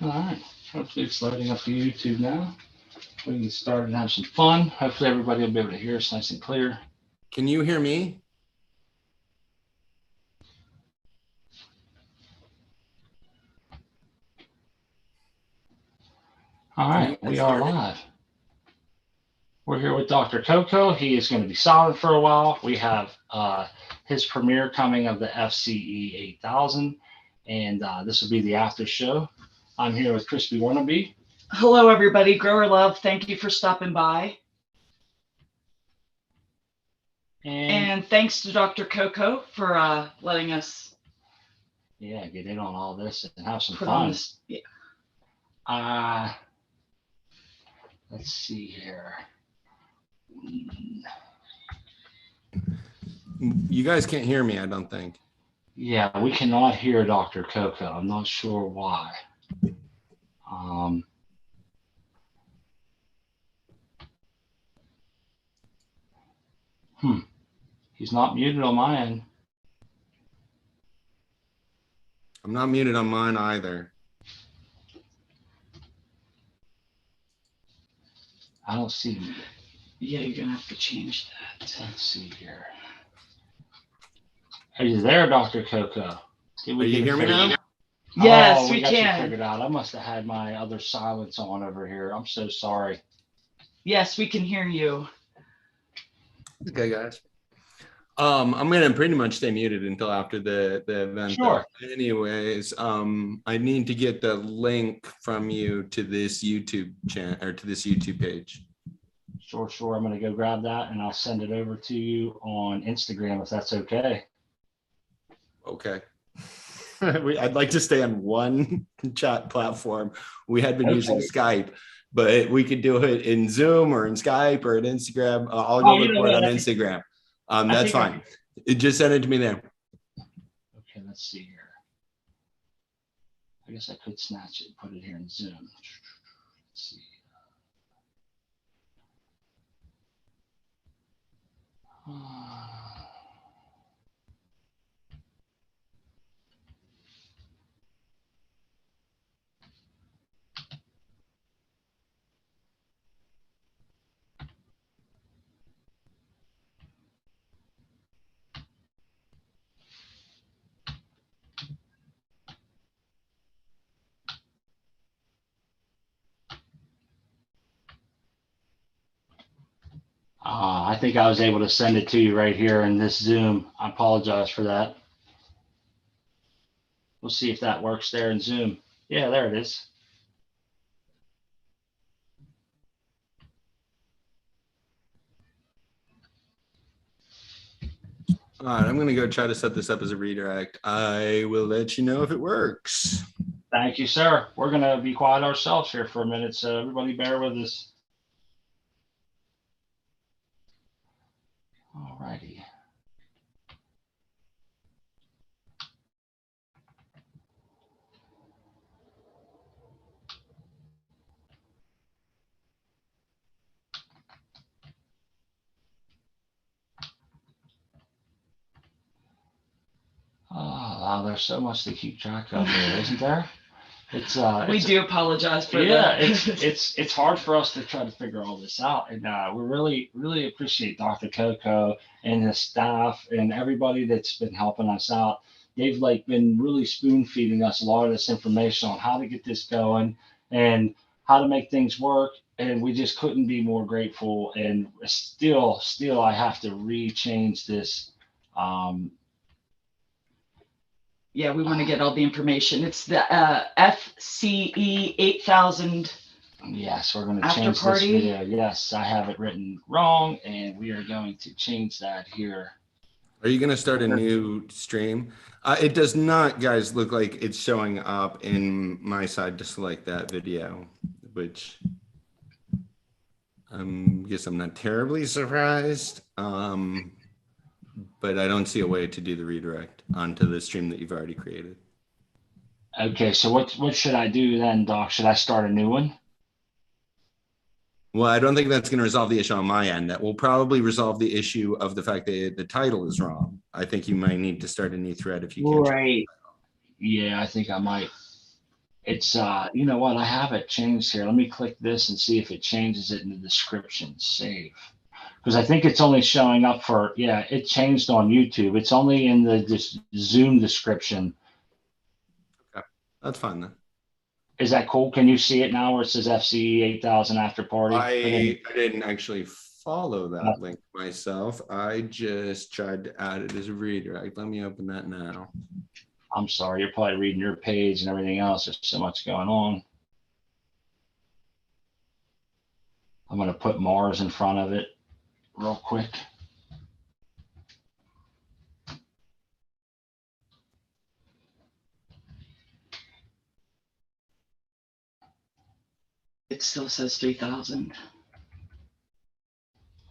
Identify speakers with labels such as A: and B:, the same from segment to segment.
A: All right. Hopefully it's loading up to YouTube now. We can start and have some fun. Hopefully everybody will be able to hear us nice and clear.
B: Can you hear me?
A: All right, we are live. We're here with Dr. Coco. He is going to be silent for a while. We have his premiere coming of the FCE 8000, and this will be the after show. I'm here with Crispy Wannabe.
C: Hello, everybody. Grower Love, thank you for stopping by. And thanks to Dr. Coco for letting us
A: get in on all this and have some fun. Let's see here.
B: You guys can't hear me, I don't think.
A: Yeah, we cannot hear Dr. Coco. I'm not sure why. He's not muted on my end.
B: I'm not muted on mine either.
A: I don't see.
C: Yeah, you're gonna have to change that.
A: Let's see here. Are you there, Dr. Coco?
B: Can you hear me now?
C: Yes, we
A: got
C: can.
A: You figured out. I must have had my other silence on over here. I'm so sorry.
C: Yes, we can hear you.
B: Okay, guys. I'm gonna pretty much stay muted until after the event.
A: Sure.
B: Anyways, I need to get the link from you to this YouTube channel or to this YouTube page.
A: Sure. I'm gonna go grab that and I'll send it over to you on Instagram if that's okay.
B: Okay. I'd like to stay on one chat platform. We had been using Skype, but we could do it in Zoom or in Skype or in Instagram. I'll go look for it on Instagram. That's fine. Just send it to me there.
A: Okay, let's see here. I guess I could snatch it and put it here in Zoom. Let's see. I think I was able to send it to you right here in this Zoom. I apologize for that. We'll see if that works there in Zoom. Yeah, there it is.
B: All right, I'm going to go try to set this up as a redirect. I will let you know if it works.
A: Thank you, sir. We're going to be quiet ourselves here for a minute, so everybody bear with us. All righty. Oh, wow, there's so much to keep track of here, isn't there?
C: We do apologize for that.
A: Yeah, it's hard for us to try to figure all this out, and we really appreciate Dr. Coco and his staff and everybody that's been helping us out. They've been really spoon feeding us a lot of this information on how to get this going and how to make things work, and we just couldn't be more grateful. And still, I have to re-change this.
C: Yeah, we want to get all the information. It's the FCE 8000.
A: Yes, we're going to change this video. Yes, I have it written wrong, and we are going to change that here.
B: Are you going to start a new stream? It does not, guys, look like it's showing up in my side to select that video, which I guess I'm not terribly surprised. But I don't see a way to do the redirect onto the stream that you've already created.
A: Okay, so what should I do then, Doc? Should I start a new one?
B: Well, I don't think that's going to resolve the issue on my end. That will probably resolve the issue of the fact that the title is wrong. I think you might need to start a new thread if you can.
A: Right. Yeah, I think I might. It's you know what? I have it changed here. Let me click this and see if it changes it in the description. Save. Because I think it's only showing up for, yeah, it changed on YouTube. It's only in the Zoom description.
B: Okay, that's fine then.
A: Is that cool? Can you see it now where it says FCE 8000 after party?
B: I didn't actually follow that link myself. I just tried to add it as a redirect. Let me open that now.
A: I'm sorry, you're probably reading your page and everything else. There's so much going on. I'm going to put Mars in front of it real quick.
C: It still says 3,000.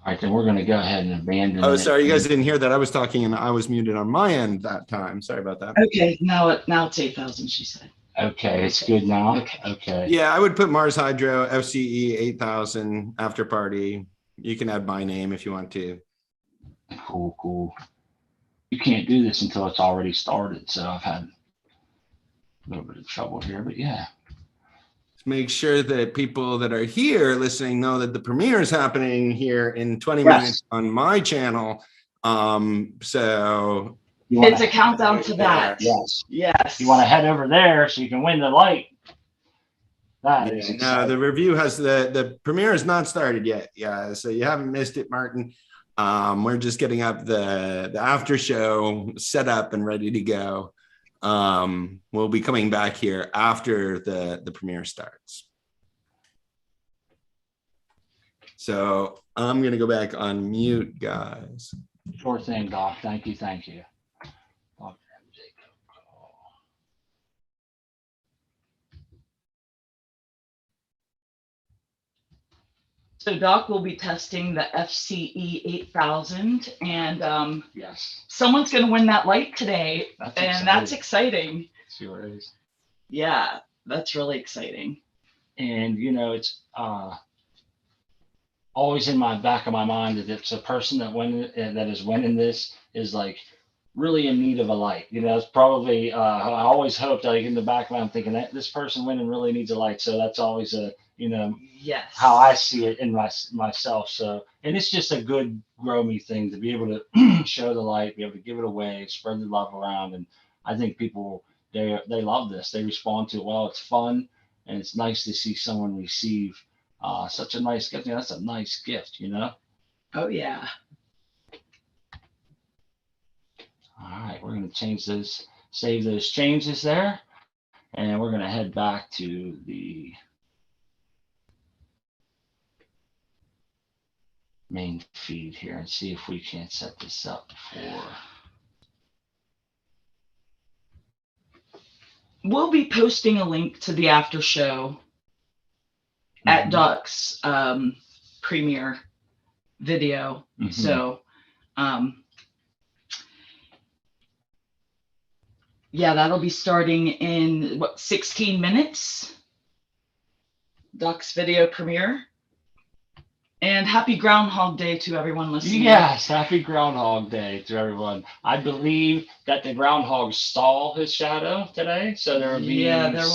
A: All right, then we're going to go ahead and abandon
B: Oh,
A: it.
B: sorry, you guys didn't hear that. I was talking and I was muted on my end that time. Sorry about that.
C: Okay, now it's 8,000, she said.
A: Okay, it's good now. Okay.
B: Yeah, I would put Mars Hydro FCE 8000 after party. You can add my name if you want to.
A: Cool, cool. You can't do this until it's already started, so I've had a little bit of trouble here, but yeah.
B: Make sure that people that are here listening know that the premiere is happening here in 20 minutes on my channel. So
C: it's a countdown to that.
A: Yes.
C: Yes.
A: You want to head over there so you can win the light. That is
B: no, the review has the premiere has not started yet. Yeah, so you haven't missed it, Martin. We're just getting up the after show set up and ready to go. We'll be coming back here after the premiere starts. So I'm going to go back on mute, guys.
A: Sure thing, Doc. Thank you. Thank you. Dr. Mj Coco.
C: So Doc will be testing the FCE 8000, and
A: yes,
C: someone's going to win that light today, that's exciting.
A: Sure is.
C: Yeah, that's really exciting.
A: And you know, it's always in my back of my mind that it's a person that is winning this is like really in need of a light. You know, it's probably I always hoped, like in the back of my, I'm thinking that this person winning really needs a light. So that's always a, you know,
C: yes,
A: how I see it in myself. So, and it's just a good grow me thing to be able to show the light, be able to give it away, spread the love around. And I think people, they love this. They respond to it well. It's fun. And it's nice to see someone receive such a nice gift. You know, that's a nice gift, you know?
C: Oh yeah.
A: All right, we're going to change those, save those changes there. And we're going to head back to the main feed here and see if we can't set this up for.
C: We'll be posting a link to the after show at Doc's premiere video. So yeah, that'll be starting in what, 16 minutes. Doc's video premiere. And happy Groundhog Day to everyone listening.
A: Yes, happy Groundhog Day to everyone. I believe that the groundhog stole his shadow today, so there will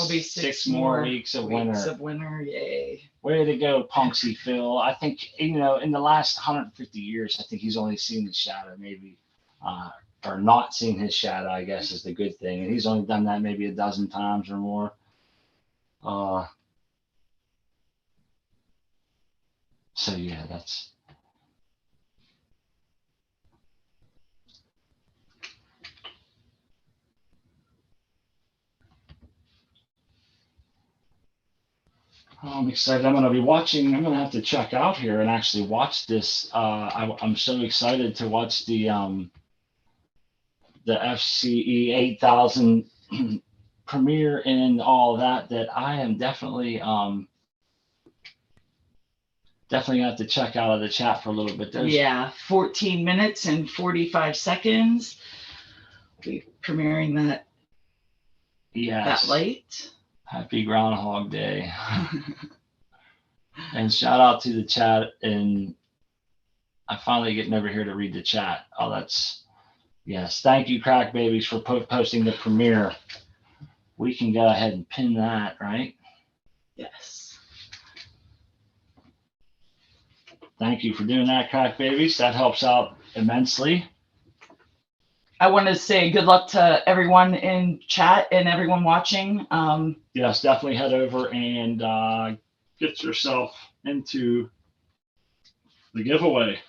A: be six more weeks of winter.
C: Yay!
A: Way to go, Punksy Phil. I think, you know, in the last 150 years, I think he's only seen his shadow, maybe, or not seen his shadow, I guess is the good thing. And he's only done that maybe a dozen times or more. So yeah, that's. I'm excited. I'm going to be watching. I'm going to have to check out here and actually watch this. I'm so excited to watch the FCE 8000 premiere and all that. That I am definitely definitely have to check out of the chat for a little bit.
C: Yeah, 14 minutes and 45 seconds. We're premiering that.
A: Yes.
C: That light.
A: Happy Groundhog Day. And shout out to the chat. And I finally getting over here to read the chat. Oh, that's, yes. Thank you, Crack Babies, for posting the premiere. we can go ahead and pin that, right?
C: Yes.
A: Thank you for doing that, Crack Babies. That helps out immensely.
C: I want to say good luck to everyone in chat and everyone watching.
A: Yes, definitely head over and get yourself into the giveaway.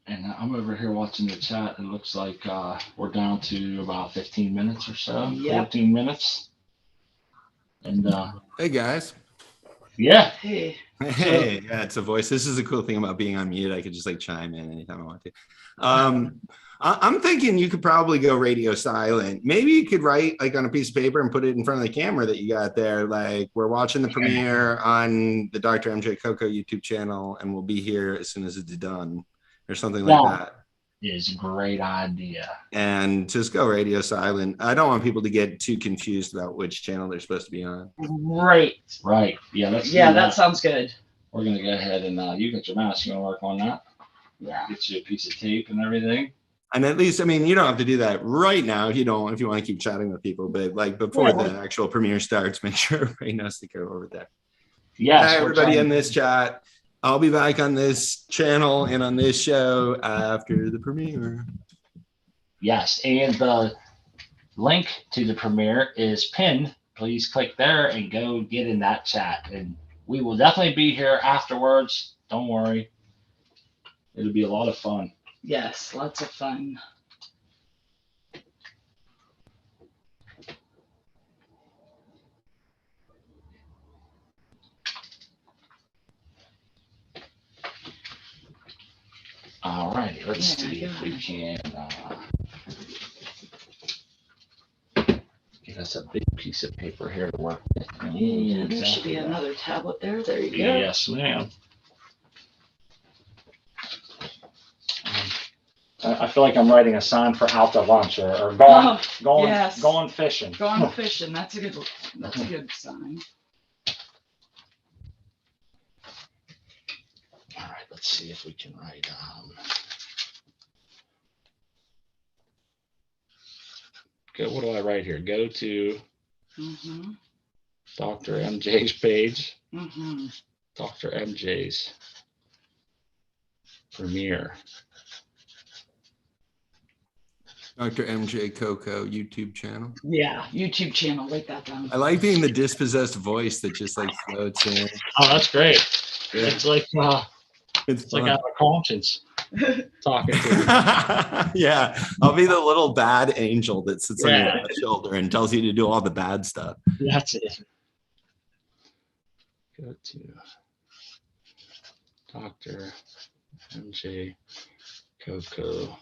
A: And I'm over here watching the chat. It looks like we're down to about 15 minutes or so,
C: Yep.
A: 14 minutes. And
B: Hey guys.
A: yeah.
C: Hey.
B: Hey, yeah, it's a voice. This is a cool thing about being on mute. I could just like chime in anytime I want to. I'm thinking you could probably go radio silent. Maybe you could write like on a piece of paper and put it in front of the camera that you got there. Like, we're watching the premiere on the Dr. MJ Coco YouTube channel, and we'll be here as soon as it's done, or something like that.
A: Is a great idea.
B: And just go radio silent. I don't want people to get too confused about which channel they're supposed to be on.
C: Right.
A: Right. Yeah. Let's
C: Yeah,
A: do
C: that sounds good.
A: We're gonna go ahead and you got your mouse. You wanna work on that?
C: Yeah.
A: Get you a piece of tape and everything.
B: And at least, I mean, you don't have to do that right now if you don't, if you want to keep chatting with people, but like before the actual premiere starts, make sure everybody knows to go over there.
A: Yes.
B: Hi, everybody in this chat. I'll be back on this channel and on this show after the premiere.
A: Yes, and the link to the premiere is pinned. Please click there and go get in that chat. And we will definitely be here afterwards. Don't worry. It'll be a lot of fun.
C: Yes, lots of fun.
A: All righty, let's see if we can get us a big piece of paper here to work with.
C: Yeah, there should be another tablet there. There you go.
A: Yes, ma'am. I feel like I'm writing a sign for out to lunch or going fishing.
C: Going fishing. That's a good sign.
A: All right, let's see if we can write. What do I write here? Go to Dr. MJ's page. Dr. MJ's premiere.
B: Dr. MJ Coco YouTube channel.
C: Yeah, YouTube channel. Write that down.
B: I like being the dispossessed voice that just like floats in.
A: Oh, that's great.
B: Yeah.
A: It's like it's like I have a conscience talking to you.
B: Yeah, I'll be the little bad angel that sits on your shoulder and tells you to do all the bad stuff.
A: That's it. Go to Dr. MJ Coco.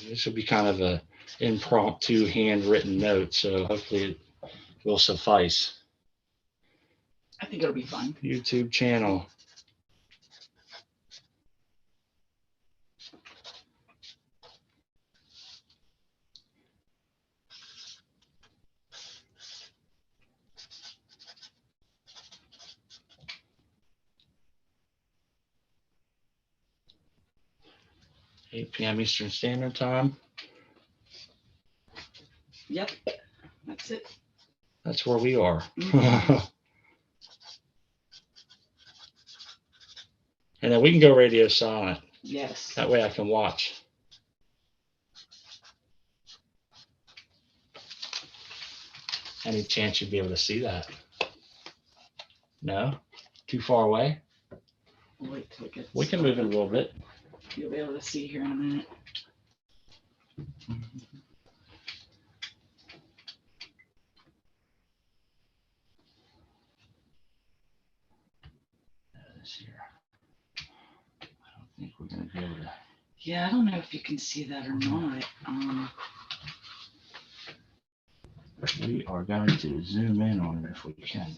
A: This will be kind of a impromptu handwritten note, so hopefully it will suffice.
C: I think it'll be fun.
A: YouTube channel. (8 p.m. Eastern Standard Time.
C: Yep, that's it.
A: That's where we are. And then we can go radio silent.
C: Yes.
A: That way I can watch. Any chance you'd be able to see that? No? Too far away?
C: Wait till it gets.
A: We can move it a little bit.
C: You'll be able to see here in a minute.
A: This here. I don't think we're going to be able to.
C: Yeah, I don't know if you can see that or not.
A: We are going to zoom in on it if we can.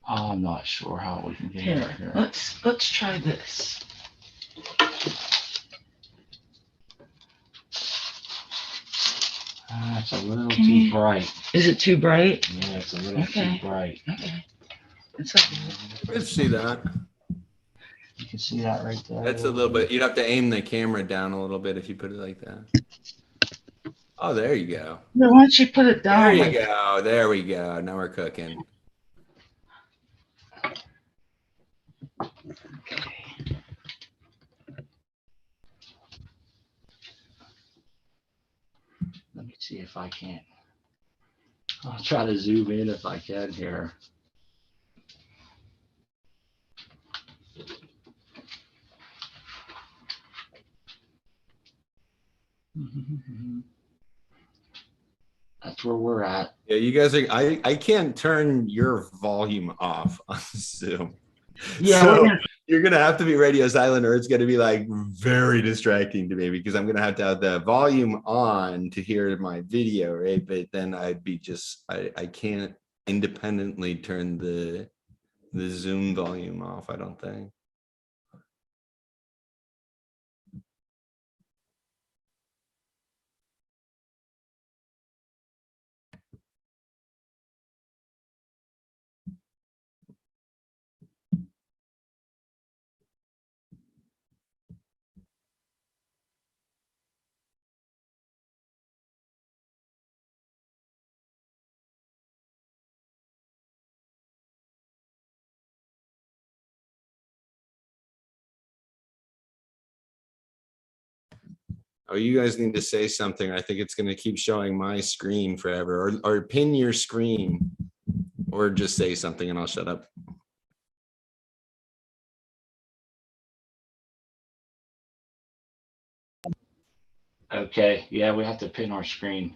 A: I'm not sure how we can get it
C: Here,
A: here.
C: let's try this.
A: It's a little
C: Can
A: too
C: you-
A: bright.
C: Is it too bright?
A: Yeah, it's a little
C: Okay.
A: too bright.
C: Okay. It's okay.
B: Let's see that.
A: You can see that right there.
B: That's a little bit. You'd have to aim the camera down a little bit if you put it like that. Oh, there you go.
C: Why don't you put it down?
B: There you go. There we go. Now we're cooking.
A: Let me see if I can. I'll try to zoom in if I can here. That's where we're at.
B: Yeah, you guys are. I can't turn your volume off on Zoom.
C: Yeah,
B: So you're gonna have to be radio silent, or it's gonna be like very distracting to me because I'm gonna have to have the volume on to hear my video, right? But then I'd be just I can't independently turn the Zoom volume off, I don't think. Oh, you guys need to say something. I think it's gonna keep showing my screen forever, or pin your screen, or just say something and I'll shut up.
A: Okay, yeah, we have to pin our screen.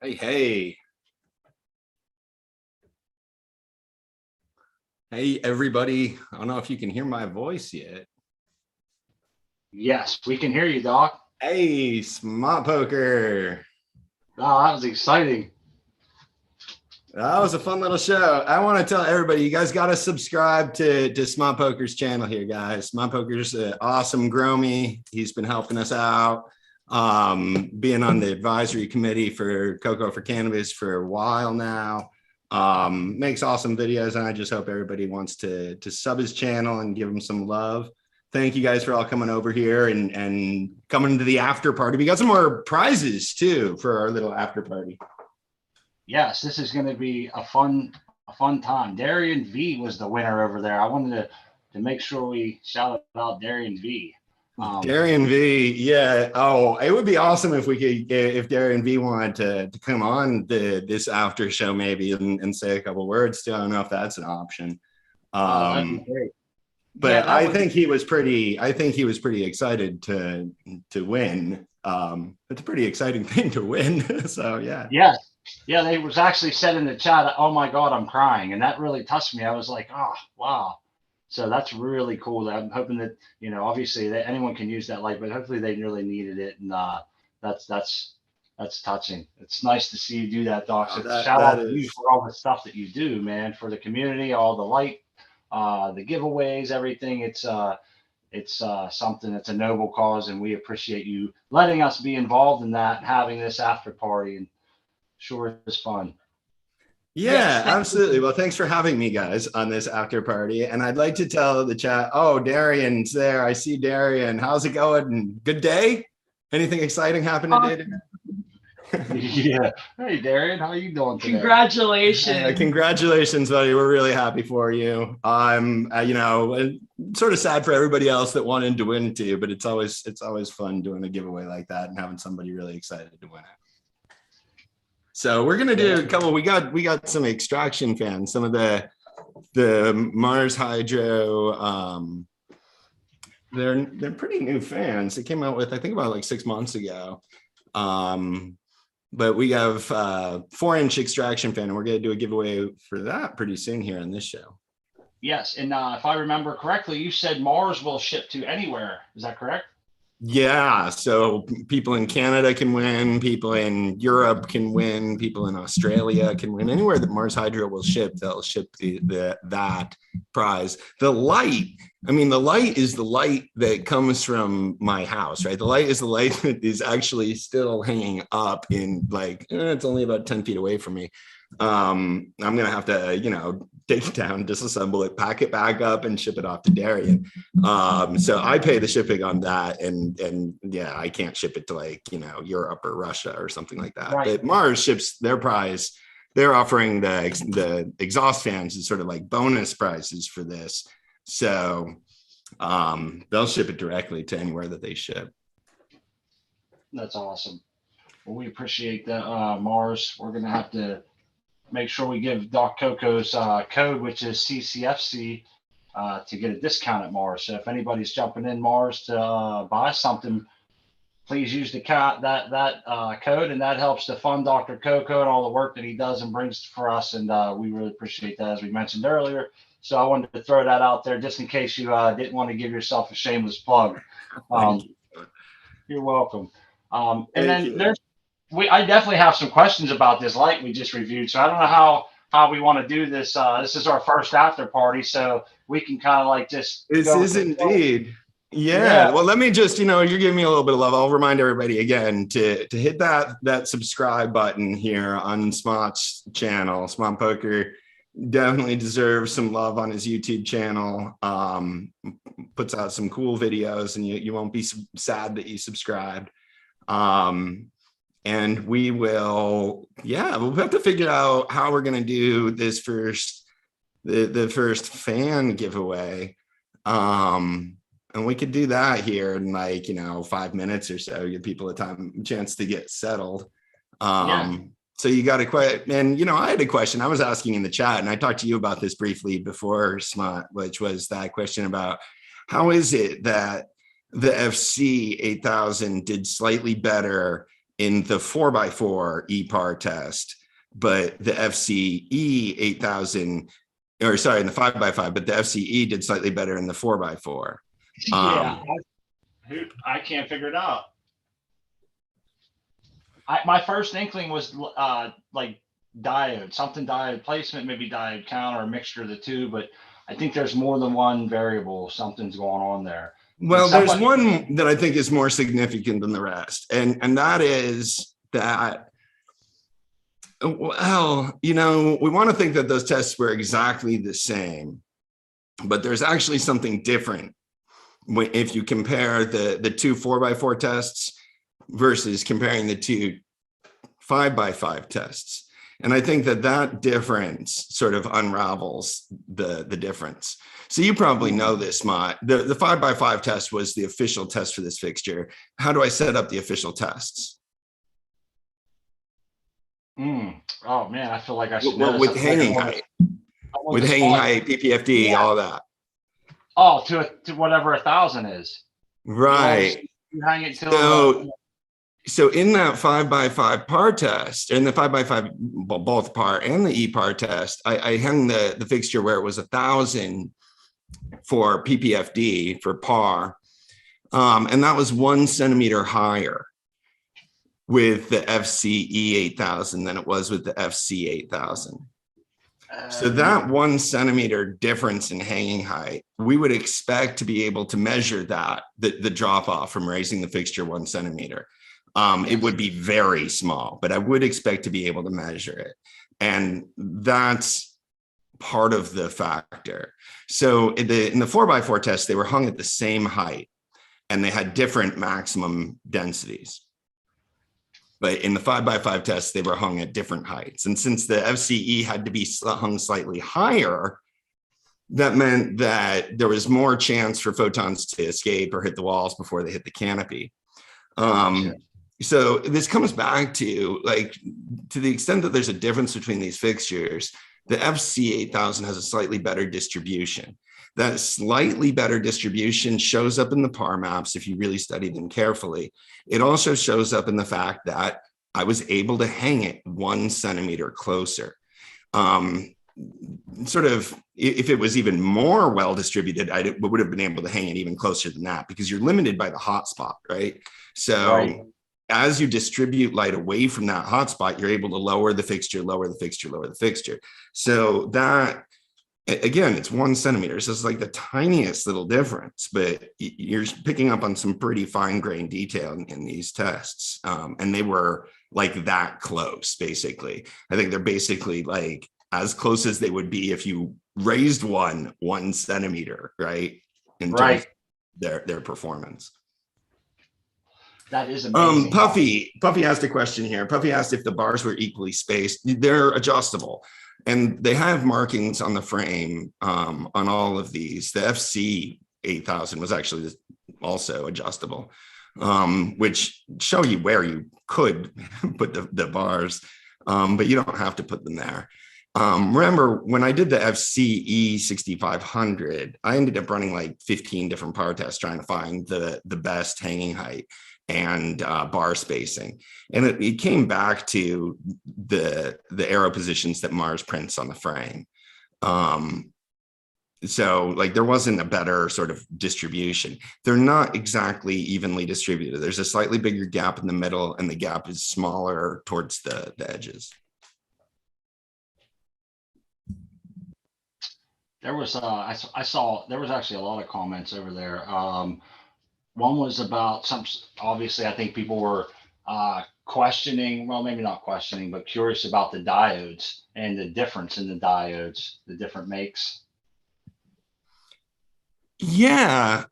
B: Hey, hey. Hey, everybody. I don't know if you can hear my voice yet.
A: Yes, we can hear you, Doc.
B: Hey, Smart Poker.
A: Oh, that was exciting.
B: That was a fun little show. I want to tell everybody, you guys got to subscribe to Smart Poker's channel here, guys. Smart Poker's an awesome Gromy. He's been helping us out, being on the advisory committee for Coco for Cannabis for a while now. Makes awesome videos, and I just hope everybody wants to sub his channel and give him some love. Thank you guys for all coming over here and coming to the after party. We got some more prizes too for our little after party.
A: Yes, this is going to be a fun time. Darian V was the winner over there. I wanted to make sure we shout out Darian V.
B: Darian V, yeah. Oh, it would be awesome if we could, if Darian V wanted to come on this after show maybe and say a couple words too. I don't know if that's an option.
A: That'd be great.
B: But
A: yeah,
B: I think he was pretty excited to win. It's a pretty exciting thing to win. So yeah.
A: Yeah, they was actually said in the chat, oh my God, I'm crying. And that really touched me. I was like, oh, wow. So that's really cool. I'm hoping that, obviously that anyone can use that light, but hopefully they really needed it. And that's touching. It's nice to see you do that, Doc. So shout out to you for all the stuff that you do, man, for the community, all the light, the giveaways, everything. It's something that's a noble cause, and we appreciate you letting us be involved in that, having this after party, and sure is fun.
B: Yeah, absolutely. Well, thanks for having me, guys, on this after party. And I'd like to tell the chat, oh, Darian's there. I see Darian. How's it going? Good day? Anything exciting happened today?
A: Yeah. Hey, Darian, how are you doing today?
C: Congratulations.
B: Congratulations, buddy. We're really happy for you. I'm, sort of sad for everybody else that wanted to win too, but it's always fun doing a giveaway like that and having somebody really excited to win it. So we're gonna do a couple. We got some extraction fans, some of the Mars Hydro. They're pretty new fans. They came out with, I think, about like 6 months ago. But we have 4-inch extraction fan, and we're gonna do a giveaway for that pretty soon here on this show.
A: Yes, and if I remember correctly, you said Mars will ship to anywhere. Is that correct?
B: Yeah, so people in Canada can win, people in Europe can win, people in Australia can win. Anywhere that Mars Hydro will ship, they'll ship that prize. The light is the light that comes from my house, right? The light is the light that is actually still hanging up in it's only about 10 feet away from me. I'm gonna have to, take it down, disassemble it, pack it back up, and ship it off to Darian. So I pay the shipping on that, and yeah, I can't ship it to Europe or Russia or something like that.
A: Right.
B: But Mars ships their prize. They're offering the exhaust fans as sort of like bonus prizes for this. So they'll ship it directly to anywhere that they ship.
A: That's awesome. Well, we appreciate that, Mars. We're gonna have to make sure we give Doc Coco's code, which is CCFC, to get a discount at Mars. So if anybody's jumping in Mars to buy something, please use the code, and that helps to fund Dr. Coco and all the work that he does and brings for us. And we really appreciate that, as we mentioned earlier. So I wanted to throw that out there just in case you didn't want to give yourself a shameless plug. You're welcome. And then I definitely have some questions about this light we just reviewed. So I don't know how we want to do this. This is our first after party, so we can kind of just.
B: This is indeed. Yeah. Well, let me just, you're giving me a little bit of love. I'll remind everybody again to hit that subscribe button here on Smot's channel. Smot Poker definitely deserves some love on his YouTube channel. Puts out some cool videos, and you won't be sad that you subscribed. And we will, we'll have to figure out how we're going to do this the first fan giveaway. And we could do that here in 5 minutes or so, give people a chance to get settled. So you got a question, and I had a question I was asking in the chat, and I talked to you about this briefly before, Smot, which was that question about how is it that the FC 8000 did slightly better in the 4x4 EPAR test, but the FCE 8000, or sorry, in the 5x5, but the FCE did slightly better in the 4x4.
A: Yeah, I can't figure it out. My first inkling was like diode placement, maybe diode count, or a mixture of the two, but I think there's more than one variable. Something's going on there.
B: Well, there's one that I think is more significant than the rest, and that is that, well, you know, we want to think that those tests were exactly the same, but there's actually something different if you compare the two 4x4 tests versus comparing the two 5x5 tests. And I think that difference sort of unravels the difference. So you probably know this, Mott. The 5x5 test was the official test for this fixture. How do I set up the official tests?
A: Oh man, I feel like I should know
B: with hanging height. With hanging height, PPFD, all that.
A: Oh, to whatever 1,000 is.
B: Right.
A: You hang it to
B: so in that 5x5 par test, in the 5x5, both par and the EPAR test, I hung the fixture where it was 1,000 for PPFD for par. And that was 1 centimeter higher with the FCE 8000 than it was with the FC 8000. So that 1 centimeter difference in hanging height, we would expect to be able to measure that, the drop off from raising the fixture 1 centimeter. It would be very small, but I would expect to be able to measure it. And that's part of the factor. So in the 4x4 test, they were hung at the same height and they had different maximum densities. But in the 5x5 test, they were hung at different heights. And since the FCE had to be hung slightly higher, that meant that there was more chance for photons to escape or hit the walls before they hit the canopy. So this comes back to, like, to the extent that there's a difference between these fixtures, the FC 8000 has a slightly better distribution. That slightly better distribution shows up in the PAR maps if you really study them carefully. It also shows up in the fact that I was able to hang it 1 centimeter closer. Sort of, if it was even more well distributed, I would have been able to hang it even closer than that, because you're limited by the hotspot, right? So as you distribute light away from that hotspot, you're able to lower the fixture, lower the fixture, lower the fixture. So that, again, it's 1 centimeter. So it's like the tiniest little difference, but you're picking up on some pretty fine-grained detail in these tests. And they were like that close, basically. I think they're basically like as close as they would be if you raised 1 centimeter, right? In terms of their performance.
A: That is amazing.
B: Puffy asked a question here. Puffy asked if the bars were equally spaced. They're adjustable, and they have markings on the frame on all of these. The FC 8000 was actually also adjustable, which show you where you could put the bars, but you don't have to put them there. Remember, when I did the FCE 6500, I ended up running like 15 different par tests trying to find the best hanging height and bar spacing. And it came back to the arrow positions that Mars prints on the frame. So like there wasn't a better sort of distribution. They're not exactly evenly distributed. There's a slightly bigger gap in the middle and the gap is smaller towards the edges.
A: There was I saw there was actually a lot of comments over there. One was about obviously I think people were questioning, well, maybe not questioning, but curious about the diodes and the difference in the diodes, the different makes.
B: Yeah.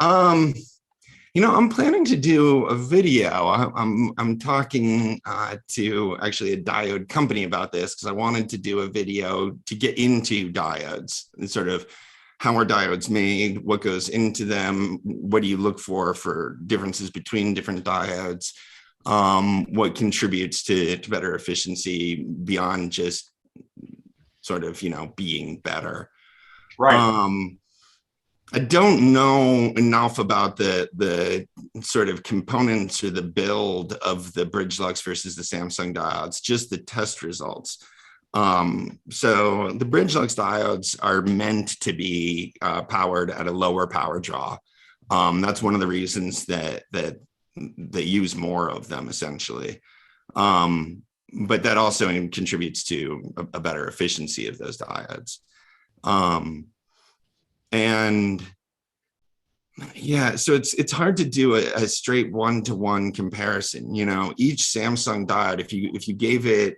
B: You know, I'm planning to do a video. I'm talking to actually a diode company about this because I wanted to do a video to get into diodes and sort of how are diodes made, what goes into them, what do you look for differences between different diodes, what contributes to better efficiency beyond just sort of, you know, being better.
A: Right.
B: I don't know enough about the sort of components or the build of the bridge lux versus the Samsung diodes, just the test results. So the bridge lux diodes are meant to be powered at a lower power draw. That's one of the reasons that they use more of them essentially. But that also contributes to a better efficiency of those diodes. And yeah, so it's hard to do a straight one-to-one comparison. You know, each Samsung diode, if you gave it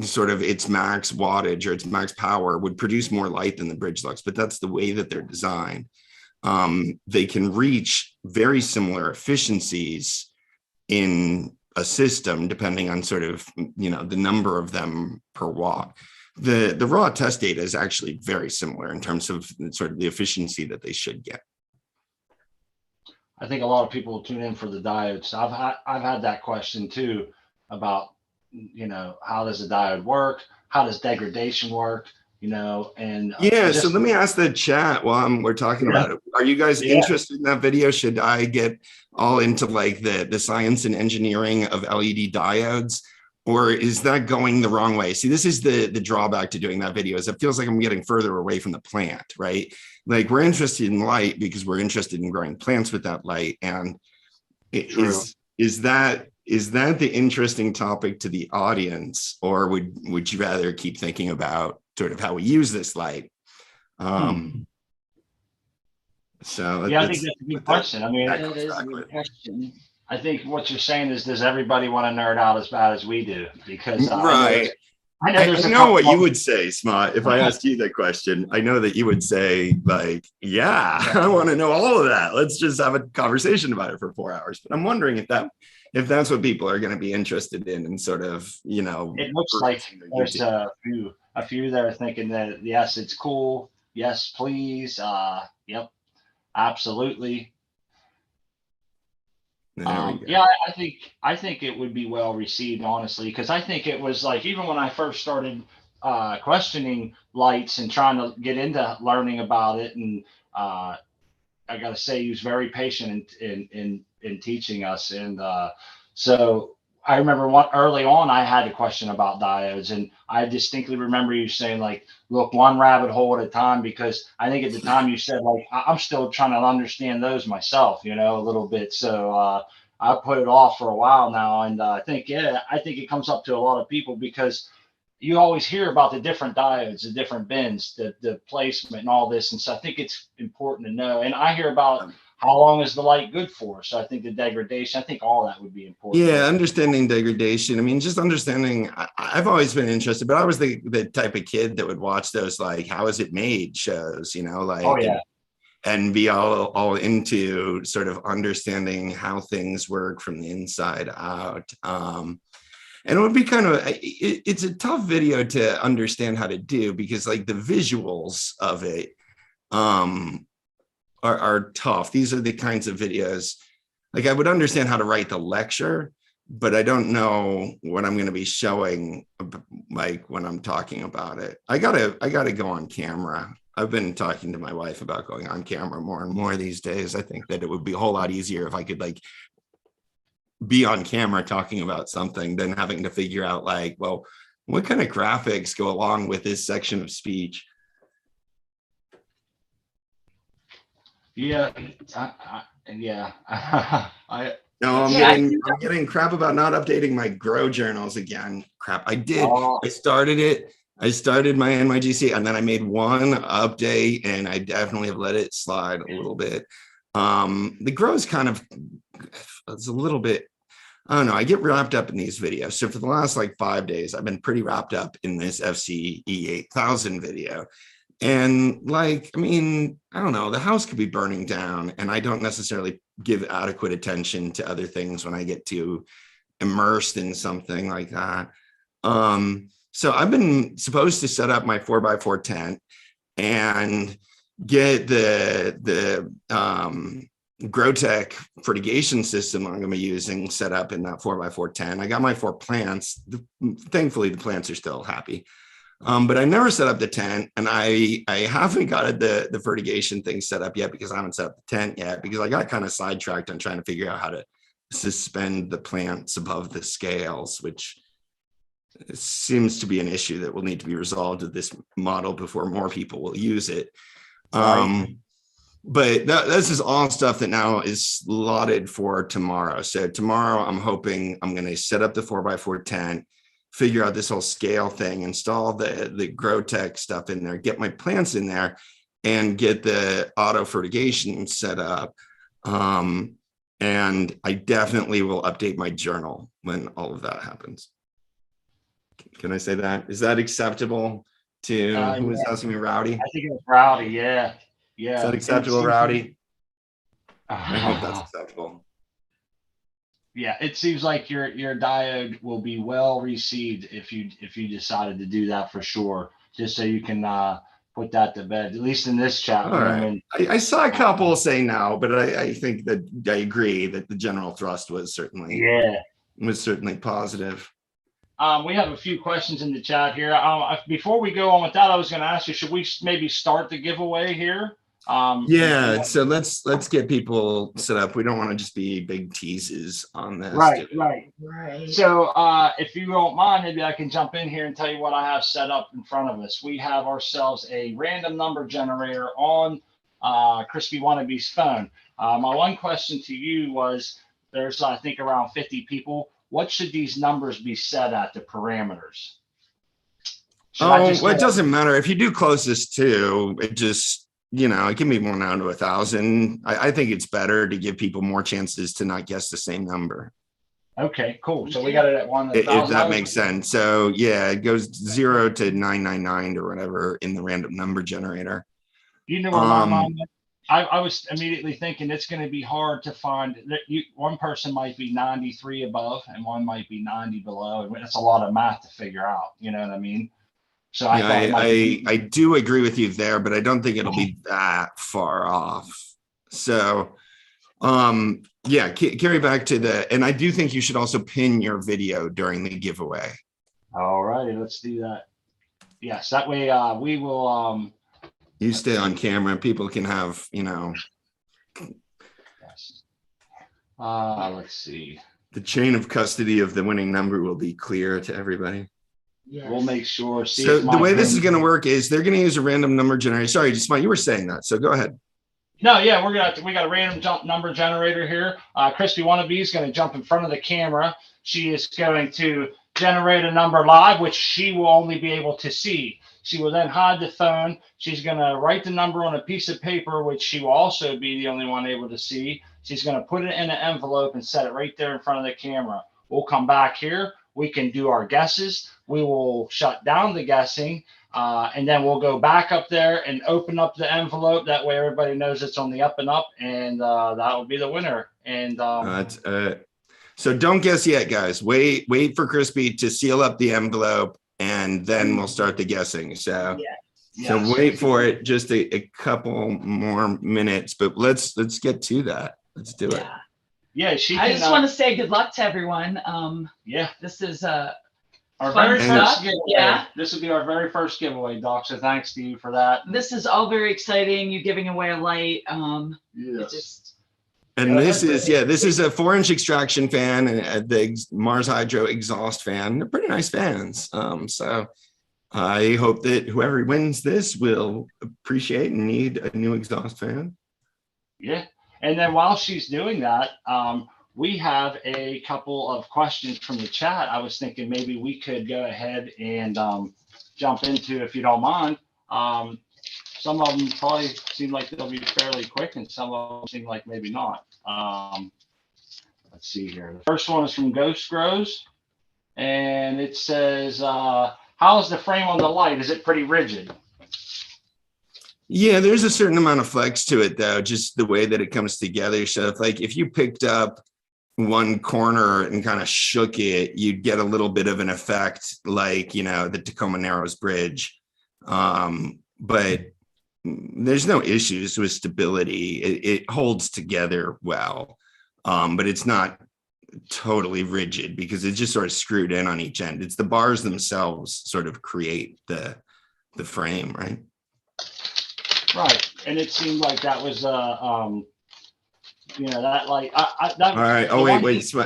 B: sort of its max wattage or its max power, would produce more light than the bridge lux, but that's the way that they're designed. They can reach very similar efficiencies in a system depending on sort of, you know, the number of them per watt. The raw test data is actually very similar in terms of sort of the efficiency that they should get.
A: I think a lot of people tune in for the diodes. I've had that question too about, you know, how does a diode work? How does degradation work? You know, and
B: yeah, so let me ask the chat while we're talking about it. Are you guys interested in that video? Should I get all into like the science and engineering of LED diodes? Or is that going the wrong way? See, this is the drawback to doing that video, is it feels like I'm getting further away from the plant, right? Like we're interested in light because we're interested in growing plants with that light. And is that the interesting topic to the audience, or would you rather keep thinking about sort of how we use this light? So
A: yeah, I think that's a good question. I mean, that is a good question. I think what you're saying is, does everybody want to nerd out as bad as we do? Because
B: right. I know what you would say, Smart. If I asked you that question, I know that you would say, like, yeah, I want to know all of that. Let's just have a conversation about it for 4 hours. But I'm wondering if that's what people are going to be interested in, and sort of, you know,
A: it looks like there's a few that are thinking that yes, it's cool. Yes, please. Yep, absolutely. Yeah, I think it would be well received, honestly, because I think it was like, even when I first started questioning lights and trying to get into learning about it, and I got to say, he was very patient in teaching us, and so I remember early on I had a question about diodes, and I distinctly remember you saying, like, look one rabbit hole at a time, because I think at the time you said, like, I'm still trying to understand those myself, you know, a little bit. So I put it off for a while now, and I think it comes up to a lot of people, because you always hear about the different diodes, the different bins, the placement and all this. And so I think it's important to know. And I hear about how long is the light good for? So I think the degradation, I think all that would be important.
B: Yeah, understanding degradation. I mean, just understanding, I've always been interested, but I was the type of kid that would watch those, like, how is it made shows, you know, like, and be all into sort of understanding how things work from the inside out. And it would be kind of, it's a tough video to understand how to do, because like the visuals of it are tough. These are the kinds of videos, like I would understand how to write the lecture, but I don't know what I'm going to be showing, like when I'm talking about it. I gotta go on camera. I've been talking to my wife about going on camera more and more these days. I think that it would be a whole lot easier if I could, like, be on camera talking about something than having to figure out, like, well, what kind of graphics go along with this section of speech?
A: Yeah,
B: No, I'm getting crap about not updating my grow journals again. Crap, I did. I started it. I started my NYGC, and then I made one update, and I definitely have let it slide a little bit. The grow is kind of, it's a little bit, I don't know, I get wrapped up in these videos. So for the last like 5 days, I've been pretty wrapped up in this FCE 8000 video. And like, I mean, I don't know, the house could be burning down, and I don't necessarily give adequate attention to other things when I get too immersed in something like that. So I've been supposed to set up my 4x4 tent and get the GrowTech fertigation system I'm going to be using set up in that 4x4 tent. I got my 4 plants. Thankfully, the plants are still happy. But I never set up the tent, and I haven't got the fertigation thing set up yet because I haven't set up the tent yet because I got kind of sidetracked on trying to figure out how to suspend the plants above the scales, which seems to be an issue that will need to be resolved with this model before more people will use it.
A: Right.
B: But this is all stuff that now is slotted for tomorrow. So tomorrow I'm hoping I'm going to set up the 4x4 tent, figure out this whole scale thing, install the grow tech stuff in there, get my plants in there, and get the auto fertigation set up. And I definitely will update my journal when all of that happens. Can I say that? Is that acceptable to who was asking me, Rowdy?
A: I think it was Rowdy. Yeah. Yeah.
B: Is that acceptable, Rowdy? I hope that's acceptable.
A: Yeah, it seems like your diode will be well received if you decided to do that for sure. Just so you can put that to bed, at least in this chat
B: All
A: room.
B: right.
A: And
B: I saw a couple say no, but I think that I agree that the general thrust was certainly positive.
A: We have a few questions in the chat here. Before we go on with that, I was going to ask you, should we maybe start the giveaway here?
B: Yeah, so let's get people set up. We don't want to just be big teases on this.
A: Right. So if you don't mind, maybe I can jump in here and tell you what I have set up in front of us. We have ourselves a random number generator on Crispy Wannabe's phone. My one question to you was, there's I think around 50 people. What should these numbers be set at, the parameters?
B: Well, it doesn't matter. If you do closest to, it just, it can be more down to 1,000. I think it's better to give people more chances to not guess the same number.
A: Okay, cool. So we got it at 1.
B: If that makes sense. So yeah, it goes 0 to 999 or whatever in the random number generator.
A: You know where my mind went? I was immediately thinking it's going to be hard to find. One person might be 93 above and one might be 90 below. And it's a lot of math to figure out. You know what I mean? So
B: I do agree with you there, but I don't think it'll be that far off. So, yeah, carry back to and I do think you should also pin your video during the giveaway.
A: All righty, let's do that. Yes, that way we will.
B: You stay on camera. People can have, Yes.
A: Let's see.
B: The chain of custody of the winning number will be clear to everybody.
A: Yes. We'll make sure.
B: So the way this is going to work is they're going to use a random number generator. Sorry, you were saying that. So go ahead.
A: No, yeah, we got a random number generator here. Crispy Wannabe is going to jump in front of the camera. She is going to generate a number live, which she will only be able to see. She will then hide the phone. She's going to write the number on a piece of paper, which she will also be the only one able to see. She's going to put it in an envelope and set it right there in front of the camera. We'll come back here. We can do our guesses. We will shut down the guessing, and then we'll go back up there and open up the envelope. That way everybody knows it's on the up and up, and that will be the winner. And
B: so don't guess yet, guys. Wait for Crispy to seal up the envelope, and then we'll start the guessing. So, so wait for it. Just a couple more minutes, but let's get to that. Let's do it.
C: Yeah, I just want to say good luck to everyone. This is our very first giveaway. Yeah,
A: this will be our very first giveaway, Doc. So thanks to you for that.
C: This is all very exciting. You giving away a light.
B: And this is a 4-inch extraction fan and the Mars Hydro exhaust fan. They're pretty nice fans. So I hope that whoever wins this will appreciate and need a new exhaust fan.
A: Yeah. And then while she's doing that, we have a couple of questions from the chat. I was thinking maybe we could go ahead and jump into, if you don't mind. Some of them probably seem like they'll be fairly quick, and some of them seem like maybe not. Let's see here. The first one is from Ghost Grows, and it says, how is the frame on the light? Is it pretty rigid?
B: Yeah, there's a certain amount of flex to it, though, just the way that it comes together. So if you picked up one corner and kind of shook it, you'd get a little bit of an effect like, the Tacoma Narrows Bridge. But there's no issues with stability. It holds together well, but it's not totally rigid because it's just sort of screwed in on each end. It's the bars themselves sort of create the frame, right?
A: Right. And it seemed like that was that like that.
B: All right. Oh,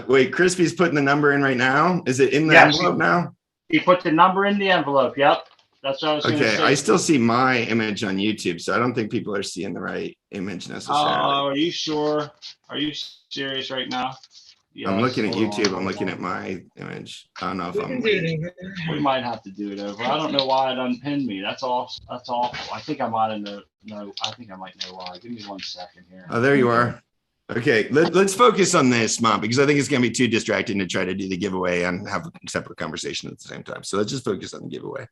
B: wait. Crispy's putting the number in right now. Is it in the envelope now?
A: He put the number in the envelope. Yep. That's what I was going to say.
B: I still see my image on YouTube, so I don't think people are seeing the right image necessarily.
A: Oh, are you sure? Are you serious right now?
B: Yes, I'm looking at YouTube. I'm looking at my image. I don't know if I'm.
A: We might have to do it over. I don't know why it unpinned me. That's awful. That's awful. I think I might know. No, I think I might know why. Give me 1 second here.
B: Oh, there you are. Okay, let's focus on this, Mom, because I think it's going to be too distracting to try to do the giveaway and have a separate conversation at the same time. So let's just focus on the giveaway.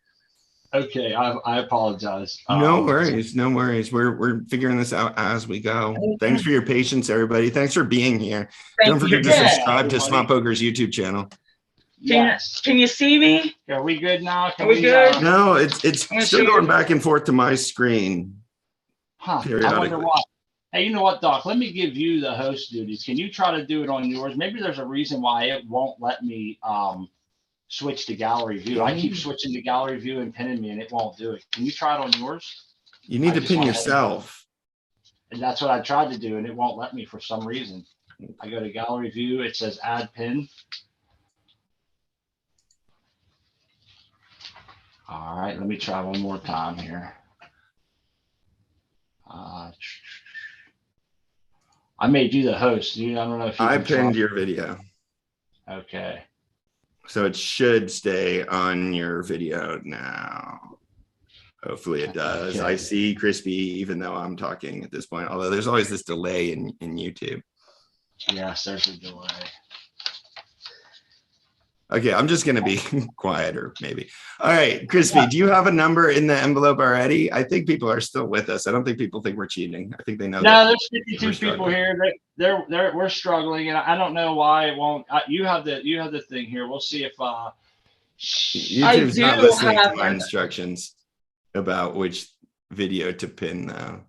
A: Okay, I apologize.
B: No worries, no worries. We're figuring this out as we go. Thanks for your patience, everybody. Thanks for being here. Don't forget to subscribe to Swamp Poker's YouTube channel.
C: Yes. Can you see me?
A: Are we good now?
C: Are we good?
B: No, it's still going back and forth to my screen.
A: Huh. I wonder why. Hey, you know what, Doc? Let me give you the host duties. Can you try to do it on yours? Maybe there's a reason why it won't let me switch to gallery view. I keep switching to gallery view and pinning me, and it won't do it. Can you try it on yours?
B: You need to pin yourself.
A: And that's what I tried to do, and it won't let me for some reason. I go to gallery view. It says add pin. All right, let me try one more time here. I made you the host. I don't know if you
B: I pinned your video.
A: Okay.
B: So it should stay on your video now. Hopefully it does. Okay. I see Crispy, even though I'm talking at this point, although there's always this delay in YouTube.
A: Yes, there's a delay.
B: Okay, I'm just going to be quieter, maybe. All right, Crispy, do you have a number in the envelope already? I think people are still with us. I don't think people think we're cheating. I think they know.
A: No, there's 52 people here. We're struggling, and I don't know why it won't. You have the thing here. We'll see if
B: YouTube's not listening to my instructions about which video to pin now.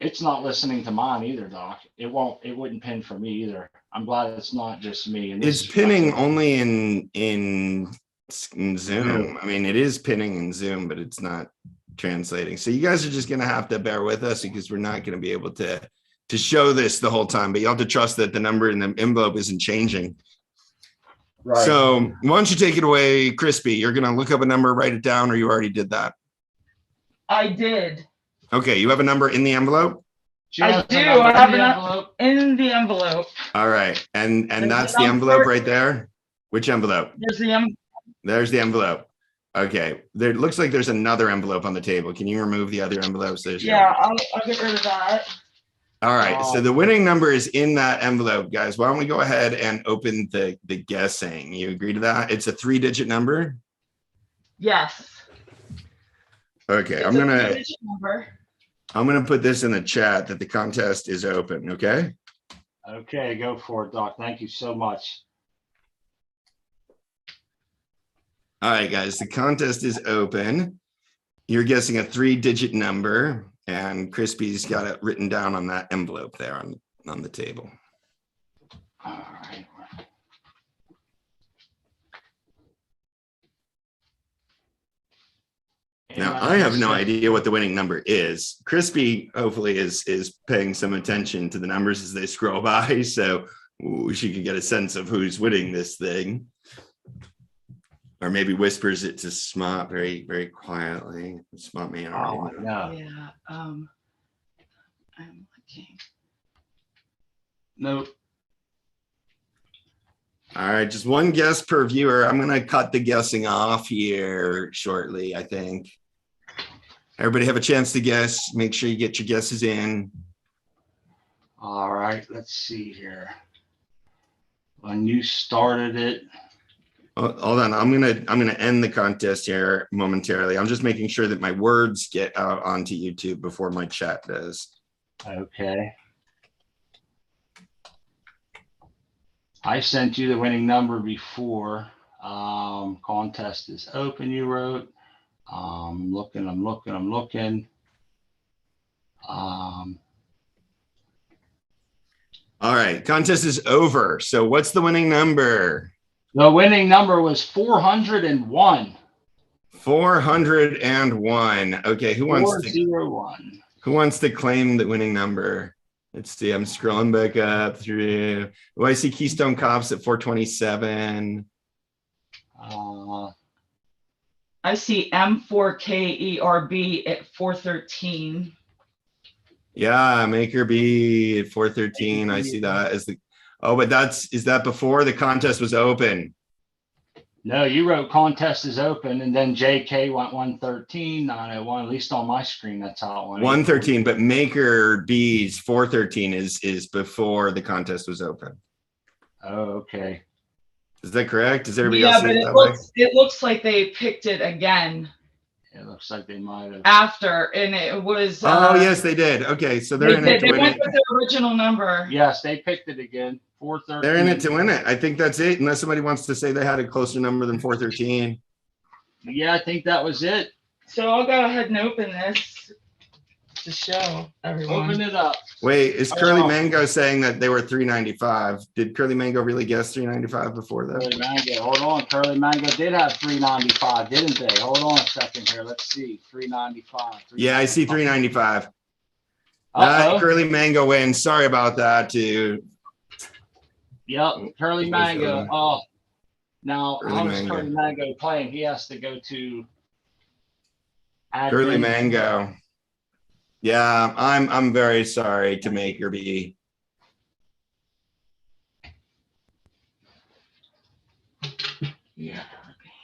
A: It's not listening to mine either, Doc. It wouldn't pin for me either. I'm glad it's not just me. And
B: it's pinning only in Zoom. I mean, it is pinning in Zoom, but it's not translating. So you guys are just going to have to bear with us because we're not going to be able to show this the whole time, but you have to trust that the number in the envelope isn't changing. Right. So why don't you take it away, Crispy? You're going to look up a number, write it down, or you already did that?
C: I did.
B: Okay, you have a number in the envelope?
C: I do. I have an envelope in the envelope.
B: All right, and that's the envelope right there. Which envelope? There's the envelope. Okay, there looks like there's another envelope on the table. Can you remove the other envelopes?
C: Yeah, I'll get rid of that.
B: All right, so the winning number is in that envelope, guys. Why don't we go ahead and open the guessing? You agree to that? It's a 3-digit number.
C: Yes.
B: Okay, I'm gonna put this in the chat that the contest is open. Okay.
A: Okay, go for it, Doc. Thank you so much.
B: All right, guys, the contest is open. You're guessing a 3-digit number, and Crispy's got it written down on that envelope there on the table.
A: All right.
B: Now, I have no idea what the winning number is. Crispy hopefully is paying some attention to the numbers as they scroll by, so she can get a sense of who's winning this thing. Or maybe whispers it to Smart very, very quietly. Smart may already know.
C: Yeah. I'm looking.
A: Nope.
B: All right, just one guess per viewer. I'm going to cut the guessing off here shortly, I think. Everybody have a chance to guess. Make sure you get your guesses in.
A: All right, let's see here. When you started it.
B: Hold on, I'm gonna end the contest here momentarily. I'm just making sure that my words get out onto YouTube before my chat does.
A: Okay. I sent you the winning number before. Contest is open, you wrote. I'm looking.
B: All right, contest is over. So what's the winning number?
A: The winning number was 401.
B: 401. Okay, who wants to
A: 401.
B: claim the winning number? Let's see. I'm scrolling back up through. Oh, I see Keystone Cops at 427.
C: I see M4KERB at 413.
B: Yeah, Maker B at 413. I see that as the. Oh, but is that before the contest was open?
A: No, you wrote contest is open, and then JK went 113, 901. At least on my screen, that's how it went.
B: 113, but Maker B's 413 is before the contest was open.
A: Oh, okay.
B: Is that correct? Does everybody else see
C: but
B: it that way?
C: It looks like they picked it again.
A: It looks like they might have.
C: After, and it was.
B: Oh, yes, they did. Okay, so they're in it to
C: They
B: win
C: went
B: it.
C: with the original number.
A: Yes, they picked it again. 413.
B: They're in it to win it. I think that's it, unless somebody wants to say they had a closer number than 413.
A: Yeah, I think that was it.
C: So I'll go ahead and open this to show everyone.
A: Open it up.
B: Wait, is Curly Mango saying that they were 395? Did Curly Mango really guess 395 before that?
A: Curly Mango, hold on. Curly Mango did have 395, didn't they? Hold on a second here. Let's see. 395.
B: Yeah, I see 395.
A: Uh-oh.
B: Curly Mango wins. Sorry about that, too.
A: Yep, Curly Mango. Oh, now
B: Curly
A: how does
B: Mango.
A: Curly Mango playing? He has to go to admin.
B: Curly Mango. Yeah, I'm very sorry to Maker B.
C: Yeah.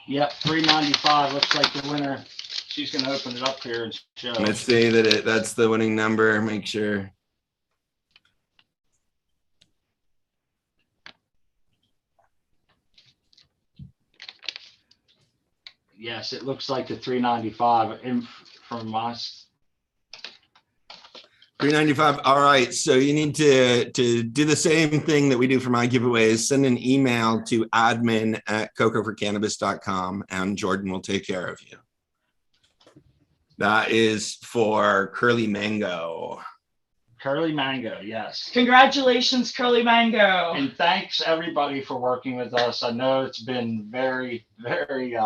A: Yep, 395 looks like the winner. She's gonna open it up here and show.
B: Let's see that's the winning number. Make sure.
A: Yes, it looks like the 395 from us.
B: 395. All right. So you need to do the same thing that we do for my giveaways. Send an email to admin@cocoforcannabis.com and Jordan will take care of you. That is for Curly Mango.
A: Curly Mango, yes.
C: Congratulations, Curly Mango.
A: And thanks everybody for working with us. I know it's been very, very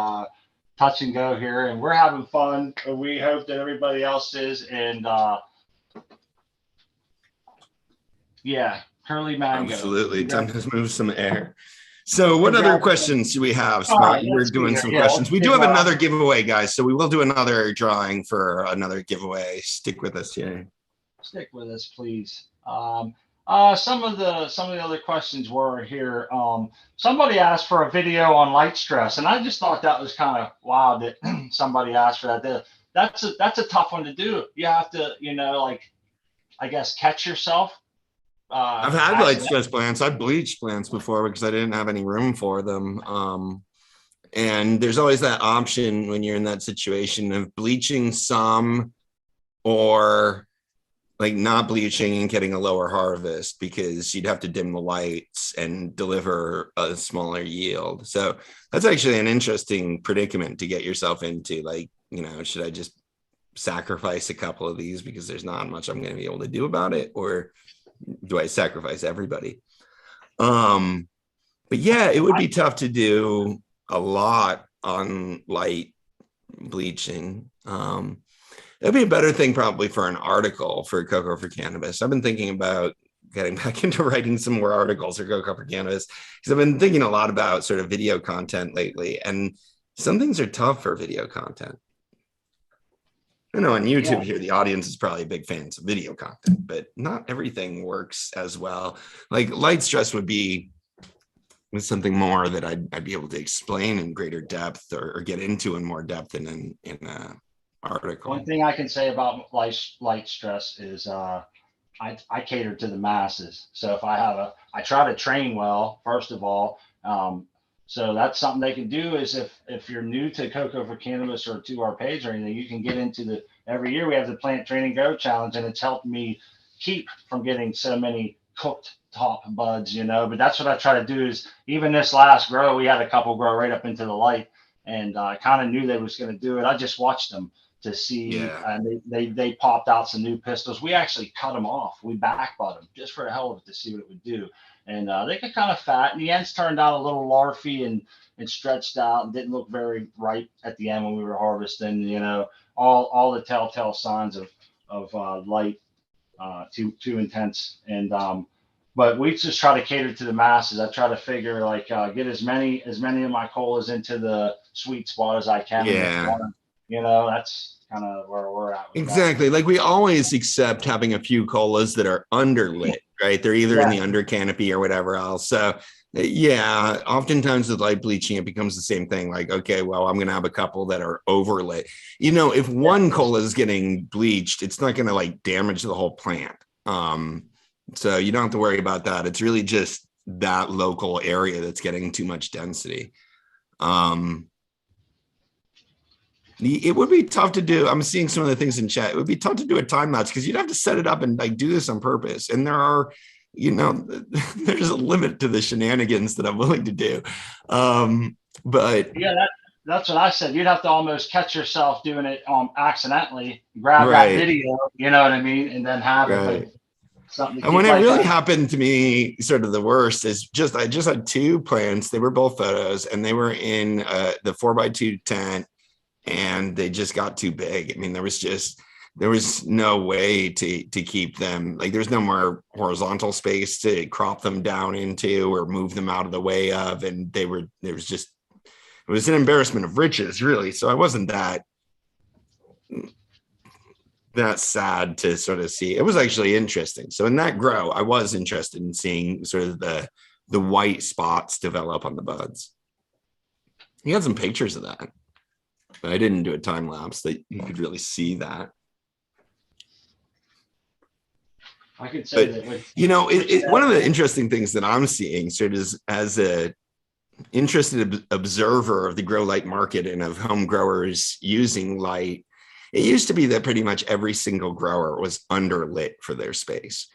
A: touch and go here, and we're having fun. We hope that everybody else is. And yeah, Curly Mango.
B: Absolutely. Time to move some air. So what other questions do we have?
A: Right,
B: We're doing some
A: yeah,
B: questions. We do have another giveaway, guys. So we will do another drawing for another giveaway. Stick with us here.
A: Stick with us, please. Some of the other questions were here. Somebody asked for a video on light stress, and I just thought that was kind of wild that somebody asked for that. That's a tough one to do. You have to, like, I guess, catch yourself.
B: I've had light stress plants. I've bleached plants before because I didn't have any room for them. And there's always that option when you're in that situation of bleaching some or like not bleaching and getting a lower harvest because you'd have to dim the lights and deliver a smaller yield. So that's actually an interesting predicament to get yourself into. Like, should I just sacrifice a couple of these because there's not much I'm going to be able to do about it, or do I sacrifice everybody? But yeah, it would be tough to do a lot on light bleaching. That'd be a better thing probably for an article for Coco for Cannabis. I've been thinking about getting back into writing some more articles for Coco for Cannabis because I've been thinking a lot about sort of video content lately, and some things are tough for video content. I know on YouTube here, the audience is probably big fans of video content, but not everything works as well. Like light stress would be something more that I'd be able to explain in greater depth or get into in more depth in a article.
A: One thing I can say about light stress is I cater to the masses. So if I try to train well, first of all. So that's something they can do is if you're new to Coco for Cannabis or to our page or anything, you can get into every year we have the Plant Train and Grow Challenge, and it's helped me keep from getting so many cooked top buds, but that's what I try to do is even this last grow, we had a couple grow right up into the light, and I kind of knew they was going to do it. I just watched them to see.
B: Yeah.
A: And they popped out some new pistols. We actually cut them off. We back butt them just for the hell of it to see what it would do. And they get kind of fat. And the ends turned out a little larfy and stretched out and didn't look very ripe at the end when we were harvesting. You know, all the telltale signs of light, too intense. And but we just try to cater to the masses. I try to figure like get as many of my colas into the sweet spot as I can.
B: Yeah.
A: You know, that's kind of where we're at.
B: Exactly. Like we always accept having a few colas that are underlit, right? They're either in the under canopy or whatever else. So yeah, oftentimes with light bleaching, it becomes the same thing. Like, okay, well, I'm going to have a couple that are overlit. You know, if one cola is getting bleached, it's not going to like damage the whole plant. So you don't have to worry about that. It's really just that local area that's getting too much density. It would be tough to do. I'm seeing some of the things in chat. It would be tough to do a time lapse because you'd have to set it up and like do this on purpose. And there are, you know, there's a limit to the shenanigans that I'm willing to do. But
A: yeah, that's what I said. You'd have to almost catch yourself doing it accidentally, grab that video, you know what I mean, and then have it. But something.
B: And when it really happened to me, sort of the worst is I just had two plants. They were both photos, and they were in the 4x2 tent. And they just got too big. I mean, there was no way to keep them. Like there's no more horizontal space to crop them down into or move them out of the way of. And it was an embarrassment of riches, really. So I wasn't that sad to sort of see. It was actually interesting. So in that grow, I was interested in seeing sort of the white spots develop on the buds. You had some pictures of that. But I didn't do a time lapse that you could really see that.
A: I could say that.
B: You know, one of the interesting things that I'm seeing sort of as a interested observer of the grow light market and of home growers using light, it used to be that pretty much every single grower was underlit for their space.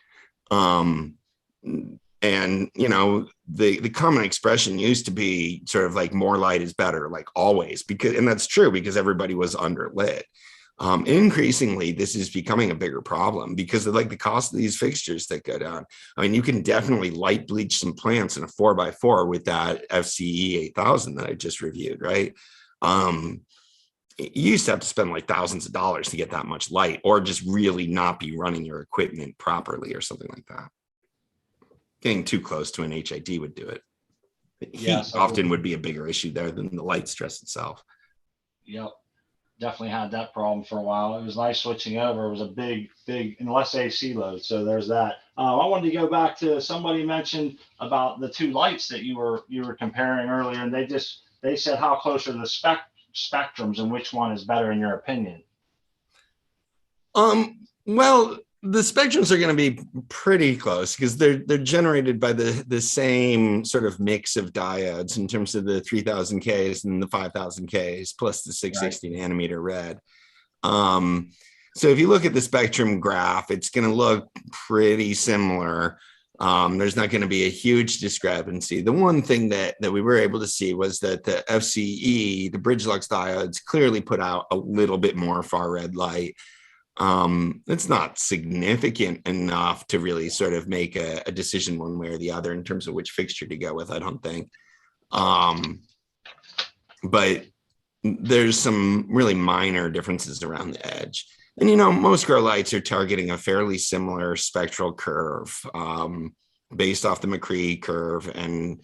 B: And, you know, the common expression used to be sort of like more light is better, like always, and that's true because everybody was underlit. Increasingly, this is becoming a bigger problem because of like the cost of these fixtures that go down. I mean, you can definitely light bleach some plants in a 4x4 with that FCE 8000 that I just reviewed, right? You used to have to spend like thousands of dollars to get that much light or just really not be running your equipment properly or something like that. Getting too close to an HID would do it. Heat often would be a bigger issue there than the light stress itself.
A: Yep. Definitely had that problem for a while. It was nice switching over. It was a big, and less AC load. So there's that. I wanted to go back to somebody mentioned about the two lights that you were comparing earlier, and they said how close are the spectrums and which one is better in your opinion?
B: Well, the spectrums are going to be pretty close because they're generated by the same sort of mix of diodes in terms of the 3000Ks and the 5000Ks plus the 660 nanometer red. So if you look at the spectrum graph, it's going to look pretty similar. There's not going to be a huge discrepancy. The one thing that we were able to see was that the FCE, the bridge lux diodes, clearly put out a little bit more far red light. It's not significant enough to really sort of make a decision one way or the other in terms of which fixture to go with, I don't think. But there's some really minor differences around the edge. And, you know, most grow lights are targeting a fairly similar spectral curve based off the McCree curve. And,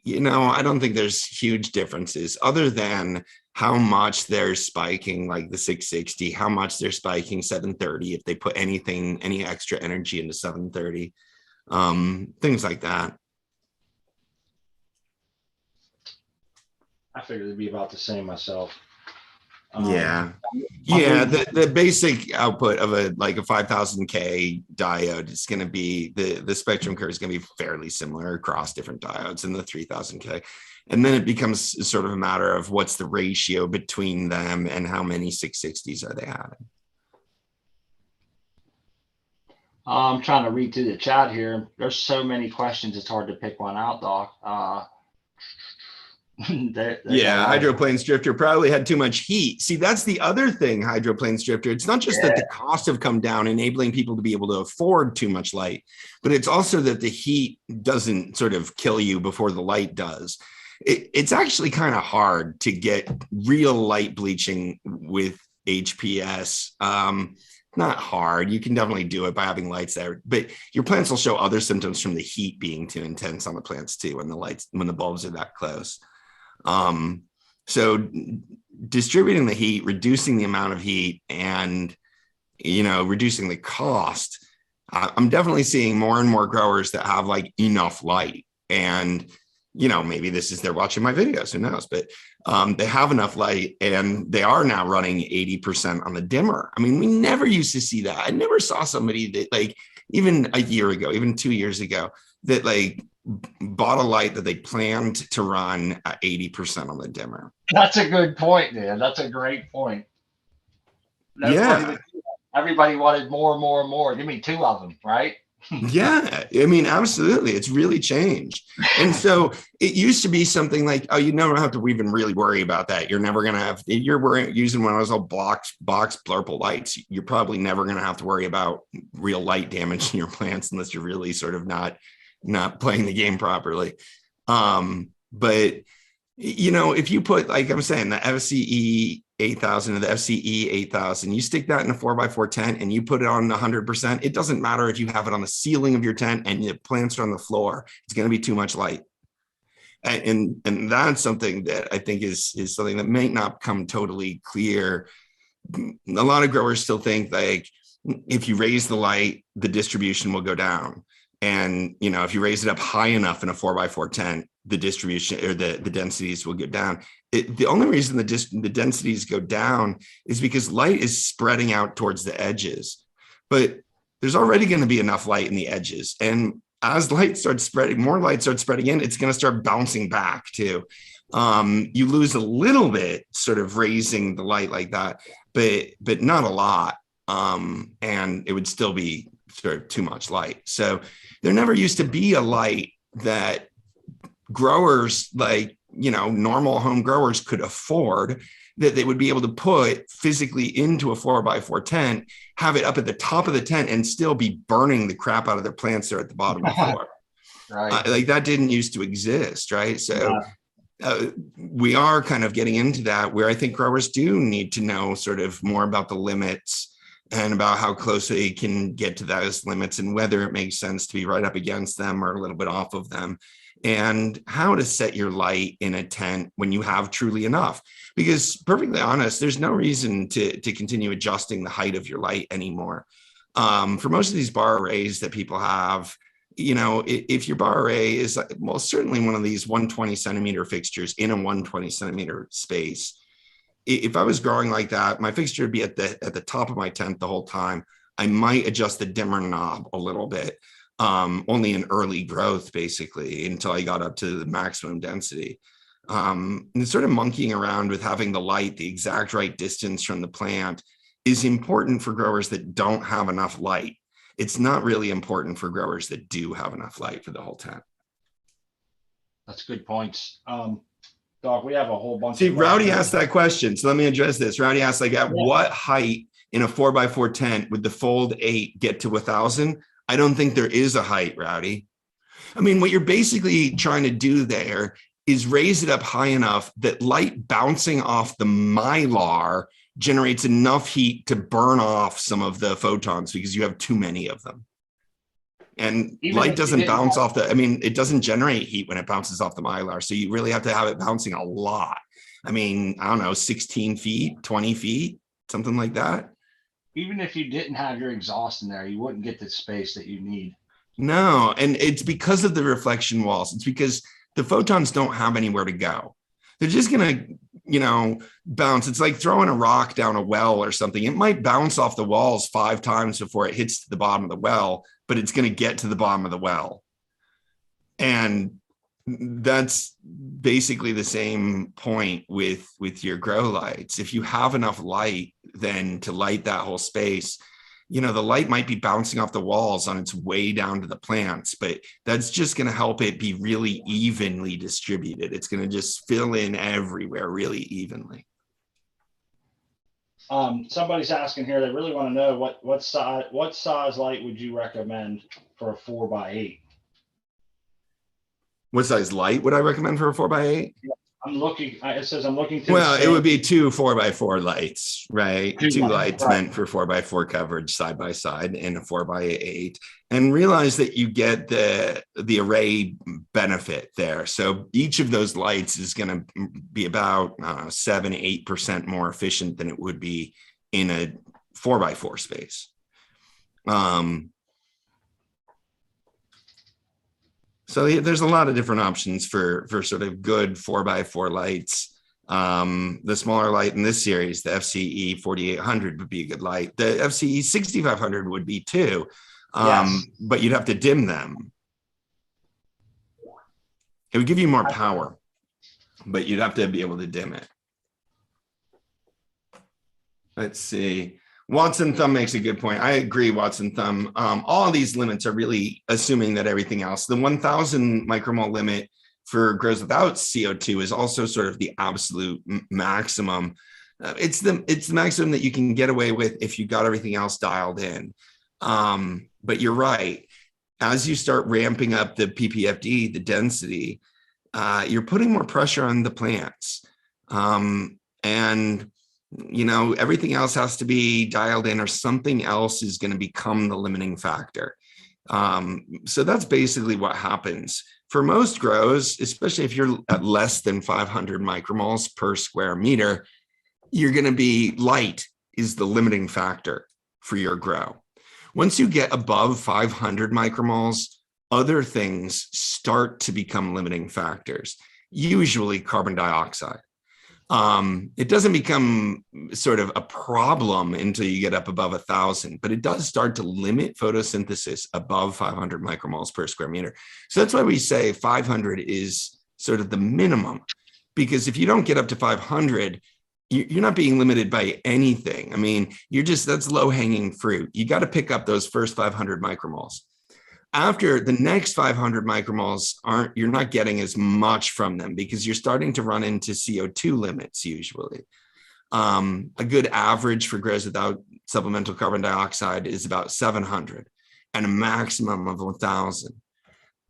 B: you know, I don't think there's huge differences other than how much they're spiking like the 660, how much they're spiking 730, if they put any extra energy into 730, things like that.
A: I figured it'd be about the same myself.
B: The basic output of a 5000K diode is going to be the spectrum curve is going to be fairly similar across different diodes in the 3000K. And then it becomes sort of a matter of what's the ratio between them and how many 660s are they having.
A: I'm trying to read through the chat here. There's so many questions, it's hard to pick one out, Doc.
B: Yeah, hydroplanes drifter probably had too much heat. See, that's the other thing, hydroplanes drifter. It's not just that the costs have come down, enabling people to be able to afford too much light, but it's also that the heat doesn't sort of kill you before the light does. It's actually kind of hard to get real light bleaching with HPS. Not hard. You can definitely do it by having lights there, but your plants will show other symptoms from the heat being too intense on the plants too, when the bulbs are that close. So distributing the heat, reducing the amount of heat, and reducing the cost. I'm definitely seeing more and more growers that have like enough light, and maybe this is they're watching my videos, who knows, but they have enough light and they are now running 80% on the dimmer. I mean, we never used to see that. I never saw somebody that, like, even a year ago, even 2 years ago, that like bought a light that they planned to run at 80% on the dimmer.
A: That's a good point, man. That's a great point. Everybody wanted more and more and more. Give me 2 of them, right?
B: Yeah, I mean, absolutely. It's really changed. And so it used to be something like, oh, you never have to even really worry about that. You're never going to have, using one of those old box blurple lights. You're probably never going to have to worry about real light damage in your plants unless you're really sort of not playing the game properly. But if you put, like I'm saying, the FCE 8000 or the FCE 8000, you stick that in a 4x4 tent and you put it on 100%. It doesn't matter if you have it on the ceiling of your tent and the plants are on the floor. It's going to be too much light. And that's something that I think is something that may not come totally clear. A lot of growers still think like if you raise the light, the distribution will go down. And, if you raise it up high enough in a 4x4 tent, the distribution or the densities will go down. The only reason the densities go down is because light is spreading out towards the edges, but there's already going to be enough light in the edges. And as light starts spreading, more light starts spreading in, it's going to start bouncing back too. You lose a little bit sort of raising the light like that, but not a lot. And it would still be sort of too much light. So there never used to be a light that growers like, normal home growers could afford, that they would be able to put physically into a 4x4 tent, have it up at the top of the tent and still be burning the crap out of their plants there at the bottom of the floor.
A: Right.
B: Like that didn't used to exist. Right. So we are kind of getting into that where I think growers do need to know sort of more about the limits and about how close they can get to those limits and whether it makes sense to be right up against them or a little bit off of them, and how to set your light in a tent when you have truly enough. Because perfectly honest, there's no reason to continue adjusting the height of your light anymore. For most of these bar arrays that people have, if your bar array is, well, certainly one of these 120 centimeter fixtures in a 120 centimeter space, if I was growing like that, my fixture would be at the top of my tent the whole time. I might adjust the dimmer knob a little bit, only in early growth, basically, until I got up to the maximum density. And sort of monkeying around with having the light the exact right distance from the plant is important for growers that don't have enough light. It's not really important for growers that do have enough light for the whole tent.
A: That's good points. Doc, we have a whole bunch.
B: See, Rowdy asked that question, so let me address this. Rowdy asked, like, at what height in a 4x4 tent would the Fold 8 get to 1,000? I don't think there is a height, Rowdy. I mean, what you're basically trying to do there is raise it up high enough that light bouncing off the mylar generates enough heat to burn off some of the photons because you have too many of them. And light doesn't bounce off it doesn't generate heat when it bounces off the mylar. So you really have to have it bouncing a lot. I mean, I don't know, 16 feet, 20 feet, something like that.
A: Even if you didn't have your exhaust in there, you wouldn't get the space that you need.
B: No, and it's because of the reflection walls. It's because the photons don't have anywhere to go. They're just going to, bounce. It's like throwing a rock down a well or something. It might bounce off the walls 5 times before it hits the bottom of the well, but it's going to get to the bottom of the well. And that's basically the same point with your grow lights. If you have enough light then to light that whole space, the light might be bouncing off the walls on its way down to the plants, but that's just going to help it be really evenly distributed. It's going to just fill in everywhere really evenly.
A: Somebody's asking here, they really want to know what size light would you recommend for a 4x8?
B: What size light would I recommend for a 4x8?
A: I'm looking, it says I'm looking to.
B: Well, it would be 2 4x4 lights, right? Two lights
A: right.
B: meant for 4x4 coverage side by side in a 4x8, and realize that you get the array benefit there. So each of those lights is going to be about 7-8% more efficient than it would be in a 4x4 space. So there's a lot of different options for sort of good 4x4 lights. The smaller light in this series, the FCE 4800 would be a good light. The FCE 6500 would be too,
A: Yes.
B: but you'd have to dim them. It would give you more power, but you'd have to be able to dim it. Let's see. Watson Thumb makes a good point. I agree, Watson Thumb. All of these limits are really assuming that everything else, the 1000 micromole limit for grows without CO2 is also sort of the absolute maximum. It's the maximum that you can get away with if you got everything else dialed in. But you're right. As you start ramping up the PPFD, the density, you're putting more pressure on the plants. And everything else has to be dialed in, or something else is going to become the limiting factor. So that's basically what happens. For most grows, especially if you're at less than 500 micromoles per square meter, you're going to be light is the limiting factor for your grow. Once you get above 500 micromoles, other things start to become limiting factors, usually carbon dioxide. It doesn't become sort of a problem until you get up above 1000, but it does start to limit photosynthesis above 500 micromoles per square meter. So that's why we say 500 is sort of the minimum, because if you don't get up to 500, you're not being limited by anything. I mean, that's low hanging fruit. You got to pick up those first 500 micromoles. After the next 500 micromoles, you're not getting as much from them because you're starting to run into CO2 limits usually. A good average for grows without supplemental carbon dioxide is about 700 and a maximum of 1000.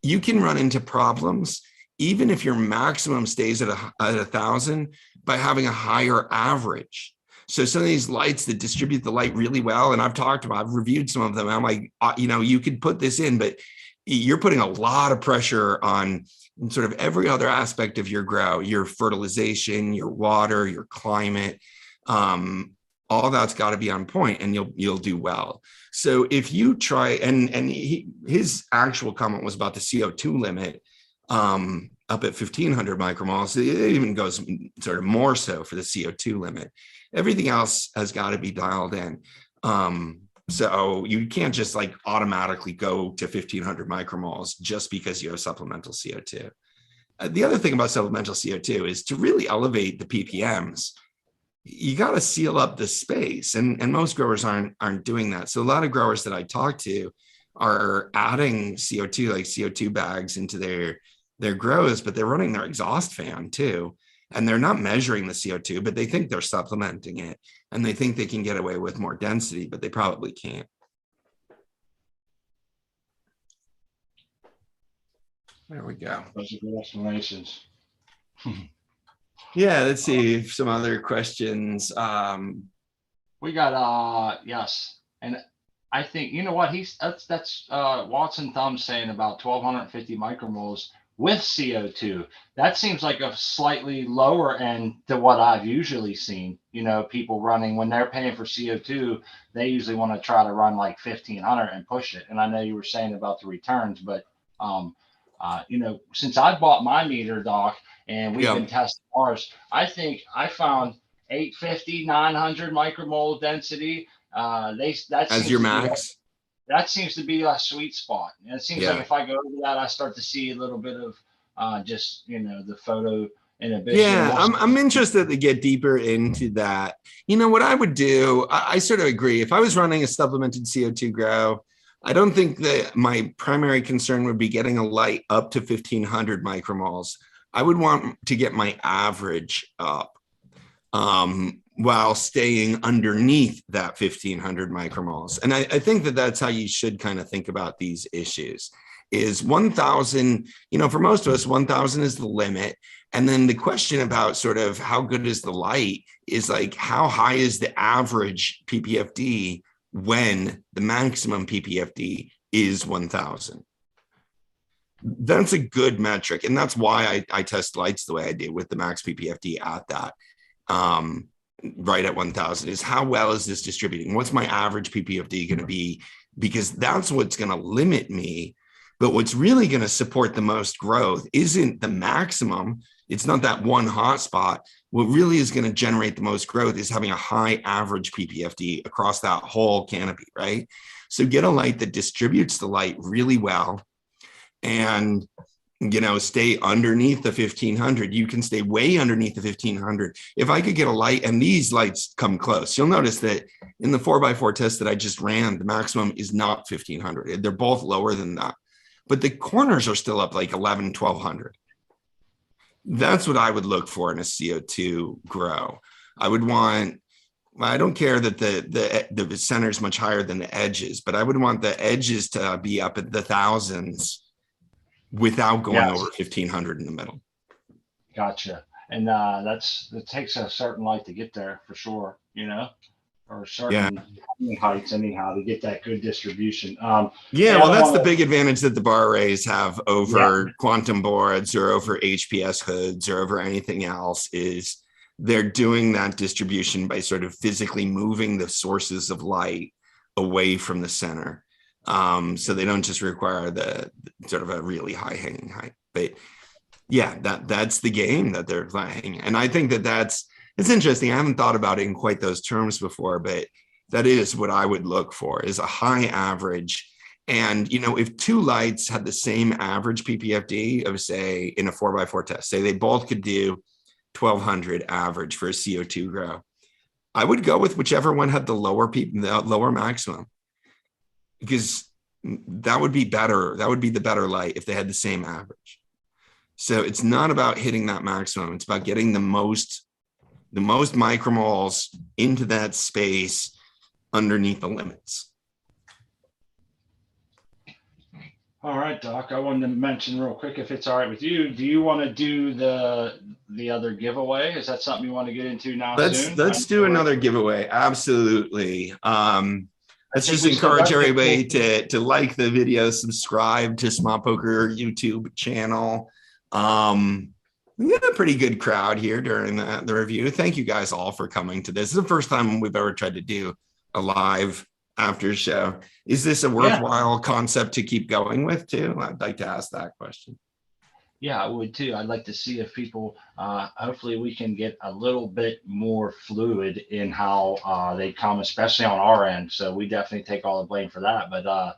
B: You can run into problems even if your maximum stays at 1000 by having a higher average. So some of these lights that distribute the light really well, and I've reviewed some of them. I'm like, you could put this in, but you're putting a lot of pressure on sort of every other aspect of your grow, your fertilization, your water, your climate. All that's got to be on point, and you'll do well. So if you try, and his actual comment was about the CO2 limit up at 1500 micromoles. It even goes sort of more so for the CO2 limit. Everything else has got to be dialed in. So you can't just like automatically go to 1500 micromoles just because you have supplemental CO2. The other thing about supplemental CO2 is to really elevate the ppms. You got to seal up the space, and most growers aren't doing that. So a lot of growers that I talk to are adding CO2, like CO2 bags into their grows, but they're running their exhaust fan too. And they're not measuring the CO2, but they think they're supplementing it. And they think they can get away with more density, but they probably can't. There we go.
A: Those are good explanations.
B: Yeah, let's see if some other questions.
A: We got, yes. And I think, you know what, that's Watson Thumb saying about 1250 micromoles with CO2. That seems like a slightly lower end to what I've usually seen. People running, when they're paying for CO2, they usually want to try to run like 1500 and push it. And I know you were saying about the returns, but since I bought my meter, Doc, and we've been testing ours, I think I found 850, 900 micromole density.
B: As your max.
A: That seems to be a sweet spot. And it seems like if I go over that, I start to see a little bit of just, the photo in a bit.
B: Yeah, I'm interested to get deeper into that. You know, what I would do, I sort of agree. If I was running a supplemented CO2 grow, I don't think that my primary concern would be getting a light up to 1500 micromoles. I would want to get my average up while staying underneath that 1500 micromoles. And I think that that's how you should kind of think about these issues. Is 1000, you know, for most of us, 1000 is the limit. And then the question about sort of how good is the light is like, how high is the average PPFD when the maximum PPFD is 1000? That's a good metric. And that's why I test lights the way I do with the max PPFD at that, right at 1000, is how well is this distributing? What's my average PPFD going to be? Because that's what's going to limit me. But what's really going to support the most growth isn't the maximum. It's not that one hotspot. What really is going to generate the most growth is having a high average PPFD across that whole canopy, right? So get a light that distributes the light really well and, you know, stay underneath the 1500. You can stay way underneath the 1500. If I could get a light, and these lights come close, you'll notice that in the 4x4 test that I just ran, the maximum is not 1500. They're both lower than that. But the corners are still up like 11, 1200. That's what I would look for in a CO2 grow. I would want, I don't care that the center is much higher than the edges, but I would want the edges to be up at the thousands without going over 1500 in the middle.
A: Gotcha. And it takes a certain light to get there for sure, you know, or certain heights anyhow to get that good distribution. Well,
B: that's the big advantage that the bar arrays have over quantum boards or over HPS hoods or over anything else, is they're doing that distribution by sort of physically moving the sources of light away from the center. So they don't just require the sort of a really high hanging height, but yeah, that's the game that they're playing. And I think that it's interesting. I haven't thought about it in quite those terms before, but that is what I would look for, is a high average. And, you know, if two lights had the same average PPFD of, say, in a 4x4 test, say they both could do 1200 average for a CO2 grow, I would go with whichever one had the lower maximum, because that would be better. That would be the better light if they had the same average. So it's not about hitting that maximum. It's about getting the most micromoles into that space underneath the limits.
A: All right, Doc, I wanted to mention real quick, if it's all right with you, do you want to do the other giveaway? Is that something you want to get into now?
B: Let's do another giveaway. Absolutely. Let's just encourage everybody to like the video, subscribe to Small Poker YouTube channel. We got a pretty good crowd here during the review. Thank you guys all for coming to this. This is the first time we've ever tried to do a live after show. Is this a worthwhile concept to keep going with too? I'd like to ask that question.
A: Yeah, I would too. I'd like to see if people, hopefully we can get a little bit more fluid in how they come, especially on our end. So we definitely take all the blame for that. But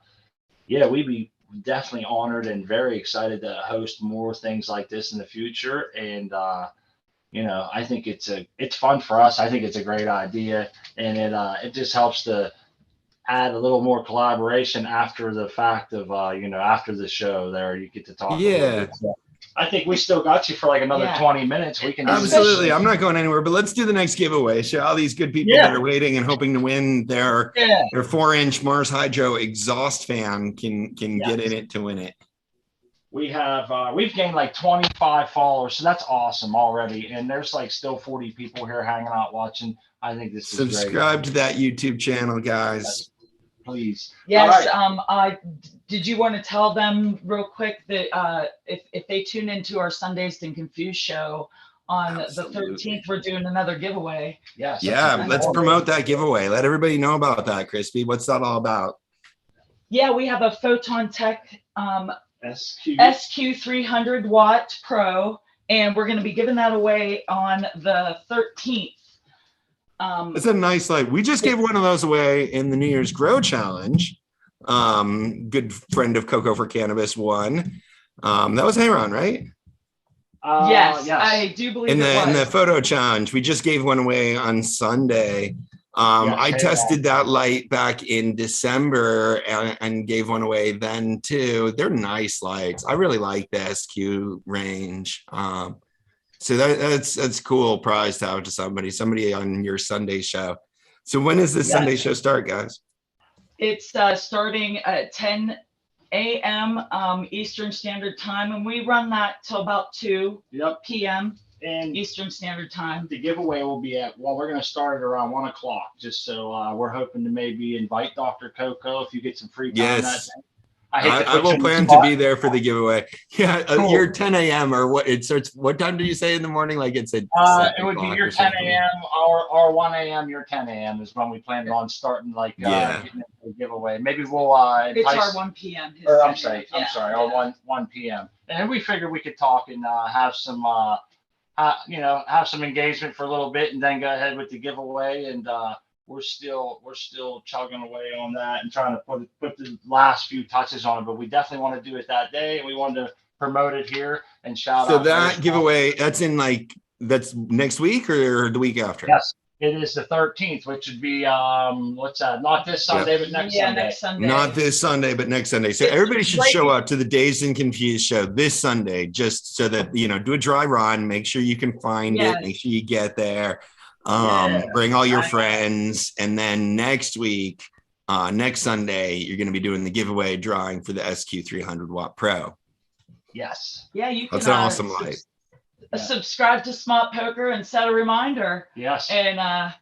A: yeah, we'd be definitely honored and very excited to host more things like this in the future. And you know, I think it's fun for us. I think it's a great idea, and it just helps to add a little more collaboration after the fact of you know, after the show there, you get to talk.
B: Yeah.
A: So I think we still got you for like another 20 minutes. We can
B: absolutely. I'm not going anywhere, but let's do the next giveaway. Show all these good people that are waiting and hoping to win their 4-inch Mars Hydro exhaust fan can get in it to win it.
A: We have we've gained like 25 followers, so that's awesome already. And there's like still 40 people here hanging out watching. I think this is
B: subscribe to that YouTube channel, guys.
A: Please.
C: Yes. Right. Did you want to tell them real quick that if they tune into our Sundays and Confused show on the 13th, we're doing another giveaway.
A: Yes.
B: Yeah. Let's promote that giveaway. Let everybody know about that, Crispy. What's that all about?
C: Yeah, we have a Photon Tech SQ 300 watt Pro, and we're going to be giving that away on the 13th.
B: It's a nice light. We just gave one of those away in the New Year's Grow Challenge. Good friend of Coco for Cannabis won. That was Aaron, right?
C: Yes,
A: yes.
C: I do believe
B: In
C: it
B: the
C: was.
B: photo challenge, we just gave one away on Sunday.
A: Yes,
B: I
A: hey,
B: tested that light back in December and gave one away then too. They're nice lights. I really like the SQ range. So that's cool prize to have to somebody on your Sunday show. So when does this Sunday show start, guys?
C: It's starting at 10 a.m. Eastern Standard Time, and we run that till about 2 p.m.
A: And
C: Eastern Standard Time.
A: the giveaway will be at, well, we're going to start at around 1 o'clock, just so we're hoping to maybe invite Dr. Coco if you get some free time.
B: Yes.
A: That day. I
B: will plan to be there for the giveaway. Yeah,
A: Cool.
B: Your 10 a.m. or what? It starts. What time do you say in the morning? Like it's at
A: it would be your 10 a.m. or 1 a.m. Your 10 a.m. is when we planned on starting, like getting into the giveaway. Maybe we'll
C: it's our 1 p.m.
A: Or I'm sorry, or 1 p.m. And we figured we could talk and have some have some engagement for a little bit, and then go ahead with the giveaway. And we're still chugging away on that and trying to put the last few touches on it. But we definitely want to do it that day, and we wanted to promote it here and shout out.
B: So that giveaway, that's that's next week or the week after?
A: Yes, it is the 13th, which would be what's that? Not this Sunday, but next Sunday.
C: Next Sunday.
B: Not this Sunday, but next Sunday. So everybody should show up to the Dazed and Confused show this Sunday, just so that do a dry run. Make sure you can find it. Make sure you get there. Bring all your friends, and then next week, next Sunday, you're going to be doing the giveaway drawing for the SQ 300 Watt Pro.
A: Yes.
C: Yeah, you can.
B: That's an awesome light.
C: Subscribe to Smart Poker and set a reminder.
A: Yes.
C: And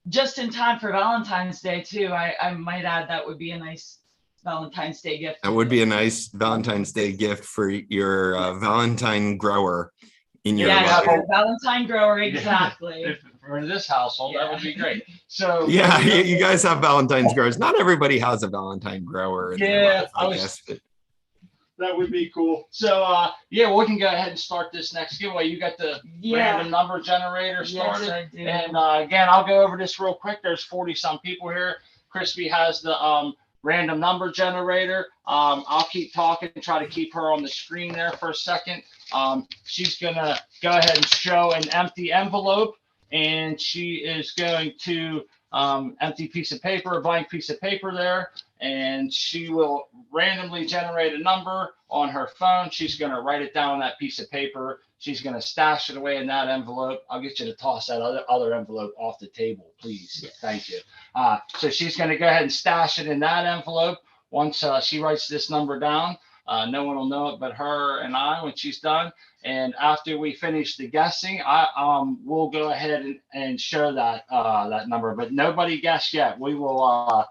C: just in time for Valentine's Day too. I might add that would be a nice Valentine's Day gift.
B: That would be a nice Valentine's Day gift for your Valentine grower in your life.
C: Valentine grower, exactly.
A: For this household, that would be great. So
B: you guys have Valentine's growers. Not everybody has a Valentine grower in their life, I guess.
A: That would be cool. So we can go ahead and start this next giveaway. You got the random number generator started.
C: Yes, I do.
A: And again, I'll go over this real quick. There's 40 some people here. Crispy has the random number generator. I'll keep talking and try to keep her on the screen there for a second. She's gonna go ahead and show an empty envelope, and she is going to empty piece of paper, a blank piece of paper there, and she will randomly generate a number on her phone. She's going to write it down on that piece of paper. She's going to stash it away in that envelope. I'll get you to toss that other envelope off the table, please. Yes. Thank you. So she's going to go ahead and stash it in that envelope. Once she writes this number down, no one will know it but her and I when she's done. And after we finish the guessing, we'll go ahead and show that that number. But nobody guessed yet. We will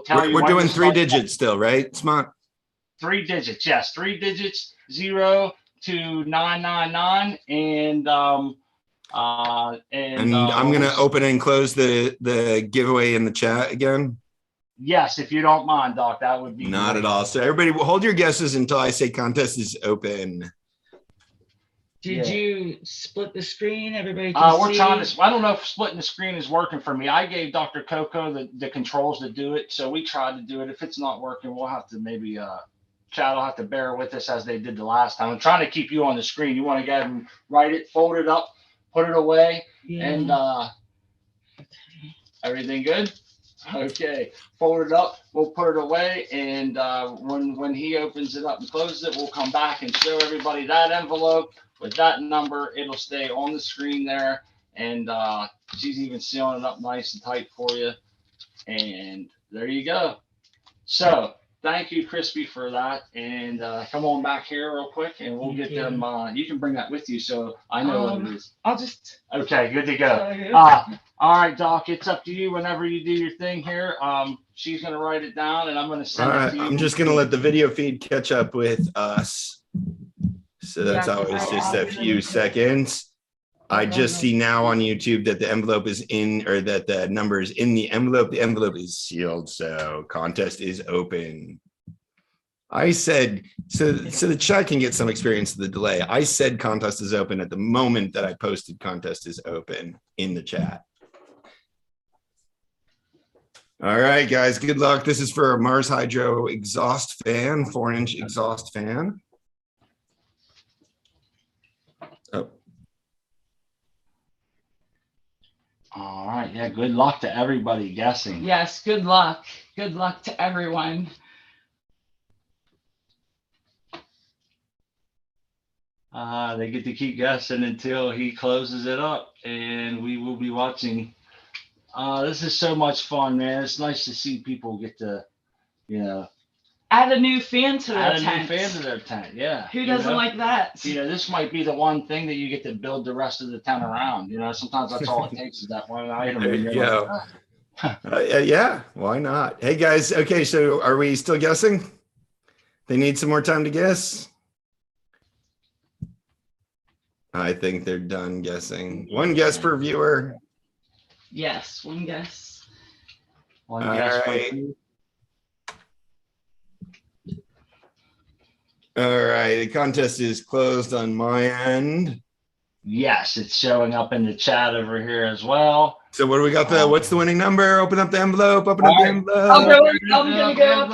A: tell you.
B: We're doing 3 digits still, right? Smart.
A: 3 digits, yes, 3 digits, 0 to 999, and
B: I'm gonna open and close the giveaway in the chat again.
A: Yes, if you don't mind, Doc, that would be
B: not
A: great.
B: At all. So everybody, hold your guesses until I say contest is open.
C: Did you split the screen? Everybody
A: we're trying to. I don't know if splitting the screen is working for me. I gave Dr. Coco the controls to do it, so we tried to do it. If it's not working, we'll have to maybe Chad will have to bear with us as they did the last time. I'm trying to keep you on the screen. You want to go ahead and write it, fold it up, put it away, and everything good? Okay, fold it up, we'll put it away, and when he opens it up and closes it, we'll come back and show everybody that envelope with that number. It'll stay on the screen there, and she's even sealing it up nice and tight for you, and there you go. So thank you, Crispy, for that, and come on back here real quick, and we'll get them. You can bring that with you, so I know what it is.
C: I'll just.
A: Okay, good to go. All right, Doc, it's up to you whenever you do your thing here. She's going to write it down, and I'm going to send it to you.
B: I'm just going to let the video feed catch up with us. So that's always just a few seconds. I just see now on YouTube that the envelope is in, or that the number is in the envelope. The envelope is sealed, so contest is open. I said, so the chat can get some experience of the delay. I said contest is open at the moment that I posted contest is open in the chat. All right, guys, good luck. This is for a Mars Hydro exhaust fan, 4-inch exhaust fan.
A: All right. Yeah. Good luck to everybody guessing.
C: Yes, good luck. Good luck to everyone.
A: They get to keep guessing until he closes it up, and we will be watching. This is so much fun, man. It's nice to see people get to, you know,
C: Add a new fan to their
A: add a new
C: tent.
A: fan to their tent. Yeah.
C: Who doesn't like that?
A: You know, this might be the one thing that you get to build the rest of the tent around. You know, sometimes that's all it takes is that one item.
B: There
A: and
B: you
A: you're
B: go.
A: like,
B: Yeah, why not? Hey guys, okay, so are we still guessing? They need some more time to guess. I think they're done guessing. One guess per viewer.
C: Yes, one guess.
A: One
B: All
A: guess per
B: right.
A: view.
B: All right, the contest is closed on my end.
A: Yes, it's showing up in the chat over here as well.
B: So what do we got? What's the winning number? Open up the envelope. Open
A: All
B: up the
A: right.
B: envelope.
C: I'm gonna go up,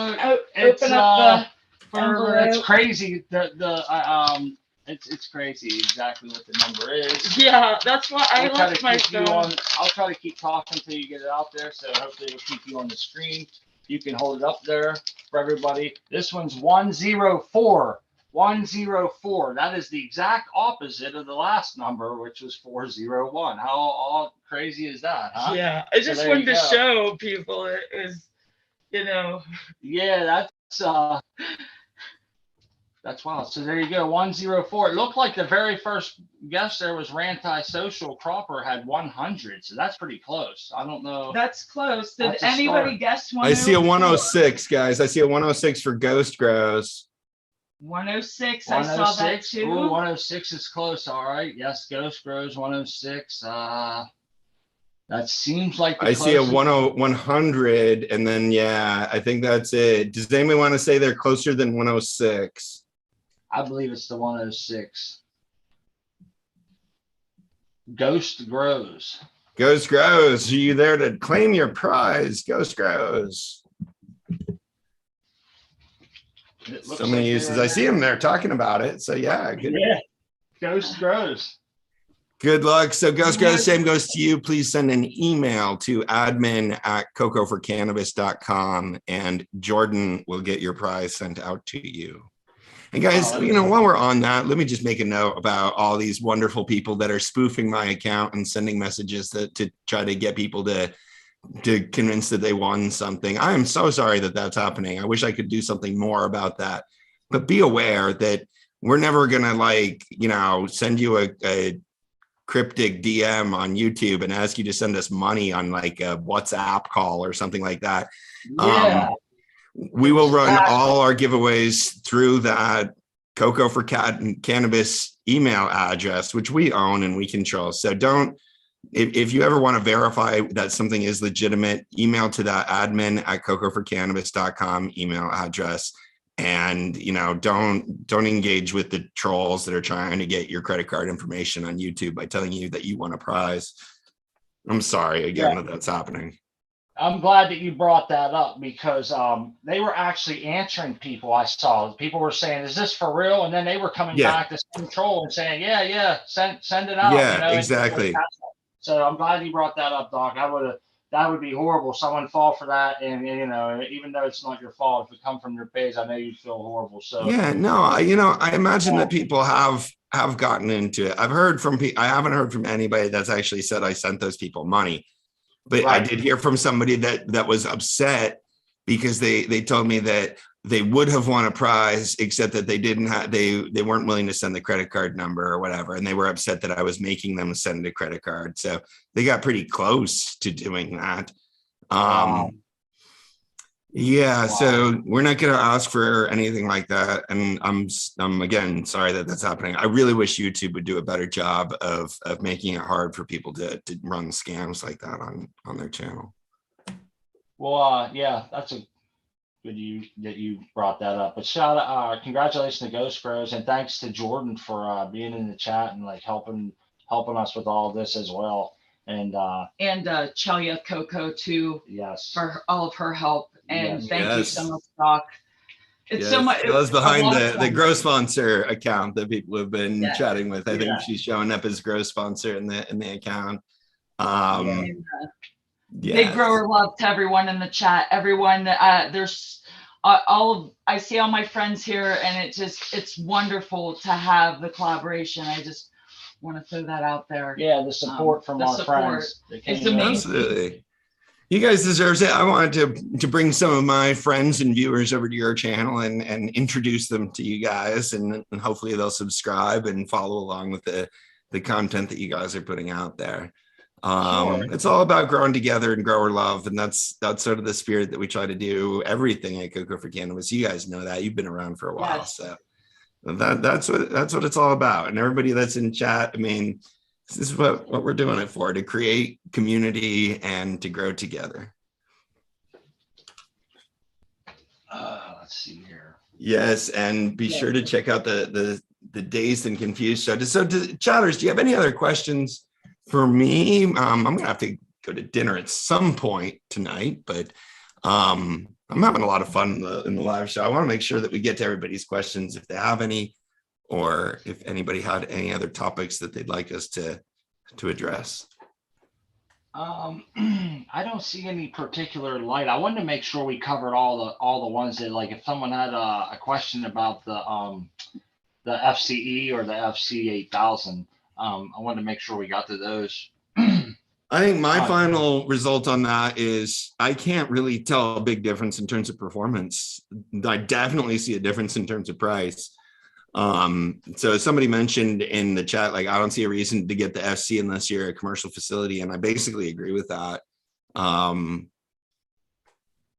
C: open up the envelope.
A: It's crazy. It's crazy exactly what the number is.
C: Yeah, that's why I
A: I'll try
C: left
A: to
C: my
A: keep you
C: phone.
A: I'll try to keep talking until you get it out there. So hopefully it'll keep you on the screen. You can hold it up there for everybody. This one's 104. 104. That is the exact opposite of the last number, which was 401. How all crazy is that, huh?
C: Yeah, I just
A: there
C: wanted
A: you
C: to
A: go.
C: show people it was, you know.
A: Yeah, that's wild. So there you go, 104. It looked like the very first guess there was Ranti Social Cropper had 100, so that's pretty close. I don't know.
C: That's close. Did
A: That's a
C: anybody
A: start.
C: guess 104?
B: I see a 106, guys. I see a 106 for Ghost Grows.
C: 106. I saw that too.
A: Ooh, 106 is close. All right. Yes, Ghost Grows 106. That seems like the
B: I see a
A: closest.
B: 100, and then yeah, I think that's it. Does anybody want to say they're closer than 106?
A: I believe it's the 106. Ghost Grows.
B: Ghost Grows, are you there to claim your prize? Ghost Grows. So many uses. I see them there talking about it. So yeah, good.
A: Yeah, Ghost Grows.
B: Good luck. So Ghost Grows, same goes to you. Please send an email to admin@cocoforcannabis.com and Jordan will get your prize sent out to you. And guys, you know, while we're on that, let me just make a note about all these wonderful people that are spoofing my account and sending messages to try to get people to convince that they won something. I am so sorry that that's happening. I wish I could do something more about that. But be aware that we're never going to, like, you know, send you a cryptic DM on YouTube and ask you to send us money on like a WhatsApp call or something like that.
A: Yeah.
B: We will run all our giveaways through that Coco for Cannabis email address, which we own and we control. So don't, if you ever want to verify that something is legitimate, email to that admin@cocoforcannabis.com email address. And, you know, don't engage with the trolls that are trying to get your credit card information on YouTube by telling you that you won a prize. I'm sorry again that that's happening.
A: I'm glad that you brought that up because they were actually answering people. I saw people were saying, "Is this for real?" And then they were coming back to control and saying, "Yeah, send it out."
B: Yeah,
A: you know,
B: exactly.
A: So I'm glad you brought that up, Doc. That would be horrible. Someone fall for that, and you know, even though it's not your fault, if it come from your page, I know you'd feel horrible. So
B: yeah, no, I imagine that people have gotten into it. I've heard from people. I haven't heard from anybody that's actually said I sent those people money. But I did hear from somebody that was upset because they told me that they would have won a prize, except that they didn't have, they weren't willing to send the credit card number or whatever. And they were upset that I was making them send a credit card. So they got pretty close to doing that. Yeah, so we're not going to ask for anything like that. And I'm again sorry that that's happening. I really wish YouTube would do a better job of making it hard for people to run scams like that on their channel.
A: Well, yeah, that's a good that you brought that up. But congratulations to Ghost Bros, and thanks to Jordan for being in the chat and like helping us with all this as well. And
C: Mj Coco too.
A: Yes,
C: for all of her help. And thank you so much, Doc. It's
B: so much. It was behind the Grow Sponsor account that people have been chatting with. I think she's showing up as Grow Sponsor in the account. Um,
C: Big
B: yes.
C: grower love to everyone in the chat. Everyone, there's I see all my friends here, and it's wonderful to have the collaboration. I just want to throw that out there.
A: Yeah, the support from our friends.
C: It's amazing.
B: Absolutely. You guys deserve it. I wanted to bring some of my friends and viewers over to your channel and introduce them to you guys, and hopefully they'll subscribe and follow along with the content that you guys are putting out there.
A: Sure.
B: It's all about growing together and grower love, and that's sort of the spirit that we try to do everything at Coco for Cannabis. You guys know that. You've been around for a while.
C: Yes.
B: So that's what it's all about. And everybody that's in chat, I mean, this is what we're doing it for, to create community and to grow together.
A: Let's see here.
B: Yes, and be sure to check out the Dazed and Confused show. So, chatters, do you have any other questions for me? I'm gonna have to go to dinner at some point tonight, but I'm having a lot of fun in the live show. I want to make sure that we get to everybody's questions if they have any, or if anybody had any other topics that they'd like us to address.
A: I don't see any particular light. I wanted to make sure we covered all the ones that, like, if someone had a question about the FCE or the FC 8000, I wanted to make sure we got to those.
B: I think my final result on that is I can't really tell a big difference in terms of performance. I definitely see a difference in terms of price. So somebody mentioned in the chat, like, I don't see a reason to get the FC unless you're a commercial facility. And I basically agree with that. The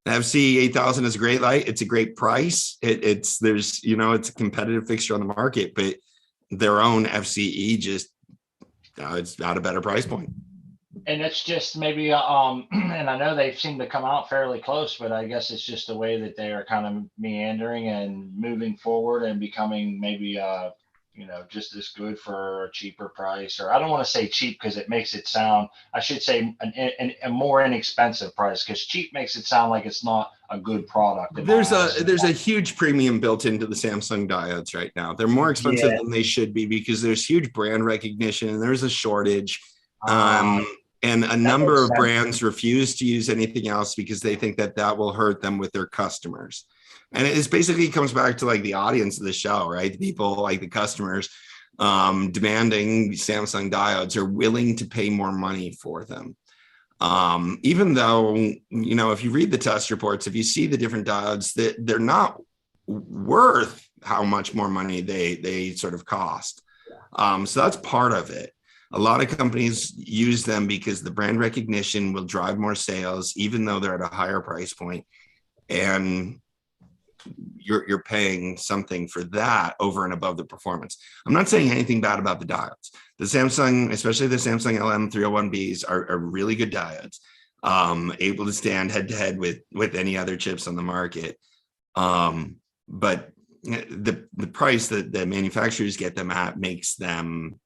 B: FC 8000 is a great light. It's a great price. It's a competitive fixture on the market, but their own FCE just, it's at a better price point.
A: And it's just maybe, and I know they seem to come out fairly close, but I guess it's just the way that they are kind of meandering and moving forward and becoming maybe, just as good for a cheaper price. Or I don't want to say cheap because it makes it sound, I should say a more inexpensive price, because cheap makes it sound like it's not a good product.
B: There's a huge premium built into the Samsung diodes right now. They're more expensive than they should be because there's huge brand recognition and there's a shortage. And a number of brands refuse to use anything else because they think that will hurt them with their customers. And it basically comes back to, like, the audience of the show, right? The people, like the customers, demanding Samsung diodes, are willing to pay more money for them. Even though, if you read the test reports, if you see the different diodes, that they're not worth how much more money they sort of cost. So that's part of it. A lot of companies use them because the brand recognition will drive more sales, even though they're at a higher price point. And you're paying something for that over and above the performance. I'm not saying anything bad about the diodes. The Samsung, especially the Samsung LM301Bs, are really good diodes, able to stand head to head with any other chips on the market. But the price that the manufacturers get them at makes them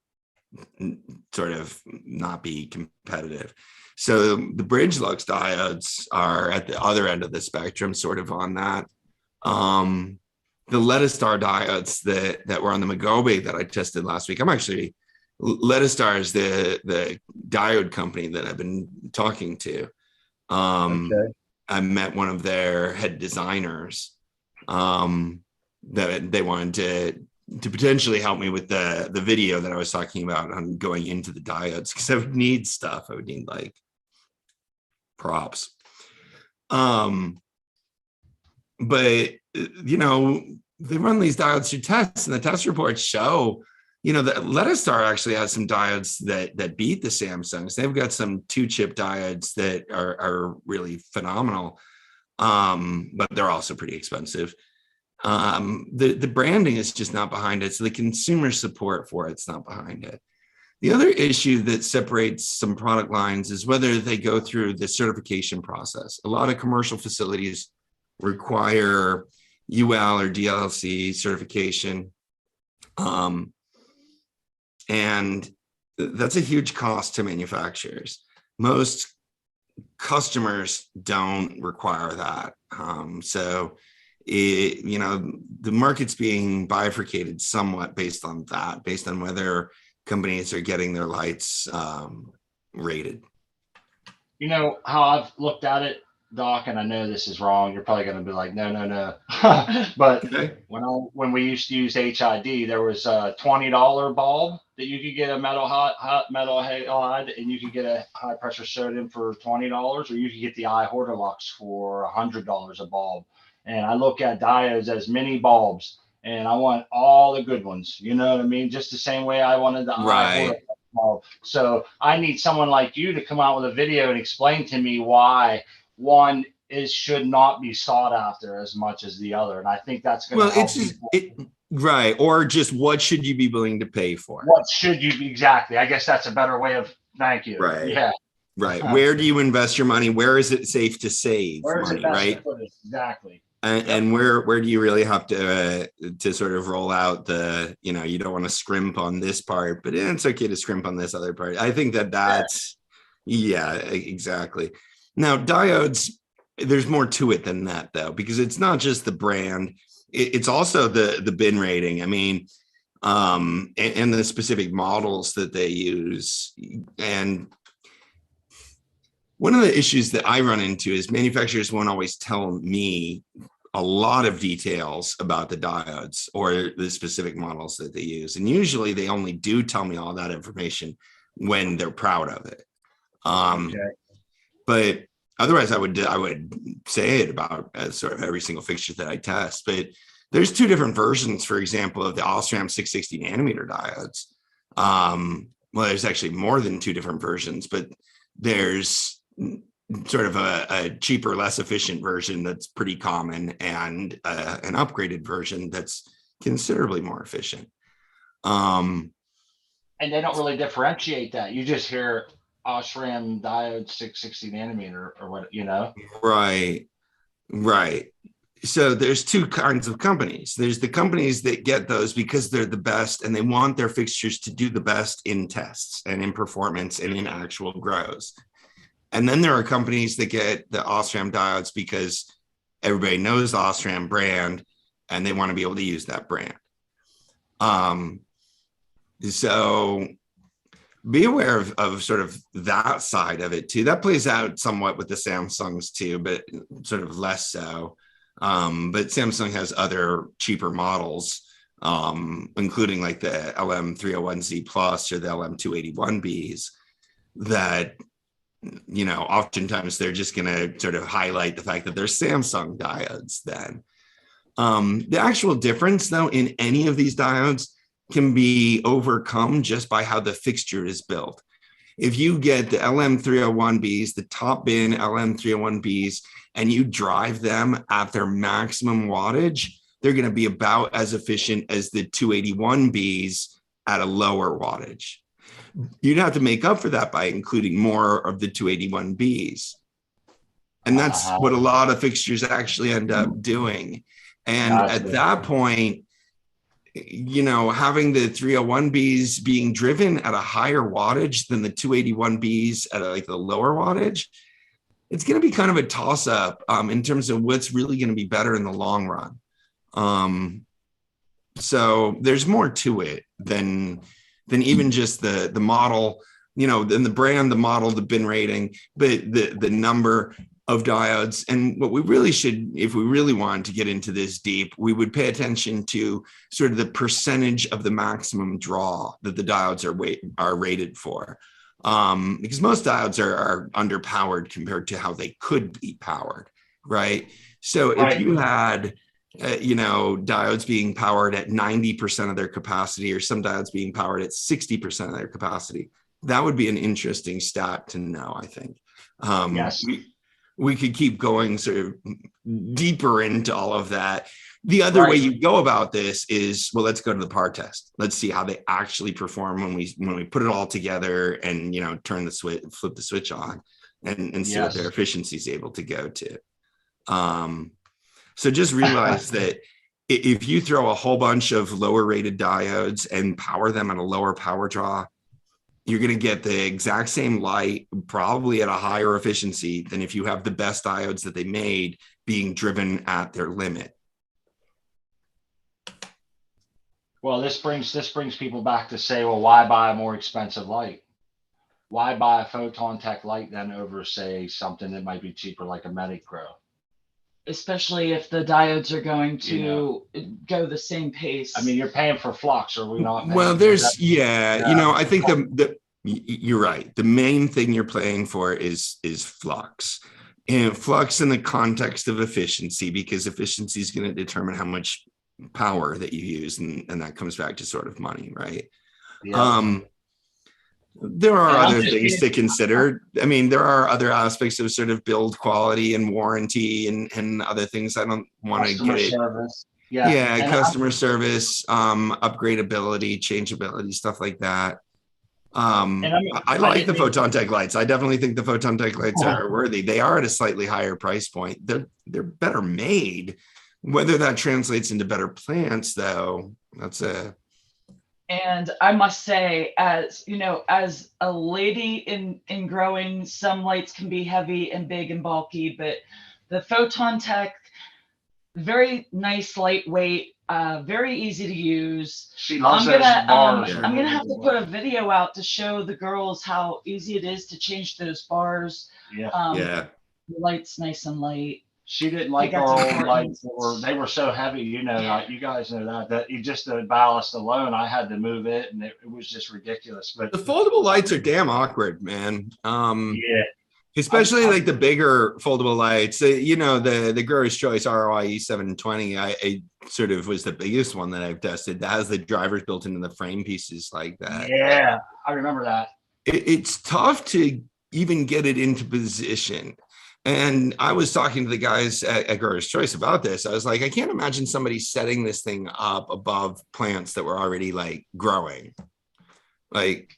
B: sort of not be competitive. So the BridgeLux diodes are at the other end of the spectrum, sort of on that. The Lettistar diodes that were on the Magobe that I tested last week. Lettistar is the diode company that I've been talking to. I met one of their head designers that they wanted to potentially help me with the video that I was talking about on going into the diodes, because I would need stuff. I would need, like, props. But they run these diodes through tests, and the test reports show, that Lettistar actually has some diodes that beat the Samsungs. They've got some 2-chip diodes that are really phenomenal, but they're also pretty expensive. The branding is just not behind it. So the consumer support for it's not behind it. The other issue that separates some product lines is whether they go through the certification process. A lot of commercial facilities require UL or DLC certification. And that's a huge cost to manufacturers. Most customers don't require that. The market's being bifurcated somewhat based on that, based on whether companies are getting their lights rated.
A: You know how I've looked at it, Doc, and I know this is wrong. You're probably going to be like, no, no, no. But
B: Okay.
A: when we used to use HID, there was a $20 bulb that you could get a hot metal halide, and you could get a high pressure sodium for $20, or you could get the iHortalux for $100 a bulb. And I look at diodes as mini bulbs, and I want all the good ones. You know what I mean? Just the same way I wanted the iHortalux.
B: Right.
A: So I need someone like you to come out with a video and explain to me why one should not be sought after as much as the other. And I think that's going to
B: Well,
A: help
B: it's just
A: people.
B: right. Or just what should you be willing to pay for?
A: What should you be exactly? I guess that's a better way of thank you.
B: Right.
A: Yeah.
B: Right. Where do you invest your money? Where is it safe to save
A: Where is
B: money?
A: it best
B: Right.
A: to put it? Exactly.
B: And where do you really have to sort of roll out the, you don't want to scrimp on this part, but it's okay to scrimp on this other part. I think that's yeah, exactly. Now diodes, there's more to it than that though, because it's not just the brand, it's also the bin rating. I mean, and the specific models that they use. And one of the issues that I run into is manufacturers won't always tell me a lot of details about the diodes or the specific models that they use. And usually they only do tell me all that information when they're proud of it.
A: Okay.
B: But otherwise I would say it about sort of every single fixture that I test. But there's two different versions, for example, of the Osram 660 nanometer diodes. Well, there's actually more than two different versions, but there's sort of a cheaper, less efficient version that's pretty common, and an upgraded version that's considerably more efficient.
A: And they don't really differentiate that. You just hear Osram diode 660 nanometer or what,
B: Right. So there's two kinds of companies. There's the companies that get those because they're the best and they want their fixtures to do the best in tests and in performance and in actual grows. And then there are companies that get the Osram diodes because everybody knows the Osram brand and they want to be able to use that brand. So be aware of sort of that side of it too. That plays out somewhat with the Samsungs too, but sort of less so. But Samsung has other cheaper models, including like the LM301Z Plus or the LM281Bs that, oftentimes they're just going to sort of highlight the fact that they're Samsung diodes then. The actual difference, though, in any of these diodes can be overcome just by how the fixture is built. If you get the LM301Bs, the top bin LM301Bs, and you drive them at their maximum wattage, they're going to be about as efficient as the 281Bs at a lower wattage. You'd have to make up for that by including more of the 281Bs. And that's what a lot of fixtures actually end up doing. And at that point, having the 301Bs being driven at a higher wattage than the 281Bs at like the lower wattage, it's going to be kind of a toss up in terms of what's really going to be better in the long run. So there's more to it than even just the model, then the brand, the model, the bin rating, but the number of diodes. And what we really should, if we really wanted to get into this deep, we would pay attention to sort of the percentage of the maximum draw that the diodes are rated for. Because most diodes are underpowered compared to how they could be powered, right? So if you had, diodes being powered at 90% of their capacity, or some diodes being powered at 60% of their capacity, that would be an interesting stat to know, I think.
A: Yes.
B: We could keep going sort of deeper into all of that. The other way you go about this is, well, let's go to the par test. Let's see how they actually perform when we put it all together and, turn the switch, flip the switch on and see what their efficiency is able to go to. So just realize that if you throw a whole bunch of lower rated diodes and power them at a lower power draw, you're going to get the exact same light, probably at a higher efficiency than if you have the best diodes that they made being driven at their limit.
A: Well, this brings people back to say, well, why buy a more expensive light? why buy a Photon Tech light then over, say, something that might be cheaper like a Medic Grow?
C: Especially if the diodes are going
A: You know,
C: to go the same pace.
A: I mean, you're paying for flux, are we not?
B: Well,
A: Paying?
B: there's, yeah, you know, I think you're right. The main thing you're playing for is flux. And flux in the context of efficiency, because efficiency is going to determine how much power that you use, and that comes back to sort of money, right?
A: Yeah.
B: There are
A: And I'm
B: other
A: just
B: things to consider. I mean, there are other aspects of sort of build quality and warranty and other things. I don't want to
A: customer
B: get it.
A: service. Yeah.
B: Yeah,
A: And
B: customer service, upgradability, changeability, stuff like that.
A: and I mean,
B: I
A: I
B: like the
A: didn't mean,
B: Photon Tech lights. I definitely think the Photon Tech lights are worthy. They are at a slightly higher price point. They're better made. Whether that translates into better plants, though, that's a.
C: And I must say, as you know, as a lady in growing, some lights can be heavy and big and bulky, but the Photon Tech, very nice, lightweight, very easy to use.
A: she loves
C: I'm
A: those
C: gonna
A: bars.
C: I'm gonna have to put a video out to show the girls how easy it is to change those bars.
A: Yeah.
B: Yeah.
C: The light's nice and light.
A: She didn't like
C: that's
A: our old
C: important.
A: lights. They were so heavy, you know, like you guys know that you just the ballast alone, I had to move it, and it was just ridiculous. But
B: The foldable lights are damn awkward, man.
A: yeah,
B: Especially like the bigger foldable lights. You know, the Growers Choice ROI 720, I sort of was the biggest one that I've tested that has the drivers built into the frame pieces like that.
A: yeah, I remember that.
B: It's tough to even get it into position. And I was talking to the guys at Growers Choice about this. I was like, I can't imagine somebody setting this thing up above plants that were already like growing. Like,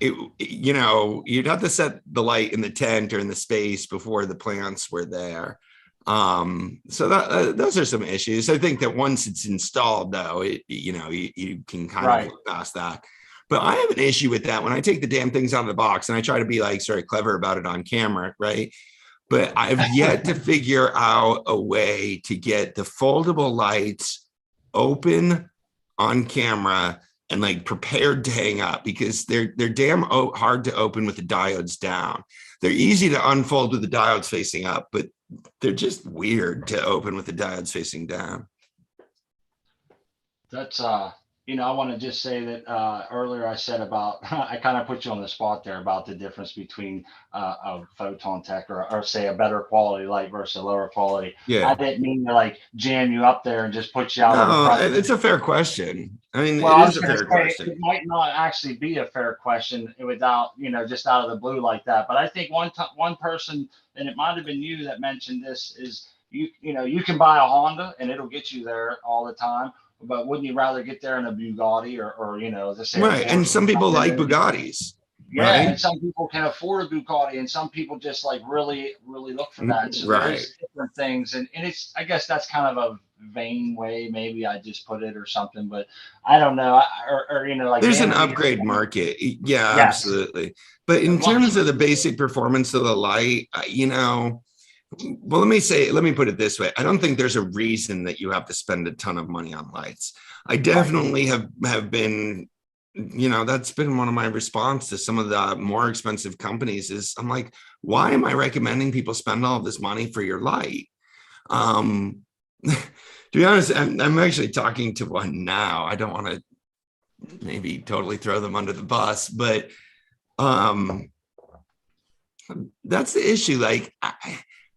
B: you know, you'd have to set the light in the tent or in the space before the plants were there. So those are some issues. I think that once it's installed, though, you know, you can kind of look past that. But I have an issue with that when I take the damn things out of the box and I try to be like sort of clever about it on camera, right? But I've yet to figure out a way to get the foldable lights open on camera and like prepared to hang up, because they're damn hard to open with the diodes down. They're easy to unfold with the diodes facing up, but they're just weird to open with the diodes facing down.
A: That's you know, I want to just say that earlier I said about I kind of put you on the spot there about the difference between a Photon Tech or say a better quality light versus a lower quality.
B: Yeah,
A: I didn't mean to like jam you up there and just put you out.
B: No, it's a fair question. I mean,
A: well,
B: it is a fair question.
A: It might not actually be a fair question without, you know, just out of the blue like that. But I think one person, and it might have been you that mentioned this, is you know, you can buy a Honda and it'll get you there all the time. But wouldn't you rather get there in a Bugatti or you know, the same?
B: Right, and some people like Bugattis.
A: Yeah,
B: right?
A: And some people can afford a Bugatti, and some people just like really look for that. So
B: Right.
A: there's different things, and it's, I guess that's kind of a vain way maybe I just put it or something, but I don't know. Or you know, like
B: there's an upgrade market. Yeah,
A: Yes.
B: Absolutely. But in terms of the basic performance of the light, you know, well, let me put it this way. I don't think there's a reason that you have to spend a ton of money on lights. I definitely have been, you know, that's been one of my response to some of the more expensive companies is I'm like, why am I recommending people spend all of this money for your light? To be honest, I'm actually talking to one now. I don't want to maybe totally throw them under the bus, but that's the issue. Like,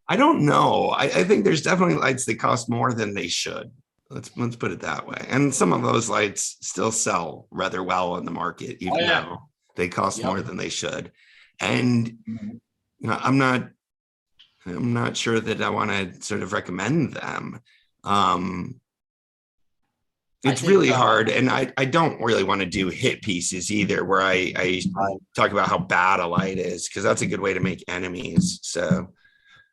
B: I don't know. I think there's definitely lights that cost more than they should. Let's put it that way. And some of those lights still sell rather well in the market, even though they cost more than they should. And you know, I'm not sure that I want to sort of recommend them. It's really hard, and I don't really want to do hit pieces either, where I talk about how bad a light is, because that's a good way to make enemies. So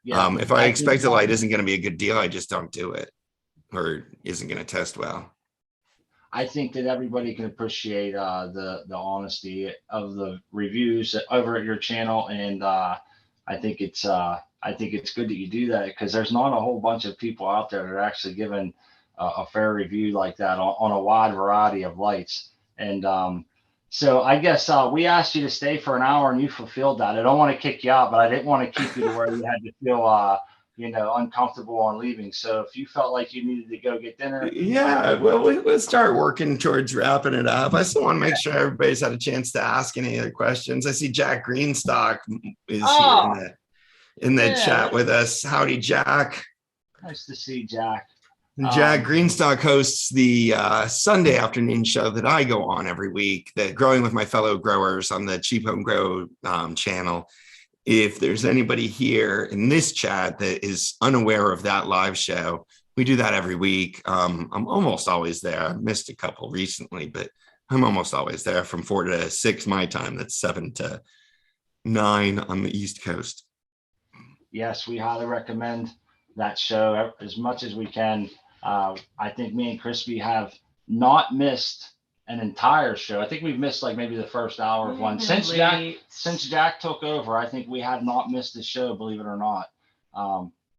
B: if I expect a light isn't going to be a good deal, I just don't do it, or isn't going to test well.
A: I think that everybody can appreciate the honesty of the reviews over at your channel, and I think it's good that you do that, because there's not a whole bunch of people out there that are actually giving a fair review like that on a wide variety of lights. And So I guess we asked you to stay for an hour and you fulfilled that. I don't want to kick you out, but I didn't want to keep you to where you had to feel, uncomfortable on leaving. So if you felt like you needed to go get dinner,
B: Yeah, well, we'll start working towards wrapping it up. I still want to make sure everybody's had a chance to ask any other questions. I see Jack Greenstock is here
A: oh,
B: in the
A: yeah,
B: chat with us. Howdy, Jack.
A: nice to see Jack.
B: Jack Greenstock hosts the Sunday afternoon show that I go on every week, the Growing with My Fellow Growers on the Cheap Home Grow channel. If there's anybody here in this chat that is unaware of that live show, we do that every week. I'm almost always there. I missed a couple recently, but I'm almost always there from 4 to 6 my time. That's 7 to 9 on the East Coast.
A: Yes, we highly recommend that show as much as we can. I think me and Crispy have not missed an entire show. I think we've missed like maybe the first hour of one since Jack took over. I think we have not missed a show, believe it or not.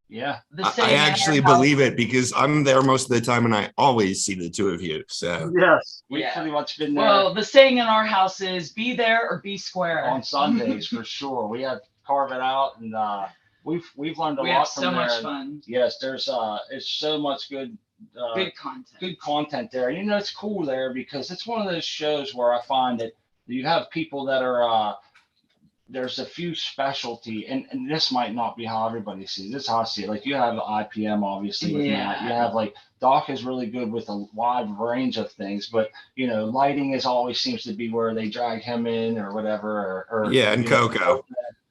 A: Yeah,
B: I actually believe it because I'm there most of the time and I always see the two of you. So
A: yes, we've pretty much been there.
C: Well, the saying in our house is be there or be square
A: on Sundays for sure. We have to carve it out, and we've learned a lot from there.
C: We have so much fun.
A: Yes, there's it's so much good content there. It's cool there because it's one of those shows where I find that you have people that are there's a few specialty, and this might not be how everybody sees it. This is how I see it. Like you have IPM obviously with that. You have like Doc is really good with a wide range of things, but lighting is always seems to be where they drag him in or whatever. Or
B: and Coco.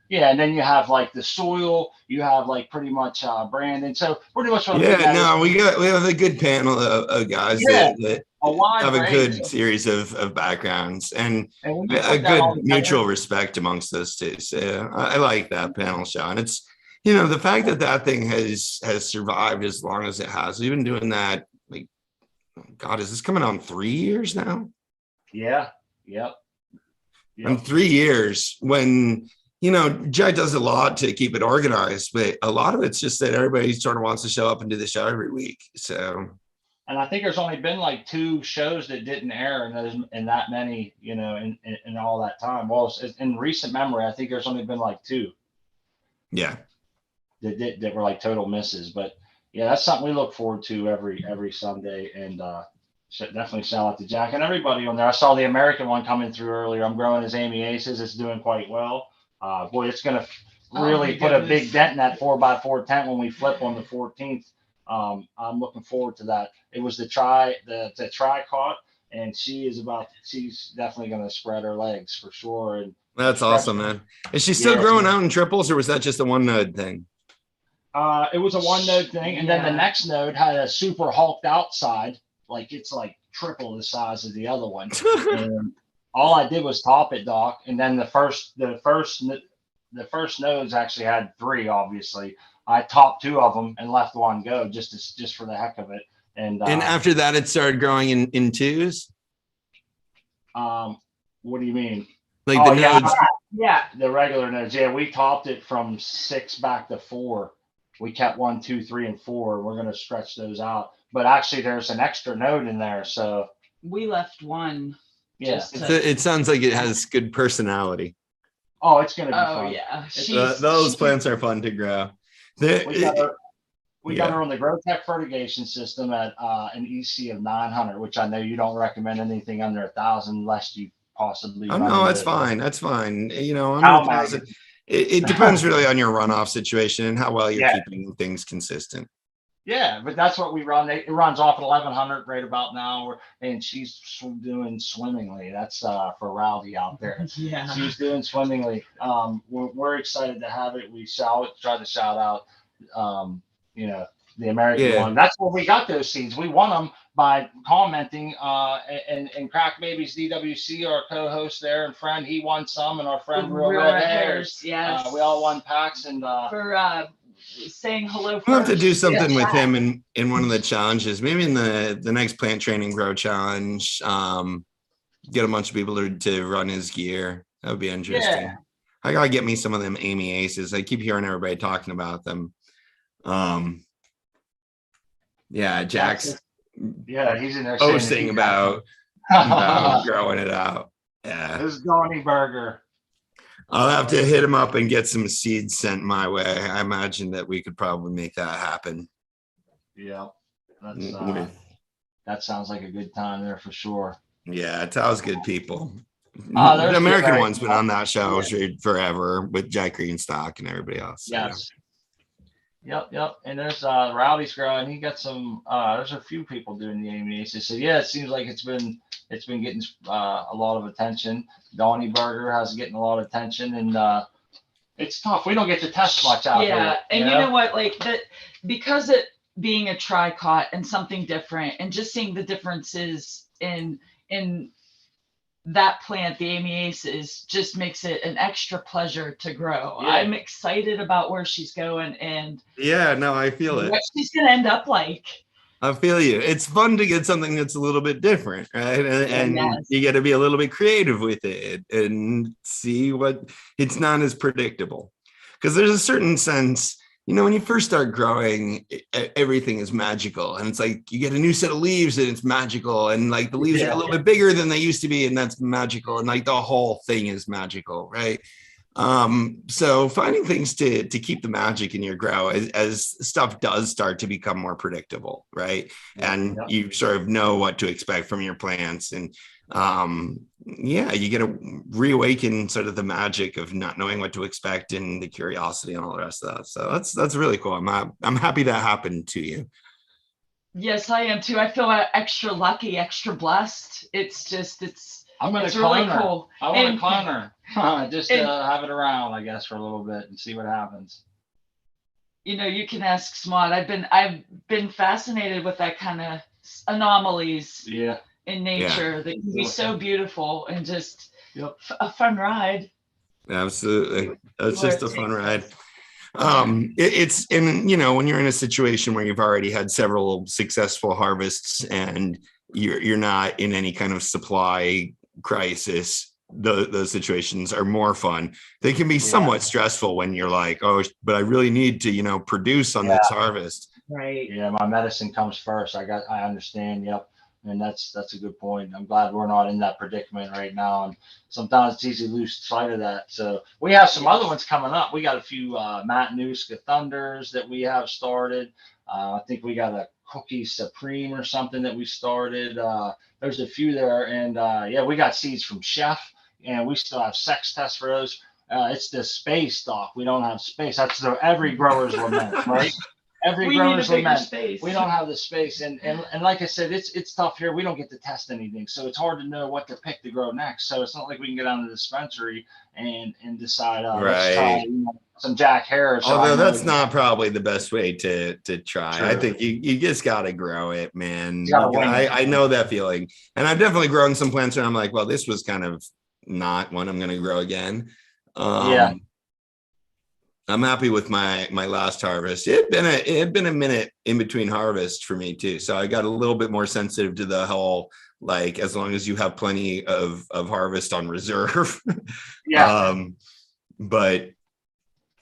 A: Yeah, and then you have like the soil, you have like pretty much Brandon. So pretty much what
B: we have a good panel of guys that have a good series of backgrounds and a good mutual respect amongst us too. So I like that panel, Sean. It's the fact that thing has survived as long as it has. We've been doing that like, God, is this coming on 3 years now?
A: Yeah. Yep.
B: In 3 years when Jay does a lot to keep it organized, but a lot of it's just that everybody sort of wants to show up and do the show every week. So,
A: and I think there's only been like 2 shows that didn't air in that many, in all that time. Well, in recent memory, I think there's only been like 2.
B: Yeah.
A: That were like total misses, but yeah, that's something we look forward to every Sunday, and definitely shout out to Jack and everybody on there. I saw the American one coming through earlier. I'm growing as Amy Aces. It's doing quite well. Boy, it's going to really put a big dent in that 4x4 tent when we flip on the 14th. I'm looking forward to that. It was the tricot, and she's definitely going to spread her legs for sure. And
B: that's awesome, man. Is she still growing out in triples, or was that just a 1 node thing?
A: It was a 1 node thing, and then the next node had a super hulked outside, like it's like triple the size of the other one. And all I did was top it, Doc, and then the first nodes actually had 3. Obviously, I topped 2 of them and left 1 go just for the heck of it. And
B: after that, it started growing in 2s.
A: What do you mean?
B: Like the nodes?
A: Yeah, the regular nodes. Yeah, we topped it from 6 back to 4. We kept 1, 2, 3, and 4. We're going to stretch those out, but actually, there's an extra node in there, so
C: we left 1.
A: Yeah,
B: it sounds like it has good personality.
A: Oh, it's going to be fun.
C: Yeah,
B: those plants are fun to grow.
A: We got her on the GrowTech fertigation system at an EC of 900, which I know you don't recommend anything under 1,000 unless you possibly.
B: Oh no, that's fine. That's fine. It depends really on your runoff situation and how well you're keeping things consistent.
A: Yeah, but that's what we run. It runs off at 1,100 right about now, and she's doing swimmingly. That's for Rowdy out there.
C: Yeah,
A: she's doing swimmingly. We're excited to have it. We try to shout out, the American one. That's where we got those seeds. We won them by commenting. And Crack Babies DWC, our co-host there and friend, he won some, and our friend Real Red Hairs.
C: Yes,
A: we all won packs, and
C: for saying hello.
B: We'll have to do something with him in one of the challenges, maybe in the next plant training grow challenge. Get a bunch of people to run his gear. That would be interesting. Yeah. I gotta get me some of them Amy Aces. I keep hearing everybody talking about them. Jack's
A: he's in there
B: posting about growing it out. Yeah.
A: This is Donnie Burger.
B: I'll have to hit him up and get some seeds sent my way. I imagine that we could probably make that happen.
A: Yeah, that's
B: Mm,
A: that sounds like a good time there for sure.
B: Yeah, Tao's good people.
A: There's
B: The American
A: right
B: one's been on that show
A: Yeah.
B: forever with Jack Greenstock and everybody else. So,
A: Yes. Yep. And there's Rowdy's growing. He got some. There's a few people doing the AMAs. So yeah, it seems like it's been getting a lot of attention. Donnie Burger has getting a lot of attention, and it's tough. We don't get to test much out here.
C: Yeah, and you know what, like that, because it being a tricot and something different, and just seeing the differences in that plant, the amiaceae, just makes it an extra pleasure to grow.
A: Yeah.
C: I'm excited about where she's going and
B: yeah, no, I feel it.
C: what she's gonna end up like.
B: I feel you. It's fun to get something that's a little bit different, right? And
C: Yes.
B: you got to be a little bit creative with it and see what it's not as predictable. Because there's a certain sense, you know, when you first start growing, everything is magical. And it's like you get a new set of leaves and it's magical. And like the leaves are a little bit bigger than they used to be. And that's magical. And like the whole thing is magical, right? So finding things to keep the magic in your grow as stuff does start to become more predictable, right? And you sort of know what to expect from your plants, and you get to reawaken sort of the magic of not knowing what to expect and the curiosity and all the rest of that. So that's really cool. I'm happy that happened to you.
C: Yes, I am too. I feel extra lucky, extra blessed.
A: I'm gonna
C: it's
A: clone
C: really
A: her.
C: cool.
A: I want to
C: And-
A: clone her. Just have it around, I guess, for a little bit and see what happens.
C: You know, you can ask Smod. I've been fascinated with that kind of anomalies
A: Yeah.
C: in nature that can be so beautiful and just a fun ride.
B: Absolutely. That's
C: Where
B: just
C: it
B: a fun
C: takes
B: ride.
C: us.
B: It's in, you know, when you're in a situation where you've already had several successful harvests and you're not in any kind of supply crisis, those situations are more fun. They can be somewhat stressful when you're like, oh, but I really need to, you know, produce on this harvest.
C: Right.
A: Yeah, my medicine comes first. I understand. Yep. And that's a good point. I'm glad we're not in that predicament right now. And sometimes it's easy to lose sight of that. So we have some other ones coming up. We got a few Matanuska Thunders that we have started. I think we got a Cookie Supreme or something that we started. There's a few there. And we got seeds from Chef, and we still have sex tests for those. It's the space stock. We don't have space. That's every grower's lament, right? Every grower's lament.
C: Space.
A: We don't have the space, and like I said, it's tough here. We don't get to test anything, so it's hard to know what to pick to grow next. So it's not like we can get on the dispensary and decide, let's try some Jack Harris.
B: Although that's not probably the best way to try.
A: True.
B: I think you just got to grow it, man.
A: I
B: I know that feeling, and I've definitely grown some plants where I'm like, well, this was kind of not one I'm going to grow again. I'm happy with my last harvest. It had been a minute in between harvests for me too, so I got a little bit more sensitive to the whole, like, as long as you have plenty of harvest on reserve. But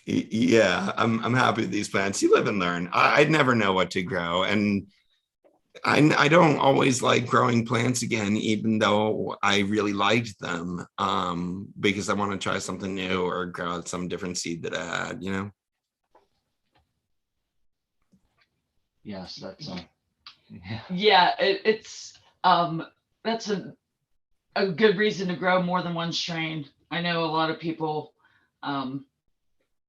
B: yeah, I'm happy with these plants. You live and learn. I'd never know what to grow, and I don't always like growing plants again, even though I really liked them, because I want to try something new or grow out some different seed that I had, you know?
A: Yes, that's
C: it's that's a good reason to grow more than one strain. I know a lot of people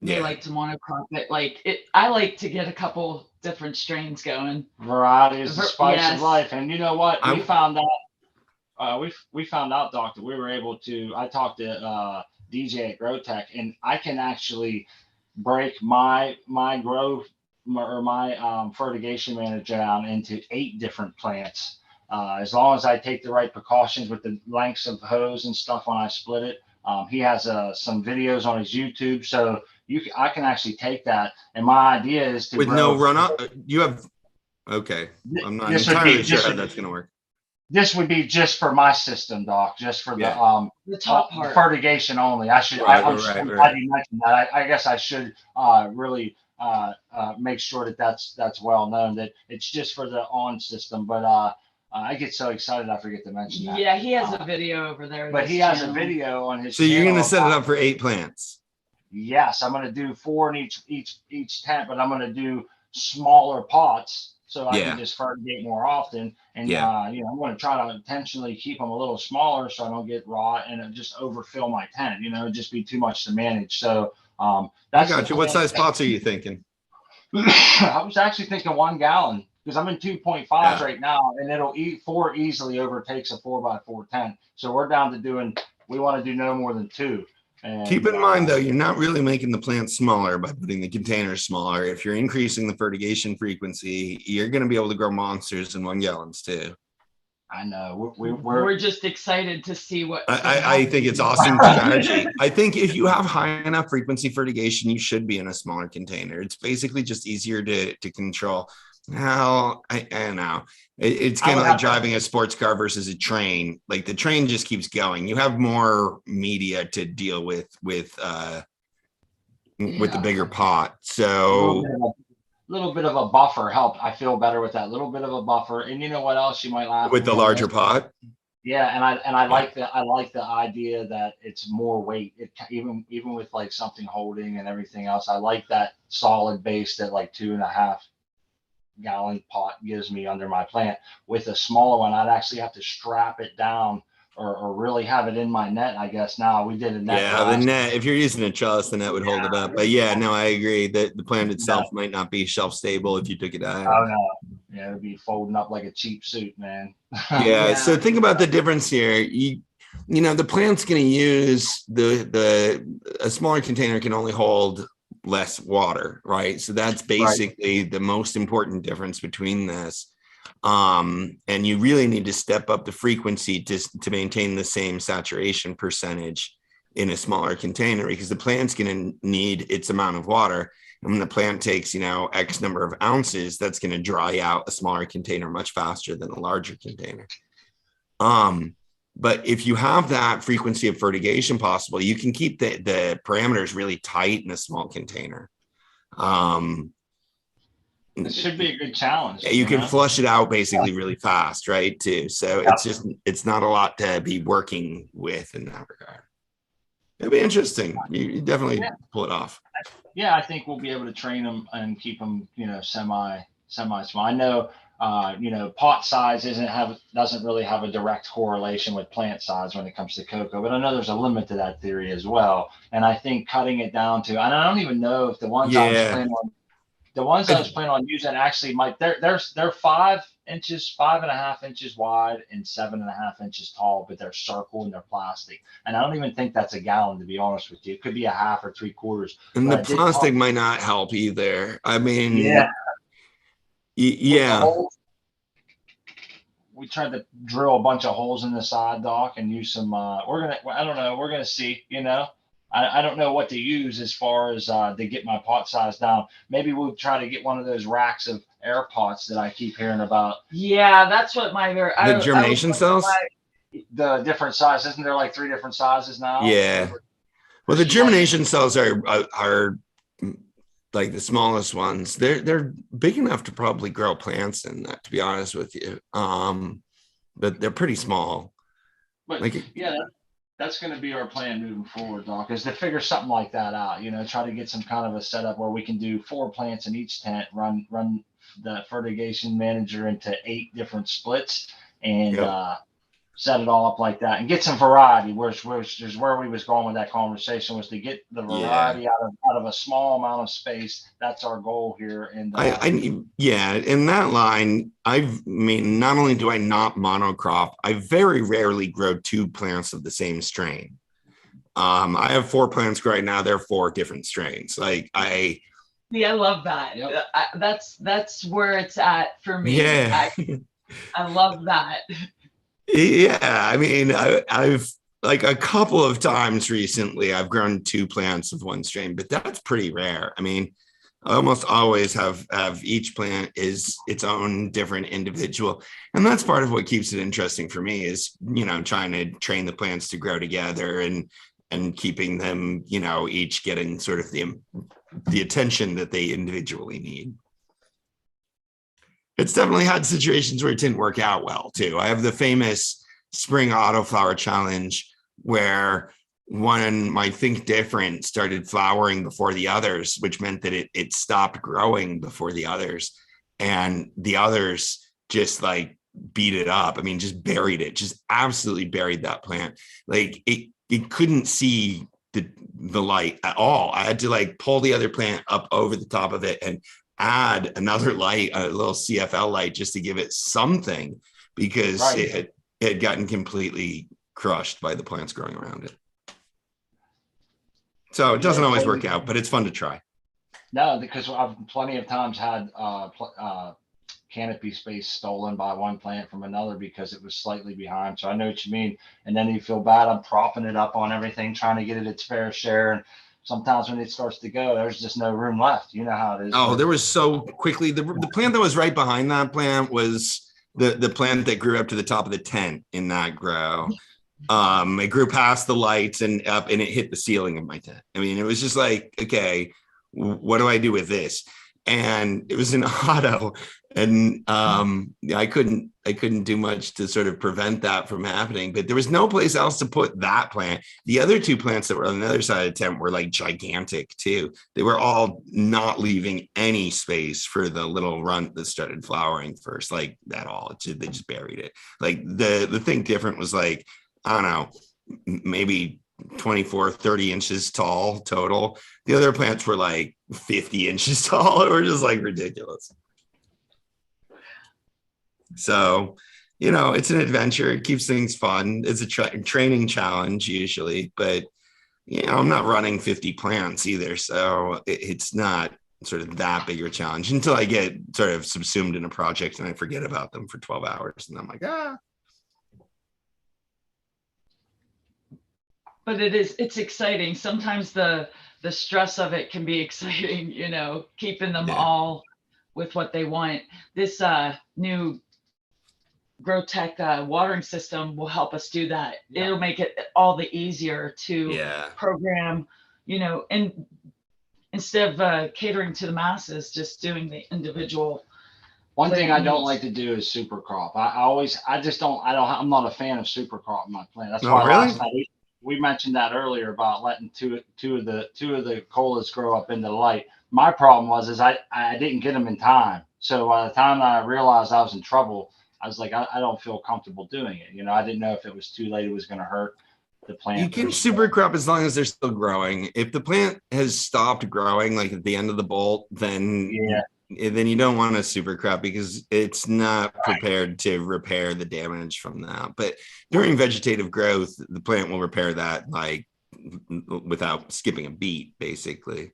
C: they like to monocrop it. I like to get a couple different strains going.
A: Variety is the spice of life. And you know what? We found out, we found out, Doc, that we were able to, I talked to DJ at GrowTech, and I can actually break my grow or my fertigation manager down into 8 different plants. As long as I take the right precautions with the lengths of hose and stuff when I split it. He has some videos on his YouTube, so I can actually take that. And my idea is to
B: with no runoff. You have okay. I'm not entirely sure how that's going to work.
A: This would be just for my system, Doc. Just for
C: the top part,
A: fertigation only. I should. I'm glad you mentioned that. I guess I should really make sure that that's well known, that it's just for the on system. But I get so excited I forget to mention that.
C: Yeah, he has a video over there.
A: But he has a video on his
B: So you're
A: channel
B: going to set it
A: about-
B: up for 8 plants.
A: Yes, I'm going to do 4 in each tent, but I'm going to do smaller pots so I can just fertigate more often. And you know, I'm going to try to intentionally keep them a little smaller so I don't get rot and it just overfill my tent. You know, it'd just be too much to manage. So that's
B: I got you. What size pots are you thinking?
A: I was actually thinking 1 gallon because I'm in 2.5s right now, and it'll eat 4 easily overtakes a 4x4 tent. So we're down to we want to do no more than 2. And,
B: keep in mind though, you're not really making the plant smaller by putting the containers smaller. If you're increasing the fertigation frequency, you're going to be able to grow monsters in 1 gallons too.
A: I know
C: we're just excited to see what
B: I think it's awesome strategy. I think if you have high enough frequency fertigation, you should be in a smaller container. It's basically just easier to control. Now I know it's kind of like driving a sports car versus a train. Like the train just keeps going. You have more media to deal with the bigger pot. So
A: little bit of a buffer helped. I feel better with that little bit of a buffer. And you know what else you might laugh
B: with the larger pot?
A: Yeah, and I like the idea that it's more weight. It even with like something holding and everything else. I like that solid base that like 2.5 gallon pot gives me under my plant. With a smaller one, I'd actually have to strap it down or really have it in my net. I guess now we did a net.
B: Yeah, the net, if you're using a trellis, the net would hold it up. But yeah, no, I agree that the plant itself might not be shelf stable if you took it out.
A: Oh no. Yeah, it'd be folding up like a cheap suit, man.
B: Yeah. So think about the difference here. You know, the plant's going to use a smaller container can only hold less water, right? So that's basically the most important difference between this. And you really need to step up the frequency to maintain the same saturation percentage in a smaller container because the plant's going to need its amount of water. And when the plant takes, X number of ounces, that's going to dry out a smaller container much faster than a larger container. But if you have that frequency of fertigation possible, you can keep the parameters really tight in a small container.
A: It should be a good challenge.
B: You can flush it out basically really fast, right? Too. So it's not a lot to be working with in that regard. It'll be interesting. You definitely pull it off.
A: Yeah, I think we'll be able to train them and keep them, semi small. I know, pot size doesn't really have a direct correlation with plant size when it comes to cocoa, but I know there's a limit to that theory as well. And I think cutting it down to, and I don't even know if the ones I was planning on using actually they're 5 inches, 5.5 inches wide and 7.5 inches tall, but they're circle and they're plastic. And I don't even think that's a gallon, to be honest with you. It could be a half or 3/4.
B: And the plastic might not help either. I mean,
A: we tried to drill a bunch of holes in the side dock and use some, I don't know, we're going to see, I don't know what to use as far as to get my pot size down. Maybe we'll try to get one of those racks of air pots that I keep hearing about.
C: Yeah, that's what
B: the germination cells.
A: The different sizes, isn't there like 3 different sizes now?
B: Yeah. Well, the germination cells are like the smallest ones. They're big enough to probably grow plants in that, to be honest with you. But they're pretty small.
A: But that's going to be our plan moving forward, Doc, is to figure something like that out. Try to get some kind of a setup where we can do 4 plants in each tent, run the fertigation manager into 8 different splits, and set it all up like that and get some variety. Which is where we was going with that conversation, was to get the variety out of a small amount of space. That's our goal here. And
B: in that line, not only do I not monocrop, I very rarely grow 2 plants of the same strain. I have 4 plants growing now. They're 4 different strains. I
C: love that. Yep. That's where it's at for me.
B: Yeah.
C: I love that.
B: Yeah, I mean, I've like a couple of times recently, I've grown 2 plants of one strain, but that's pretty rare. I mean, I almost always have each plant is its own different individual. And that's part of what keeps it interesting for me is, trying to train the plants to grow together and keeping them, each getting sort of the attention that they individually need. It's definitely had situations where it didn't work out well too. I have the famous spring autoflower challenge where one, my Think Different, started flowering before the others, which meant that it stopped growing before the others. And the others just like beat it up. I mean, just buried it, just absolutely buried that plant. Like it couldn't see the light at all. I had to like pull the other plant up over the top of it and add another light, a little CFL light, just to give it something, because
A: Right.
B: it had gotten completely crushed by the plants growing around it. So it doesn't always work out, but it's fun to try.
A: No, because I've plenty of times had canopy space stolen by one plant from another because it was slightly behind. So I know what you mean. And then you feel bad. I'm propping it up on everything, trying to get it its fair share. And sometimes when it starts to go, there's just no room left. You know how it is.
B: Oh, there was so quickly. The plant that was right behind that plant was the plant that grew up to the top of the tent in that grow. It grew past the lights and up, and it hit the ceiling of my tent. I mean, it was just like, okay, what do I do with this? And it was an auto, and I couldn't do much to sort of prevent that from happening. But there was no place else to put that plant. The other two plants that were on the other side of the tent were like gigantic too. They were all not leaving any space for the little runt that started flowering first, like at all. They just buried it. Like the Think Different was like, I don't know, maybe 24, 30 inches tall total. The other plants were like 50 inches tall. It were just like ridiculous. So, it's an adventure. It keeps things fun. It's a training challenge usually, but I'm not running 50 plants either. So it's not sort of that big of a challenge until I get sort of subsumed in a project and I forget about them for 12 hours. And I'm like,
C: But it's exciting. Sometimes the stress of it can be exciting, keeping them all with what they want. This new GrowTech watering system will help us do that. Yeah. It'll make it all the easier to program, and instead of catering to the masses, just doing the individual.
A: One thing I don't like to do is super crop. I'm not a fan of super crop in my plant. That's why last night we mentioned that earlier about letting two of the colas grow up into the light. My problem was I didn't get them in time. So by the time I realized I was in trouble, I was like, I don't feel comfortable doing it. I didn't know if it was too late, it was going to hurt the plant.
B: You can super crop as long as they're still growing. If the plant has stopped growing, like at the end of the bolt, then you don't want to super crop because it's not prepared to repair the damage from that. But during vegetative growth, the plant will repair that like without skipping a beat, basically.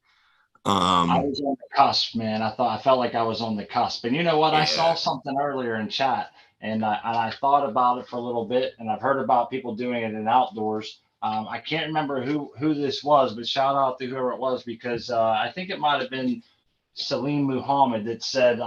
A: I was on the cusp, man. I felt like I was on the cusp. And you know what? I saw something earlier in chat, and I thought about it for a little bit, and I've heard about people doing it in outdoors. I can't remember who this was, but shout out to whoever it was, because I think it might have been Salim Muhammad that said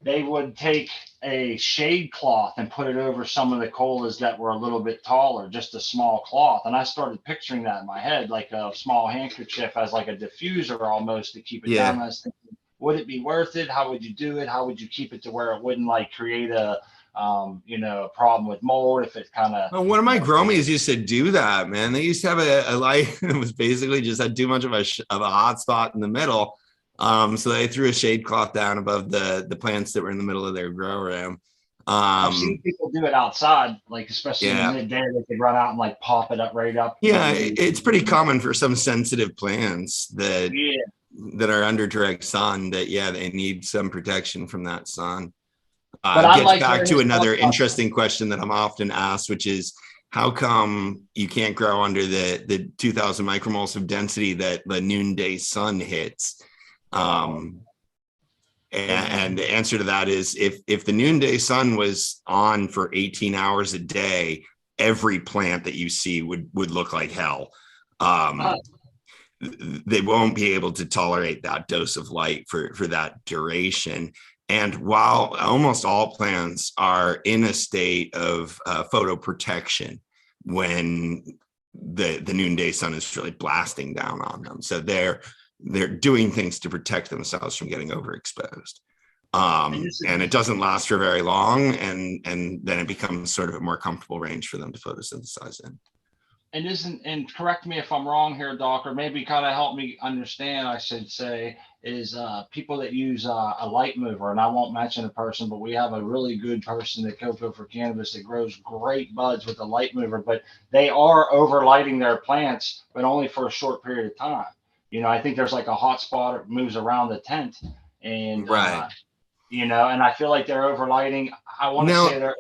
A: they would take a shade cloth and put it over some of the colas that were a little bit taller, just a small cloth. And I started picturing that in my head, like a small handkerchief as like a diffuser almost to keep it down. I was thinking, would it be worth it? How would you do it? How would you keep it to where it wouldn't like create a problem with mold if it kind of.
B: Well, one of my gromies used to do that, man. They used to have a light that was basically just had too much of a hot spot in the middle. So they threw a shade cloth down above the plants that were in the middle of their grow room.
A: I've seen people do it outside, like especially in midday, they could run out and like pop it up right up.
B: Yeah, it's pretty common for some sensitive plants that are under direct sun that they need some protection from that sun. It gets back to another interesting question that I'm often asked, which is how come you can't grow under the 2000 micromoles of density that the noonday sun hits? And the answer to that is if the noonday sun was on for 18 hours a day, every plant that you see would look like hell. They won't be able to tolerate that dose of light for that duration. And while almost all plants are in a state of photoprotection when the noonday sun is really blasting down on them, so they're doing things to protect themselves from getting overexposed. And it doesn't last for very long, and then it becomes sort of a more comfortable range for them to photosynthesize in.
A: And correct me if I'm wrong here, Doc, or maybe kind of help me understand, I should say, is people that use a light mover, and I won't mention a person, but we have a really good person at Coco for Cannabis that grows great buds with a light mover, but they are overlighting their plants, but only for a short period of time. I think there's like a hot spot that moves around the tent, and
B: right.
A: and I feel like they're overlighting. I want to say they're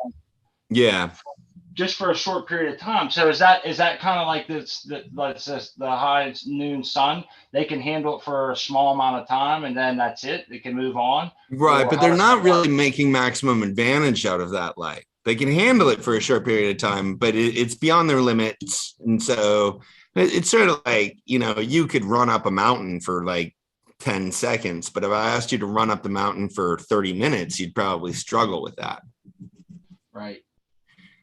A: just for a short period of time. So is that kind of like the high noon sun? They can handle it for a small amount of time, and then that's it. They can move on.
B: Right, but they're not really making maximum advantage out of that light. They can handle it for a short period of time, but it's beyond their limits. And so it's sort of like, you could run up a mountain for like 10 seconds, but if I asked you to run up the mountain for 30 minutes, you'd probably struggle with that.
A: Right.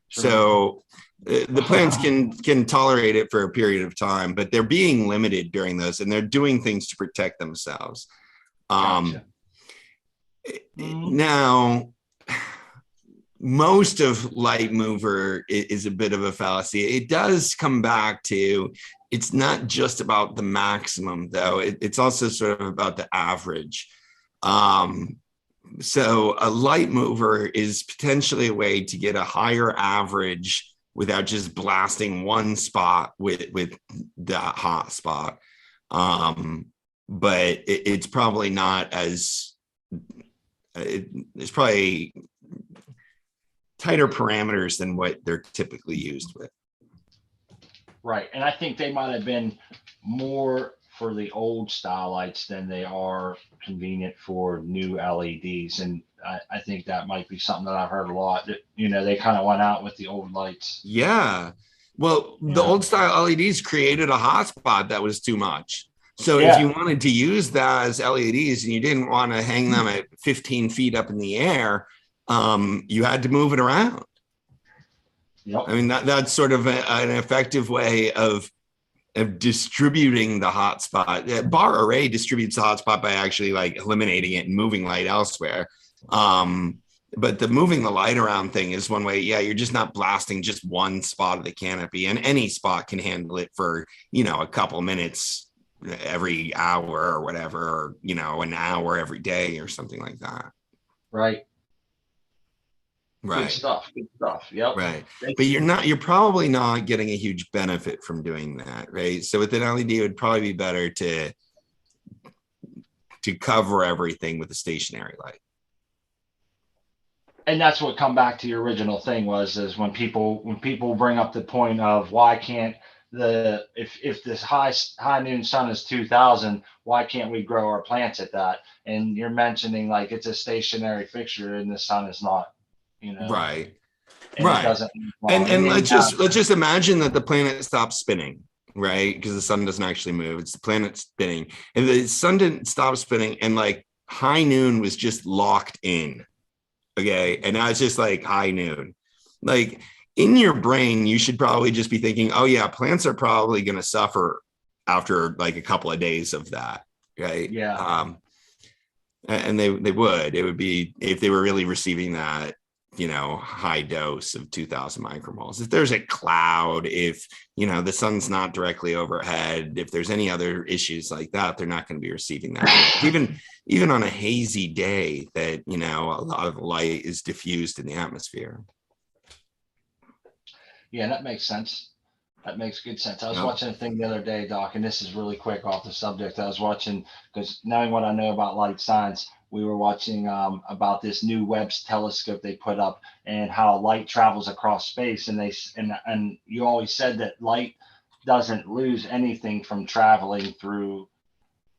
B: So the plants can tolerate it for a period of time, but they're being limited during those, and they're doing things to protect themselves.
A: Gotcha.
B: Now, most of light mover is a bit of a fallacy. It does come back to, it's not just about the maximum, though. It's also sort of about the average. So a light mover is potentially a way to get a higher average without just blasting one spot with that hot spot. But it's probably not as, it's probably tighter parameters than what they're typically used with.
A: Right. And I think they might have been more for the old style lights than they are convenient for new LEDs. And I think that might be something that I've heard a lot, that, they kind of went out with the old lights.
B: Yeah. Well, the old style LEDs created a hotspot that was too much. So if you wanted to use that as LEDs and you didn't want to hang them at 15 feet up in the air, you had to move it around.
A: Yep.
B: I mean, that's sort of an effective way of distributing the hotspot. Bar array distributes the hotspot by actually like eliminating it and moving light elsewhere. But the moving the light around thing is one way. Yeah, you're just not blasting just one spot of the canopy, and any spot can handle it for, a couple minutes every hour or whatever, or, an hour every day or something like that.
A: Right.
B: Right.
A: Good stuff. Yep.
B: Right. But you're probably not getting a huge benefit from doing that. Right. So with an LED, it would probably be better to cover everything with a stationary light.
A: And that's what come back to your original thing is when people bring up the point of why can't if this high noon sun is 2000, why can't we grow our plants at that? And you're mentioning like it's a stationary fixture and the sun is not.
B: Right.
A: Right.
B: And let's just imagine that the planet stops spinning, right? Because the sun doesn't actually move. It's the planet spinning. And the sun didn't stop spinning, and like high noon was just locked in. Okay. And now it's just like high noon. Like in your brain, you should probably just be thinking, oh yeah, plants are probably going to suffer after like a couple of days of that. Right.
A: Yeah.
B: And they would. It would be if they were really receiving that, high dose of 2000 micromoles. If there's a cloud, if, the sun's not directly overhead, if there's any other issues like that, they're not going to be receiving that. Even on a hazy day that, a lot of the light is diffused in the atmosphere.
A: Yeah, that makes sense. That makes good sense. I was watching a thing the other day, Doc, and this is really quick off the subject. I was watching, because knowing what I know about light science, we were watching about this new Webb telescope they put up and how light travels across space. And you always said that light doesn't lose anything from traveling through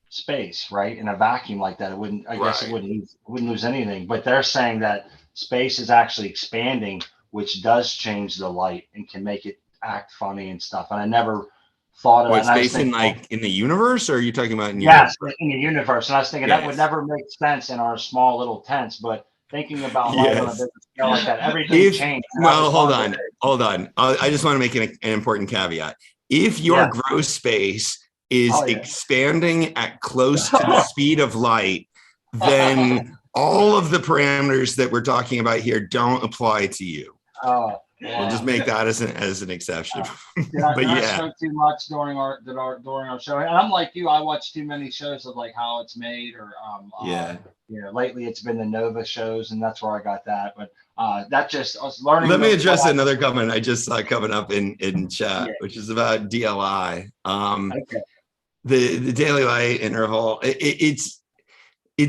A: space, right? In a vacuum like that, it wouldn't. I guess it wouldn't lose anything. But they're saying that space is actually expanding, which does change the light and can make it act funny and stuff. And I never thought of
B: that. Space in in the universe, or are you talking about in
A: universe? In the universe? And I was thinking that would never make sense in our small little tents, but thinking about light on a bigger scale like that, everything changed.
B: Well, hold on. I just want to make an important caveat. If your grow space is expanding at close to the speed of light, then all of the parameters that we're talking about here don't apply to you.
A: Oh,
B: We'll just make that as an exception.
A: Did I spoke too much during our show? And I'm like you, I watch too many shows of like how it's made, or lately it's been the Nova shows, and that's where I got that. But that just I was learning.
B: Let me address another comment I just saw coming up in chat, which is about DLI.
A: Okay.
B: The daily light interval. It's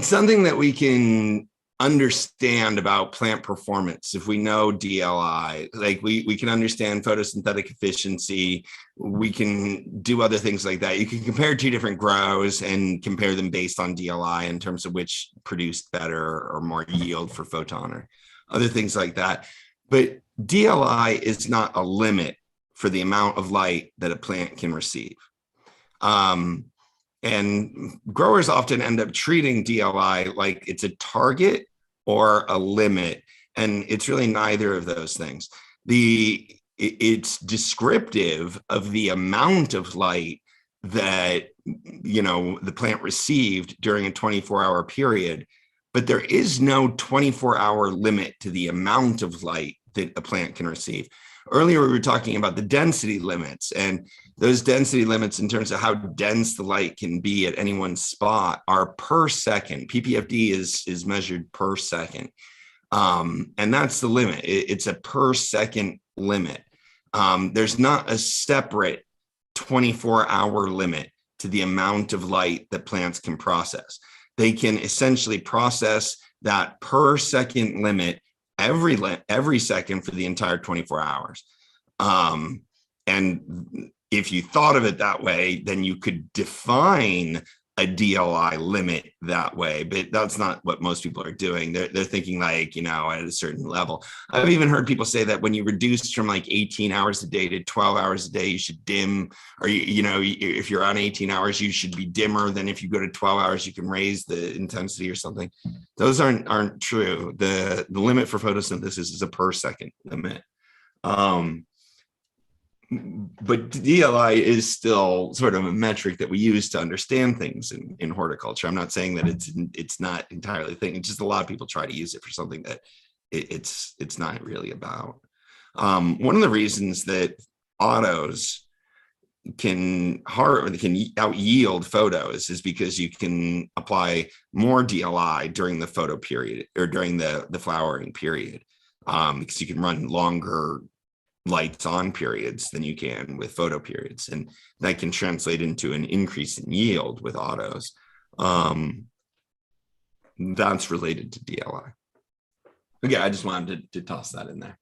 B: something that we can understand about plant performance if we know DLI. Like we can understand photosynthetic efficiency. We can do other things like that. You can compare two different grows and compare them based on DLI in terms of which produced better or more yield for photon or other things like that. But DLI is not a limit for the amount of light that a plant can receive. And growers often end up treating DLI like it's a target or a limit, and it's really neither of those things. It's descriptive of the amount of light that the plant received during a 24-hour period, but there is no 24-hour limit to the amount of light that a plant can receive. Earlier, we were talking about the density limits, and those density limits in terms of how dense the light can be at any one spot are per second. PPFD is measured per second. And that's the limit. It's a per second limit. There's not a separate 24-hour limit to the amount of light that plants can process. They can essentially process that per second limit every second for the entire 24 hours. And if you thought of it that way, then you could define a DLI limit that way, but that's not what most people are doing. They're thinking like, at a certain level. I've even heard people say that when you reduce from like 18 hours a day to 12 hours a day, you should dim, or, if you're on 18 hours, you should be dimmer than if you go to 12 hours, you can raise the intensity or something. Those aren't true. The limit for photosynthesis is a per second limit. But DLI is still sort of a metric that we use to understand things in horticulture. I'm not saying that it's not entirely a thing. It's just a lot of people try to use it for something that it's not really about. One of the reasons that autos can out yield photos is because you can apply more DLI during the photo period or during the flowering period, because you can run longer lights on periods than you can with photo periods, and that can translate into an increase in yield with autos. That's related to DLI. Okay, I just wanted to toss that in there.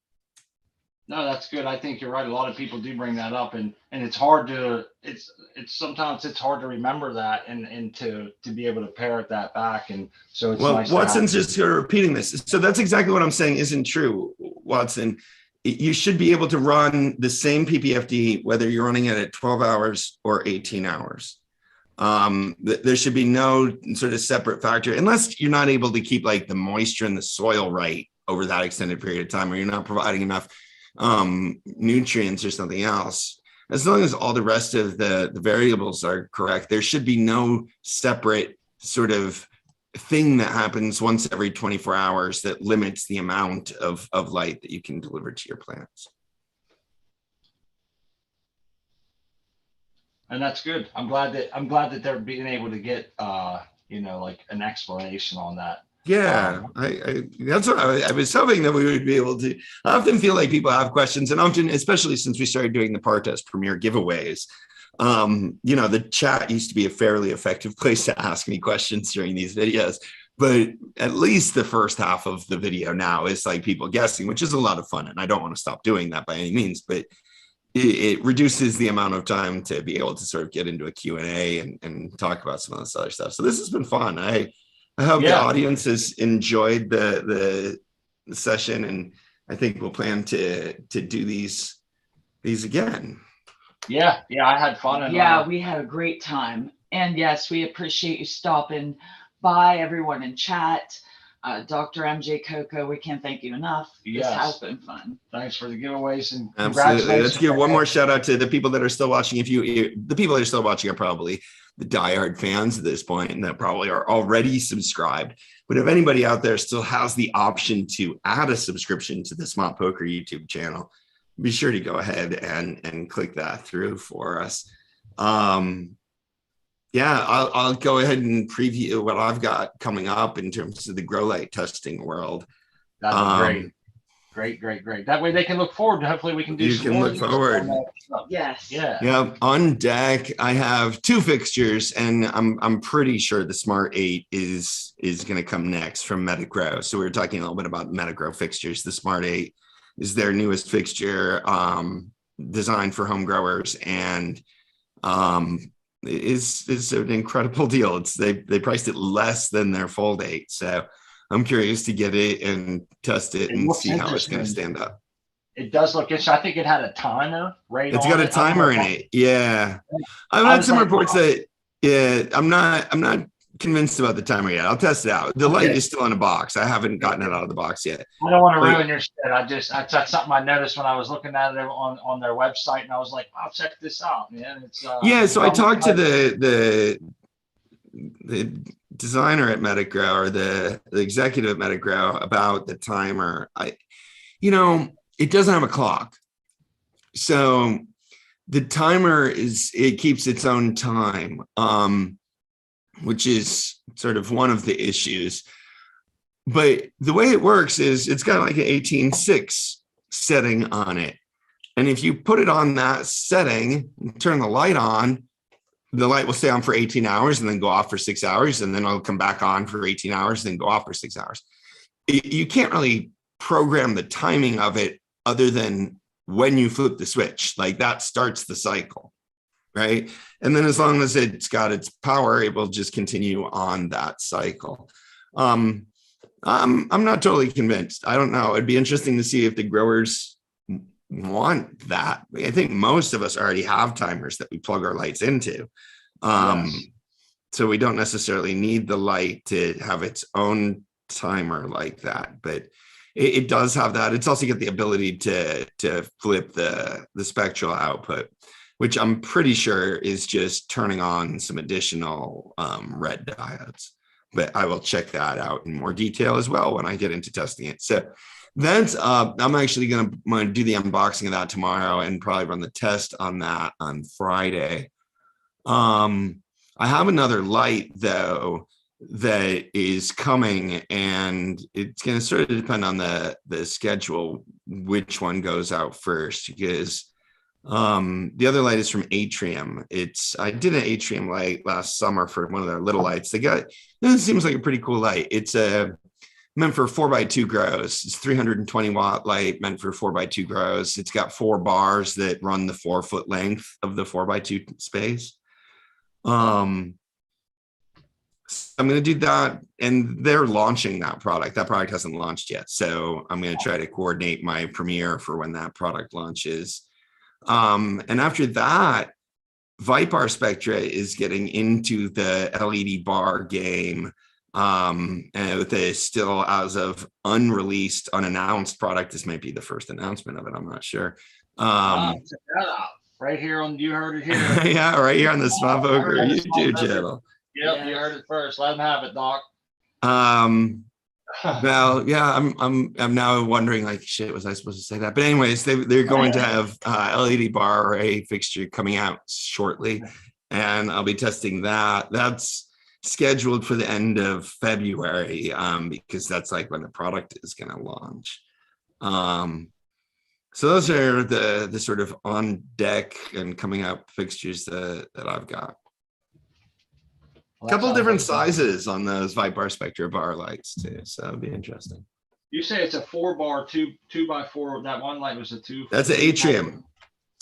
A: No, that's good. I think you're right. A lot of people do bring that up, and it's hard to sometimes it's hard to remember that and to be able to parrot that back. And so it's nice.
B: Watson's just sort of repeating this. So that's exactly what I'm saying isn't true, Watson. You should be able to run the same PPFD, whether you're running it at 12 hours or 18 hours. There should be no sort of separate factor, unless you're not able to keep like the moisture in the soil right over that extended period of time, or you're not providing enough nutrients or something else. As long as all the rest of the variables are correct, there should be no separate sort of thing that happens once every 24 hours that limits the amount of light that you can deliver to your plants.
A: And that's good. I'm glad that they're being able to get like an explanation on that.
B: Yeah, that's what I was hoping that we would be able to. I often feel like people have questions, and often, especially since we started doing the Partas Premier giveaways, the chat used to be a fairly effective place to ask me questions during these videos. But at least the first half of the video now is like people guessing, which is a lot of fun. And I don't want to stop doing that by any means, but it reduces the amount of time to be able to sort of get into a Q&A and talk about some of this other stuff. So this has been fun. I hope the audience has enjoyed the session, and I think we'll plan to do these again.
A: Yeah, I had fun.
C: And we had a great time. And yes, we appreciate you stopping by, everyone in chat. Dr. MJ Coco, we can't thank you enough.
A: Yes.
C: This has been fun.
A: Thanks for the giveaways and
B: Absolutely.
A: congratulations.
B: Let's give one more shout out to the people that are still watching. The people that are still watching are probably the diehard fans at this point, and that probably are already subscribed. But if anybody out there still has the option to add a subscription to the Smart Poker YouTube channel, be sure to go ahead and click that through for us. Yeah, I'll go ahead and preview what I've got coming up in terms of the grow light testing world.
A: That'd be great. That way they can look forward to. Hopefully we can do.
B: You
A: some
B: can
A: more
B: look forward.
C: Yes.
A: Yeah.
B: Yeah. On deck, I have 2 fixtures, and I'm pretty sure the Smart 8 is going to come next from Metagrow. So we were talking a little bit about Metagrow fixtures. The Smart 8 is their newest fixture, designed for home growers, and is an incredible deal. They priced it less than their Fold 8, so I'm curious to get it and test it and see how it's going to stand up.
A: It does look interesting. I think it had a timer right.
B: It's got a timer in it. Yeah, I've had some reports that. Yeah, I'm not convinced about the timer yet. I'll test it out. The light is still in a box. I haven't gotten it out of the box yet.
A: I don't want to ruin your shit. That's something I noticed when I was looking at it on their website, and I was like, "I'll check this out, man." It's
B: So I talked to the designer at Metagrow, or the executive at Metagrow, about the timer. It doesn't have a clock, so the timer it keeps its own time. Which is sort of one of the issues. But the way it works is it's got like an 18.6 setting on it. And if you put it on that setting, turn the light on, the light will stay on for 18 hours and then go off for 6 hours. And then it'll come back on for 18 hours and then go off for 6 hours. You can't really program the timing of it other than when you flip the switch. Like, that starts the cycle. Right. And then as long as it's got its power, it will just continue on that cycle. I'm not totally convinced. I don't know. It'd be interesting to see if the growers want that. I think most of us already have timers that we plug our lights into. So we don't necessarily need the light to have its own timer like that. But it does have that. It's also got the ability to flip the spectral output, which I'm pretty sure is just turning on some additional red diodes. But I will check that out in more detail as well when I get into testing it. So that's I'm actually going to do the unboxing of that tomorrow and probably run the test on that on Friday. I have another light, though, that is coming, and it's going to sort of depend on the schedule which one goes out first, because the other light is from Atrium. I did an Atrium light last summer for one of their little lights. It seems like a pretty cool light. It's meant for 4x2 grows. It's 320 watt light meant for 4x2 grows. It's got 4 bars that run the 4-foot length of the 4x2 space. I'm going to do that, and they're launching that product. That product hasn't launched yet, so I'm going to try to coordinate my premiere for when that product launches. And after that, Vipar Spectra is getting into the LED bar game, and with a still as of unreleased, unannounced product. This might be the first announcement of it. I'm not sure.
A: Check that out. Right here on You Heard It Here.
B: Yeah, right here on the Smart Poker YouTube channel.
A: Yep, you heard it first. Let them have it, Doc.
B: Well, yeah, I'm now wondering, like, shit, was I supposed to say that? But anyways, they're going to have LED bar array fixture coming out shortly, and I'll be testing that. That's scheduled for the end of February, because that's like when the product is going to launch. So those are the sort of on deck and coming out fixtures that I've got. A couple different sizes on those Vipar Spectra bar lights too, so it'll be interesting.
A: You say it's a 4-bar, 2x4. That one light was a 2.
B: That's an Atrium.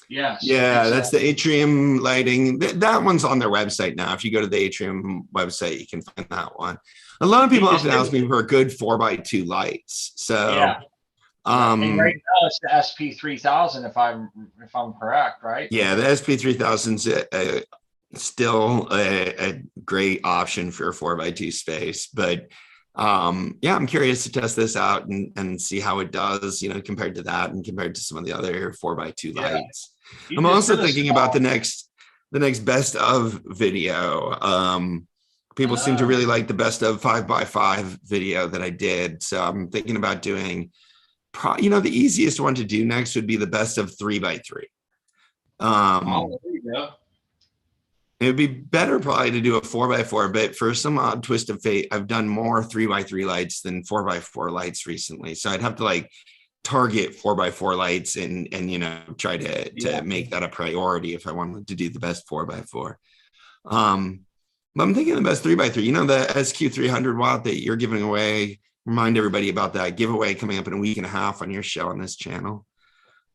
A: Yes.
B: Yeah, that's the Atrium lighting. That one's on their website now. If you go to the Atrium website, you can find that one. A lot of people often ask me for good 4x2 lights. So
A: yeah. And right now it's the SP3000, if I'm correct, right?
B: Yeah, the SP3000's still a great option for 4x2 space, but Yeah, I'm curious to test this out and see how it does, compared to that and compared to some of the other 4x2
A: Yeah.
B: lights.
A: You
B: I'm
A: just
B: also
A: did a
B: thinking about
A: small.
B: the next best of video. People seem to really like the best of 5x5 video that I did. So I'm thinking about doing, the easiest one to do next would be the best of 3x3.
A: Oh, there you go.
B: It would be better probably to do a 4x4, but for some odd twist of fate, I've done more 3x3 lights than 4x4 lights recently. So I'd have to like target 4x4 lights and try to make that a priority if I wanted to do the best 4x4. But I'm thinking the best 3x3, the SQ300 watt that you're giving away. Remind everybody about that giveaway coming up in a week and a half on your show on this channel.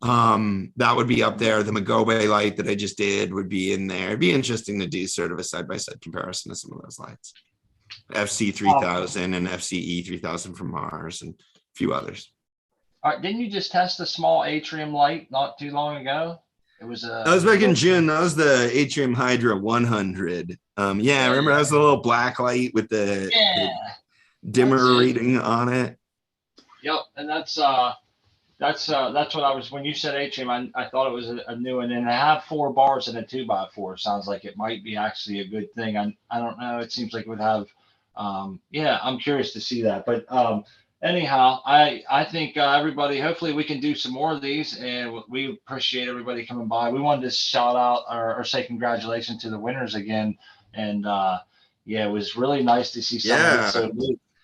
B: That would be up there. The Magobe light that I just did would be in there. It'd be interesting to do sort of a side-by-side comparison of some of those lights. FC 3000 and FCE 3000 from Mars and a few others.
A: All right, didn't you just test the small atrium light not too long ago? It was
B: that was back in June. That was the Atrium Hydra 100. Yeah, remember that was the little black light with the dimmer reading on it.
A: Yep, and that's what I was, when you said atrium, I thought it was a new one, and I have 4 bars in a 2x4. Sounds like it might be actually a good thing. I don't know. It seems like it would have. Yeah, I'm curious to see that. But anyhow, I think everybody. Hopefully, we can do some more of these, and we appreciate everybody coming by. We wanted to shout out or say congratulations to the winners again, and yeah, it was really nice to see some of it. So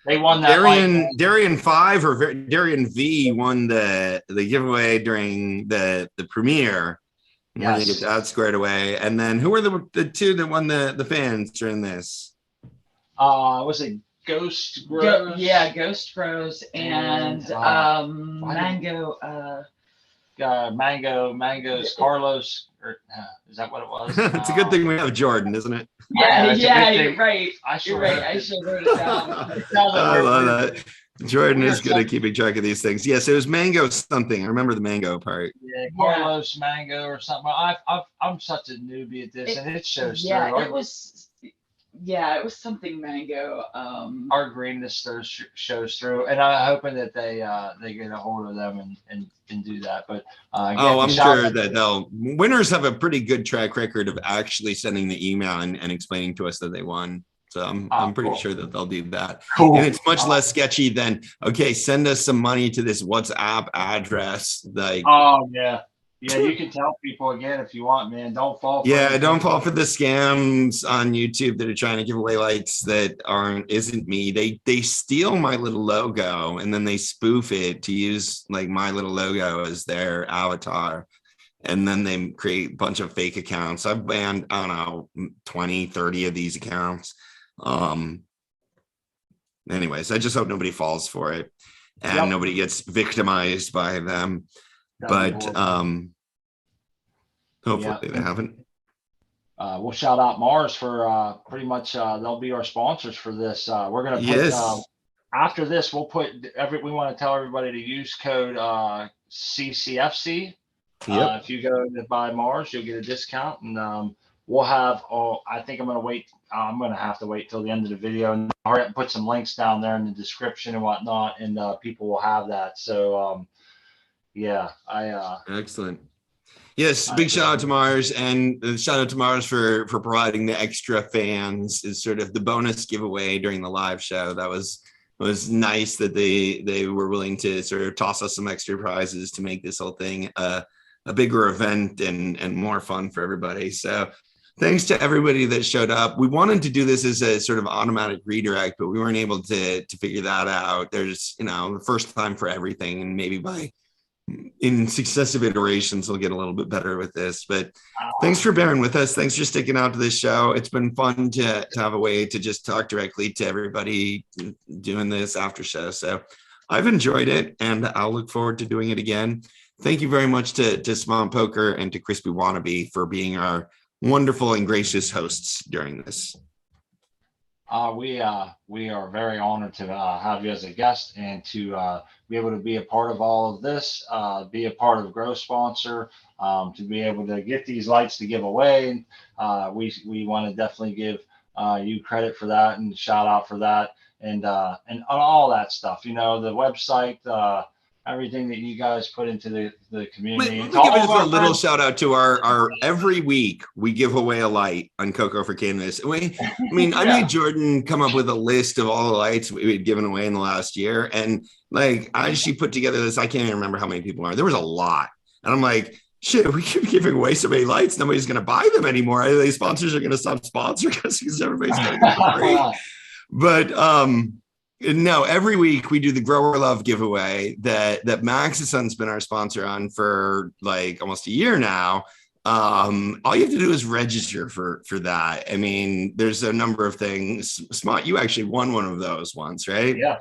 A: they won that.
B: Darian 5 or Darian V won the giveaway during the premiere. Yes. When they get that squared away. And then who were the 2 that won the fans during this?
A: Was it Ghost Grows?
C: Ghost Grows and Mango.
A: Mango's Carlos. Is that what it was?
B: It's a good thing we have Jordan, isn't it?
C: Yeah, you're right. I should wrote it down.
B: I love that. Jordan is good at keeping track of these things. Yes, it was Mango something. I remember the Mango part.
A: Yeah, Carlos Mango or something. I'm such a newbie at this, and it shows through.
C: It was something Mango.
A: Our greenness shows through, and I'm hoping that they get a hold of them and do that. But again,
B: I'm sure that winners have a pretty good track record of actually sending the email and explaining to us that they won. So I'm pretty sure that they'll do that. Cool. And it's much less sketchy than, okay, send us some money to this WhatsApp address. Like,
A: oh yeah. Yeah, you can tell people again if you want, man. Don't fall for
B: don't fall for the scams on YouTube that are trying to give away lights that isn't me. They steal my little logo and then they spoof it to use like my little logo as their avatar. And then they create a bunch of fake accounts. I've banned, I don't know, 20, 30 of these accounts. Anyways, I just hope nobody falls for it and nobody gets victimized by them. But hopefully they haven't.
A: We'll shout out Mars for pretty much they'll be our sponsors for this. We're gonna put after this, we want to tell everybody to use code CCFC. If you go to buy Mars, you'll get a discount, and we'll have. I think I'm gonna have to wait till the end of the video, and I'll put some links down there in the description and whatnot, and people will have that. So
B: excellent. Yes, big shout out to Mars, and shout out to Mars for providing the extra fans as sort of the bonus giveaway during the live show. That was nice that they were willing to sort of toss us some extra prizes to make this whole thing a bigger event and more fun for everybody. So thanks to everybody that showed up. We wanted to do this as a sort of automatic redirect, but we weren't able to figure that out. There's, the first time for everything, and maybe in successive iterations, we'll get a little bit better with this. But thanks for bearing with us. Thanks for sticking out to this show. It's been fun to have a way to just talk directly to everybody doing this after show. So I've enjoyed it, and I'll look forward to doing it again. Thank you very much to Mj Coco and to Crispy Wannabe for being our wonderful and gracious hosts during this.
A: We are very honored to have you as a guest and to be able to be a part of all of this, be a part of Grow Sponsor, to be able to get these lights to give away. We want to definitely give you credit for that and shout out for that. and all that stuff. You know, the website, everything that you guys put into the community.
B: Let me give just a little shout out to our every week we give away a light on Coco for Canvas. I made Jordan come up with a list of all the lights we had given away in the last year. And like, as she put together this, I can't even remember how many people are. There was a lot. And I'm like, shit, we keep giving away so many lights. Nobody's going to buy them anymore. These sponsors are going to stop sponsoring us because everybody's getting them for free. But, no, every week we do the Grower Love giveaway that Max & Son's been our sponsor on for like almost a year now. All you have to do is register for that. I mean, there's a number of things. Smart, you actually won one of those once, right?
A: Yeah,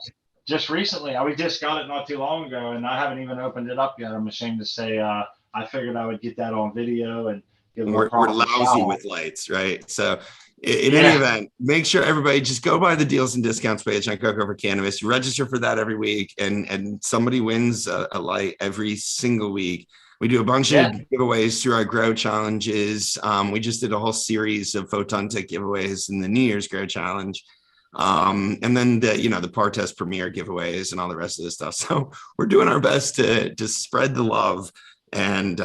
A: just recently. We just got it not too long ago, and I haven't even opened it up yet. I'm ashamed to say. I figured I would get that on video and give
B: we're lousy with lights, right? So. In any event, make sure everybody just go by the deals and discounts page on Coco for Cannabis. Register for that every week, and somebody wins a light every single week. We do a bunch of giveaways through our grow challenges. We just did a whole series of Photon Tech giveaways in the New Year's Grow Challenge. And then the Partest Premier giveaways and all the rest of this stuff. So we're doing our best to spread the love. And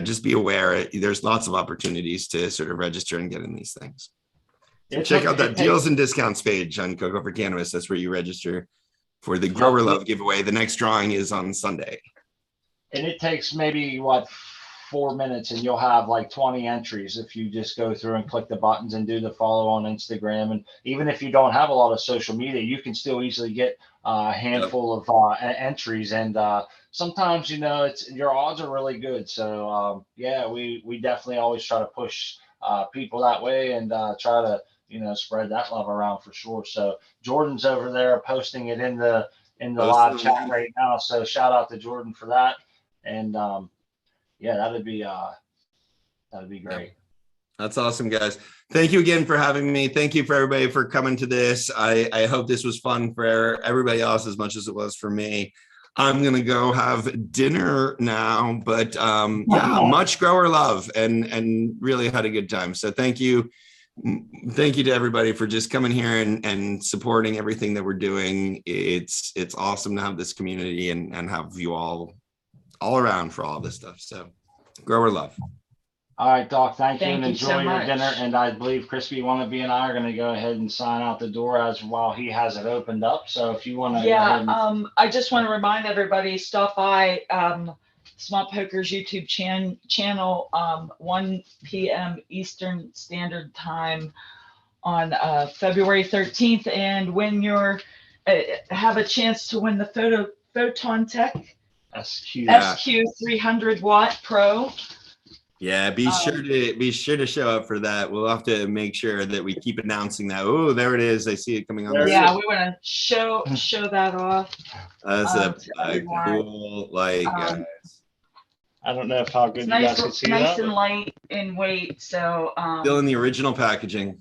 B: just be aware. There's lots of opportunities to sort of register and get in these things. So check out that deals and discounts page on Coco for Cannabis. That's where you register for the Grower Love giveaway. The next drawing is on Sunday.
A: And it takes maybe 4 minutes, and you'll have like 20 entries if you just go through and click the buttons and do the follow on Instagram. And even if you don't have a lot of social media, you can still easily get a handful of entries. And sometimes, your odds are really good. So we definitely always try to push people that way and try to spread that love around for sure. So Jordan's over there posting it in the live chat right now. So shout out to Jordan for that. And that'd be great.
B: That's awesome, guys. Thank you again for having me. Thank you for everybody for coming to this. I hope this was fun for everybody else as much as it was for me. I'm gonna go have dinner now, but much grower love and really had a good time. So thank you to everybody for just coming here and supporting everything that we're doing. It's awesome to have this community and have you all around for all this stuff. So grower love.
A: All right, Doc, thank you, and enjoy
C: so
A: your
C: much.
A: dinner. And I believe Crispy Wannabe and I are going to go ahead and sign out the door while he has it opened up. So if you want to,
C: I just want to remind everybody, stop by Smart Poker's YouTube channel 1 p.m. Eastern Standard Time on February 13th, and win your have a chance to win the Photon Tech SQ 300 watt Pro.
B: Yeah, be sure to show up for that. We'll have to make sure that we keep announcing that. Oh, there it is. I see it coming on.
C: Yeah, we want to show that off.
B: That's a cool light, guys.
A: I don't know how good you guys can see
C: nice
A: that.
C: And light in weight. So
B: still in the original packaging.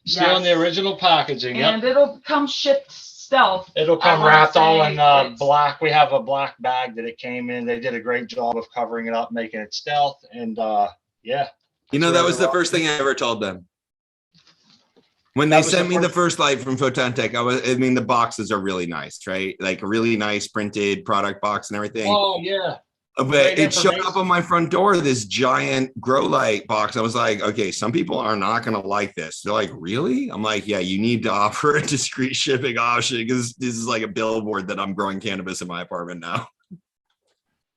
A: Still in the original packaging.
C: And it'll come shipped stealth.
A: It'll come wrapped all in black. We have a black bag that it came in. They did a great job of covering it up, making it stealth. And that
B: was the first thing I ever told them. When they sent me the first light from Photon Tech, the boxes are really nice, right? Like a really nice printed product box and everything.
A: Oh yeah.
B: But it showed up on my front door, this giant grow light box. I was like, okay, some people are not going to like this. They're like, really? I'm like, yeah, you need to offer a discreet shipping option because this is like a billboard that I'm growing cannabis in my apartment now.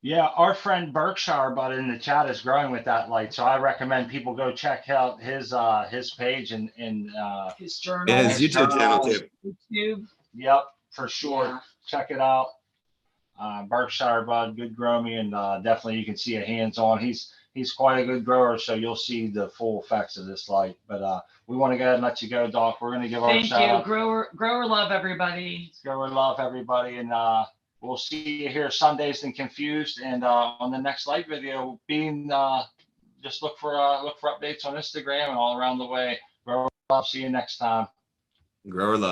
A: Yeah, our friend Berkshire Bud in the chat is growing with that light. So I recommend people go check out his page and
C: his journal.
B: Yeah, his YouTube channel too.
C: YouTube.
A: Yep, for sure.
C: Yeah.
A: Check it out. Berkshire Bud, good grow me, and definitely you can see a hands-on. He's quite a good grower, so you'll see the full effects of this light. But we want to go ahead and let you go, Doc. We're going to give our shout out.
C: Grower love, everybody.
A: Grower love, everybody, and we'll see you here Sundays and Confused, and on the next light video. Just look for updates on Instagram and all around the way. Grower love. See you next time.
B: Grower love.